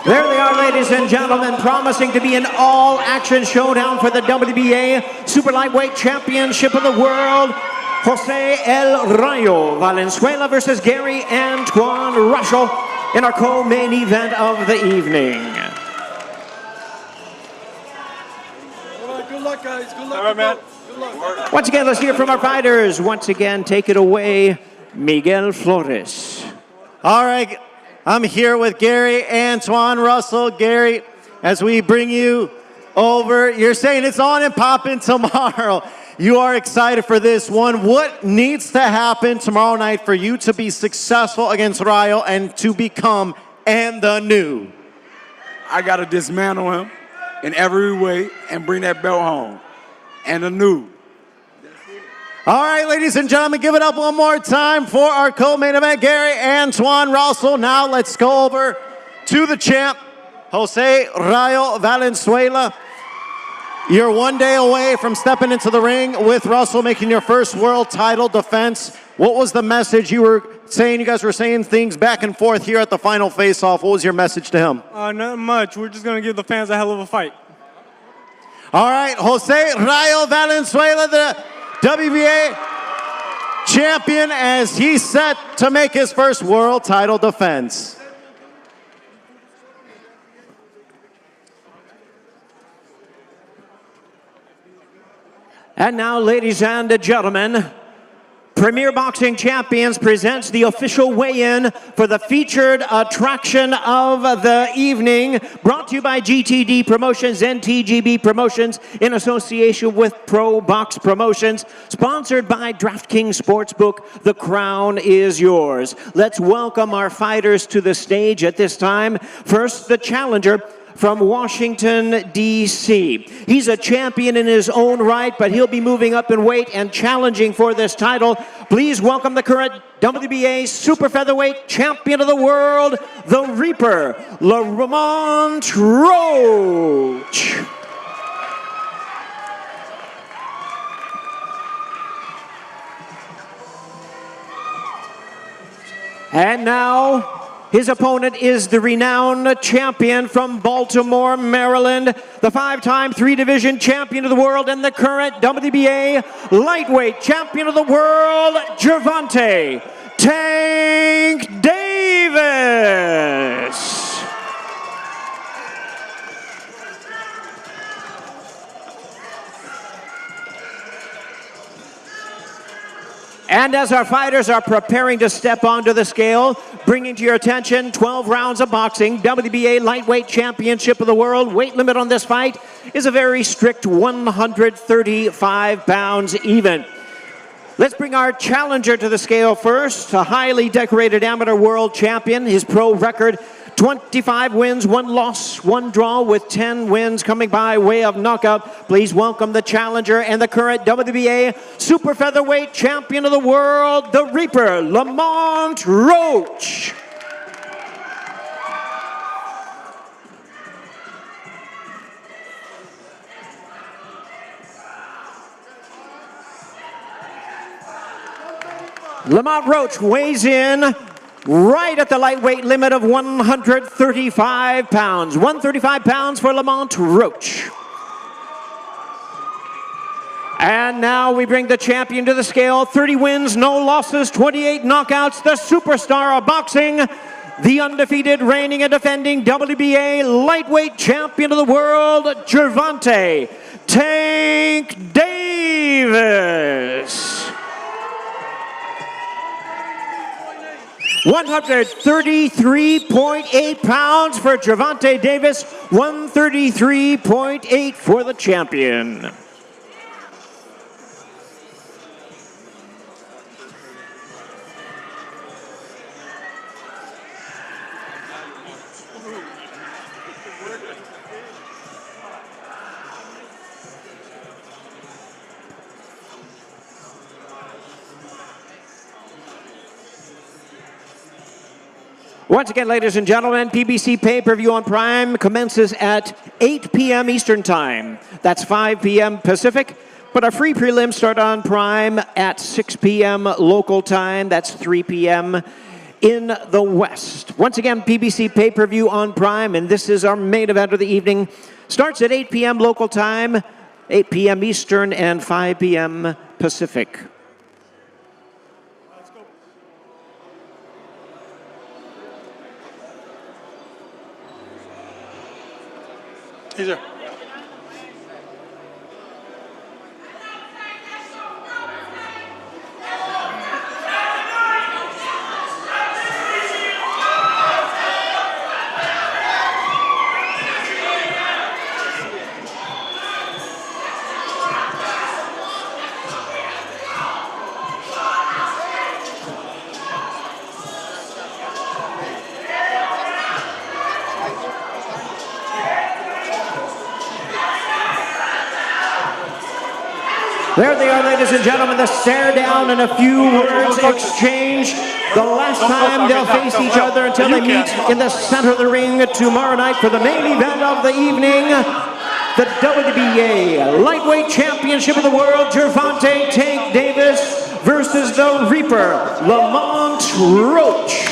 There they are, ladies and gentlemen, promising to be an all-action showdown for the WBA Super Lightweight Championship of the World. Jose El Rayo Valenzuela versus Gary Antoine Russell in our co-main event of the evening. Good luck, guys. Good luck. All right, man. Good luck. Once again, let's hear from our fighters. Once again, take it away, Miguel Flores. All right, I'm here with Gary Antoine Russell. Gary, as we bring you over, you're saying it's on and popping tomorrow. You are excited for this one. What needs to happen tomorrow night for you to be successful against Rayo and to become and the new? I got to dismantle him in every way and bring that belt home. And the new. All right, ladies and gentlemen, give it up one more time for our co-main event, Gary Antoine Russell. Now let's go over to the champ, Jose Rayo Valenzuela. You're 1 day away from stepping into the ring with Russell, making your first world title defense. What was the message you were saying? You guys were saying things back and forth here at the final face-off. What was your message to him? Not much. We're just going to give the fans a hell of a fight. All right, Jose Rayo Valenzuela, the WBA champion, as he's set to make his first world title defense. And now, ladies and gentlemen, Premier Boxing Champions presents the official weigh-in for the featured attraction of the evening, brought to you by GTD Promotions and TGB Promotions in association with Pro Box Promotions, sponsored by DraftKings Sportsbook. The crown is yours. Let's welcome our fighters to the stage at this time. First, the challenger from Washington, D.C. He's a champion in his own right, but he'll be moving up in weight and challenging for this title. Please welcome the current WBA Super Featherweight Champion of the World, the Reaper, Lamont Roach. And now, his opponent is the renowned champion from Baltimore, Maryland, the five-time three-division champion of the world and the current WBA lightweight champion of the world, Gervonta Tank Davis. And as our fighters are preparing to step onto the scale, bringing to your attention 12 rounds of boxing, WBA Lightweight Championship of the World. Weight limit on this fight is a very strict 135 pounds even. Let's bring our challenger to the scale first, a highly decorated amateur world champion. His pro record, 25 wins, 1 loss, 1 draw, with 10 wins coming by way of knockout. Please welcome the challenger and the current WBA Super Featherweight Champion of the World, the Reaper, Lamont Roach. Lamont Roach weighs in right at the lightweight limit of 135 pounds. 135 pounds for Lamont Roach. And now we bring the champion to the scale. 30 wins, no losses, 28 knockouts. The superstar of boxing, the undefeated, reigning and defending WBA lightweight champion of the world, Gervonta Tank Davis. 133.8 pounds for Gervonta Davis, 133.8 for the champion. Once again, ladies and gentlemen, PBC pay-per-view on Prime commences at 8 p.m. Eastern Time. That's 5 p.m. Pacific. But our free prelims start on Prime at 6 p.m. local time. That's 3 p.m. in the West. Once again, PBC pay-per-view on Prime, and this is our main event of the evening. Starts at 8 p.m. local time, 8 p.m. Eastern, and 5 p.m. Pacific. He's there. There they are, ladies and gentlemen, the stare down and a few words exchanged. The last time they'll face each other until they meet in the center of the ring tomorrow night for the main event of the evening. The WBA Lightweight Championship of the World, Gervonta Tank Davis versus the Reaper, Lamont Roach.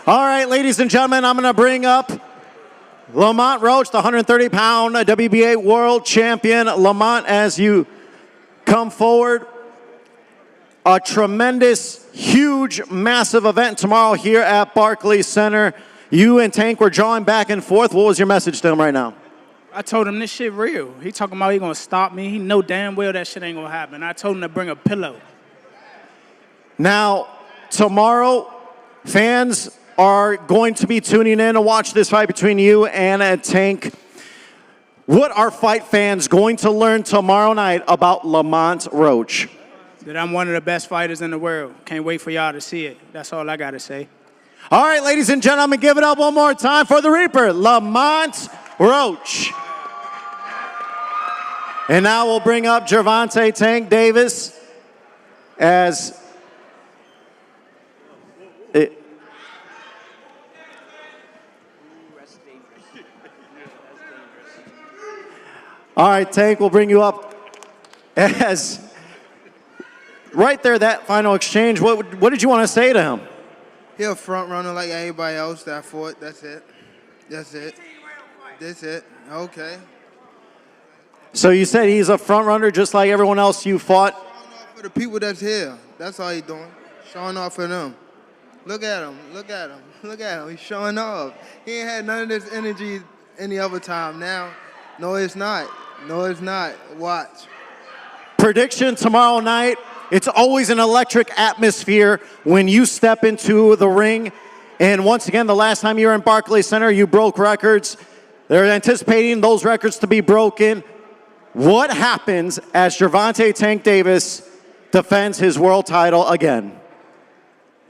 All right, ladies and gentlemen, I'm going to bring up Lamont Roach, the 130-pound WBA world champion. Lamont, as you come forward, a tremendous, huge, massive event tomorrow here at Barclays Center. You and Tank were drawing back and forth. What was your message to him right now? I told him this shit real. He talking about he gonna stop me. He know damn well that shit ain't gonna happen. I told him to bring a pillow. Now, tomorrow, fans are going to be tuning in to watch this fight between you and Tank. What are fight fans going to learn tomorrow night about Lamont Roach? That I'm one of the best fighters in the world. Can't wait for y'all to see it. That's all I gotta say. All right, ladies and gentlemen, give it up one more time for the Reaper, Lamont Roach. And now we'll bring up Gervonta Tank Davis as it. All right, Tank, we'll bring you up as right there, that final exchange. What did you want to say to him? He a front runner like everybody else that fought. That's it. That's it. That's it. Okay. So you said he's a front runner just like everyone else you fought? For the people that's here. That's all he's doing. Showing off for them. Look at him. Look at him. Look at him. He's showing off. He ain't had none of this energy any other time. Now, no, it's not. No, it's not. Watch. Prediction tomorrow night. It's always an electric atmosphere when you step into the ring. And once again, the last time you were in Barclays Center, you broke records. They're anticipating those records to be broken. What happens as Gervonta Tank Davis defends his world title again?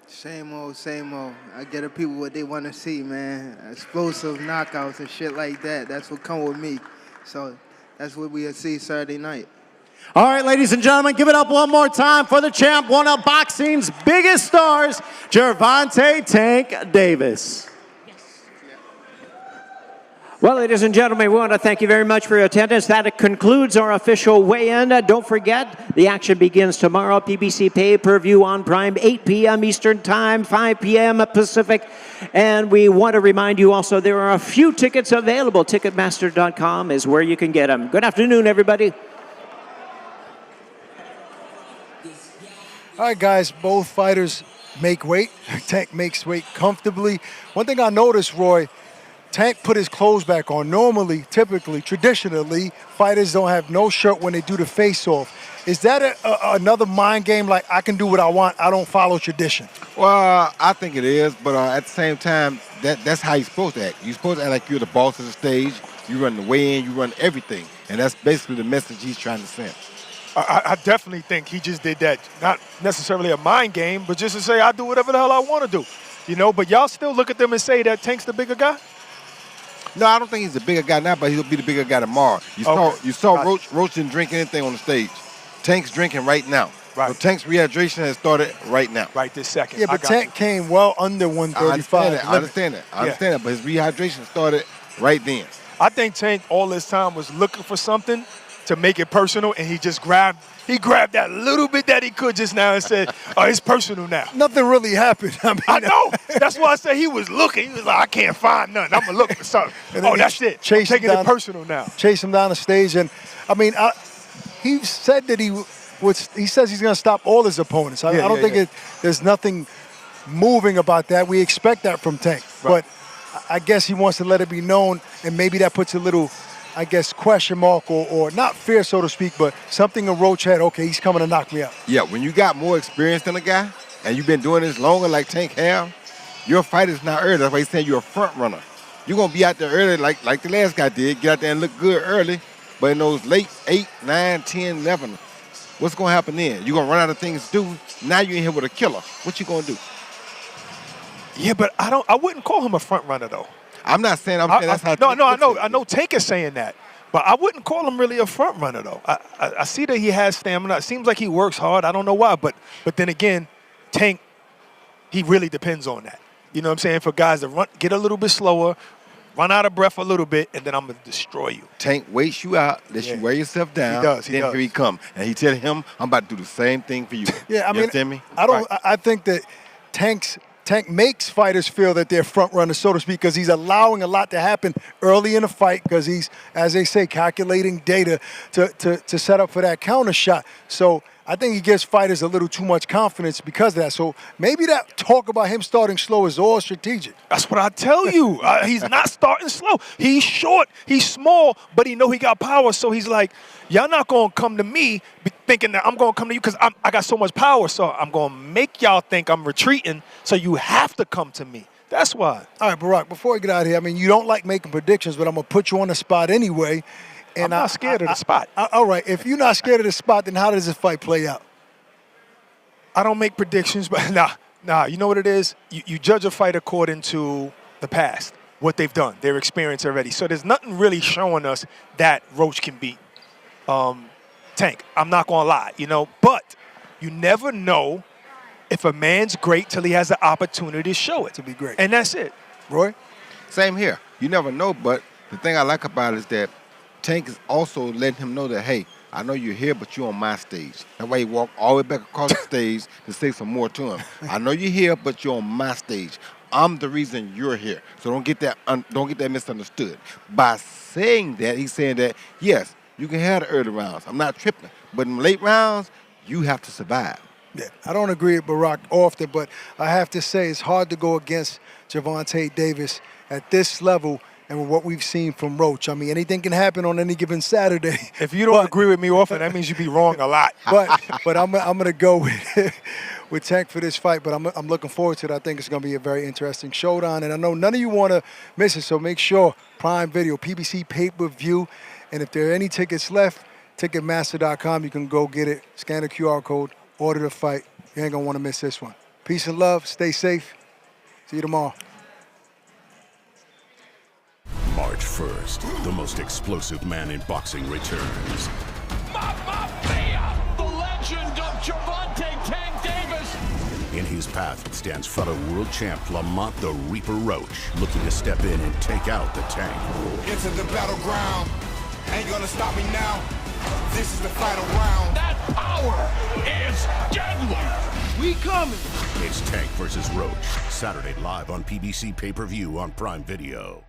Same old, same old. I get the people what they want to see, man. Explosive knockouts and shit like that. That's what come with me. So that's what we see Saturday night. All right, ladies and gentlemen, give it up one more time for the champ, one of boxing's biggest stars, Gervonta Tank Davis. Well, ladies and gentlemen, we want to thank you very much for your attendance. That concludes our official weigh-in. Don't forget, the action begins tomorrow. PBC pay-per-view on Prime, 8 p.m. Eastern Time, 5 p.m. Pacific. And we want to remind you also there are a few tickets available. Ticketmaster.com is where you can get them. Good afternoon, everybody. All right, guys, both fighters make weight. Tank makes weight comfortably. One thing I noticed, Roy, Tank put his clothes back on. Normally, typically, traditionally, fighters don't have no shirt when they do the face-off. Is that another mind game, like I can do what I want, I don't follow tradition? Well, I think it is, but at the same time, that's how you're supposed to act. You're supposed to act like you're the boss of the stage. You run the weigh-in, you run everything. And that's basically the message he's trying to send. I definitely think he just did that, not necessarily a mind game, but just to say, I do whatever the hell I want to do. You know, but y'all still look at them and say that Tank's the bigger guy? No, I don't think he's the bigger guy now, but he'll be the bigger guy tomorrow. You saw Roach didn't drink anything on the stage. Tank's drinking right now. Right. So Tank's rehydration has started right now. Right this second. Yeah, but Tank came well under 135. I understand that. But his rehydration started right then. I think Tank all this time was looking for something to make it personal, and he just grabbed that little bit that he could just now and said, oh, it's personal now. Nothing really happened. I know. That's why I say he was looking. He was like, I can't find nothing. I'm going to look for something. Oh, that's it. I'm taking it personal now. Chase him down the stage. And, I mean, he said that he says he's going to stop all his opponents. I don't think there's nothing moving about that. We expect that from Tank. Right. But I guess he wants to let it be known, and maybe that puts a little, I guess, question mark or not fear, so to speak, but something in Roach had, okay, he's coming to knock me out. Yeah, when you got more experience than a guy, and you've been doing this longer like Tank have, your fight is not early. That's why he's saying you're a front runner. You're going to be out there early like the last guy did, get out there and look good early, but in those late 8, 9, 10, 11, what's going to happen then? You're going to run out of things to do. Now you're in here with a killer. What you going to do? Yeah, but I wouldn't call him a front runner, though. I'm not saying that's how. I know Tank is saying that, but I wouldn't call him really a front runner though. I see that he has stamina. It seems like he works hard. I don't know why, but then again, Tank, he really depends on that. You know what I'm saying? For guys to get a little bit slower, run out of breath a little bit, and then I'm gonna destroy you. Tank waits you out, lets you wear yourself down. He does. Then here he come, and he tell him, "I'm about to do the same thing for you." Yeah, I mean, understand me? I think that Tank makes fighters feel that they're front runners, so to speak, because he's allowing a lot to happen early in the fight because he's, as they say, calculating data to set up for that counter shot. So I think he gives fighters a little too much confidence because of that. So maybe that talk about him starting slow is all strategic. That's what I tell you. He's not starting slow. He's short. He's small, but he know he got power. So he's like, y'all not going to come to me thinking that I'm going to come to you because I got so much power. So I'm going to make y'all think I'm retreating. So you have to come to me. That's why. All right, Barack, before we get out of here, I mean, you don't like making predictions, but I'm going to put you on the spot anyway. And I'm not scared of the spot. All right, if you're not scared of the spot, then how does this fight play out? I don't make predictions, but nah. You know what it is? You judge a fight according to the past, what they've done, their experience already. So there's nothing really showing us that Roach can beat Tank. I'm not going to lie, But you never know if a man's great till he has the opportunity to show it. To be great. And that's it. Roy? Same here. You never know, but the thing I like about it is that Tank is also letting him know that, hey, I know you're here, but you're on my stage. That way he walked all the way back across the stage to say some more to him. I know you're here, but you're on my stage. I'm the reason you're here. So don't get that misunderstood. By saying that, he's saying that, yes, you can have the early rounds. I'm not tripping. But in late rounds, you have to survive. Yeah, I don't agree with Barack often, but I have to say it's hard to go against Gervonta Davis at this level and with what we've seen from Roach. I mean, anything can happen on any given Saturday. If you don't agree with me often, that means you be wrong a lot. But I'm going to go with Tank for this fight, but I'm looking forward to it. I think it's going to be a very interesting showdown, and I know none of you want to miss it, so make sure Prime Video, PBC pay-per-view, and if there are any tickets left, Ticketmaster.com, you can go get it, scan the QR code, order the fight. You ain't going to want to miss this one. Peace and love. Stay safe. See you tomorrow. March first, the most explosive man in boxing returns. Mamma mia! The legend of Gervonta Tank Davis! In his path stands fellow world champ Lamont the Reaper Roach, looking to step in and take out the Tank. Into the battleground. Ain't gonna stop me now. This is the final round. That power is deadly! We coming! It's Tank versus Roach, Saturday live on PBC Pay-Per-View on Prime Video.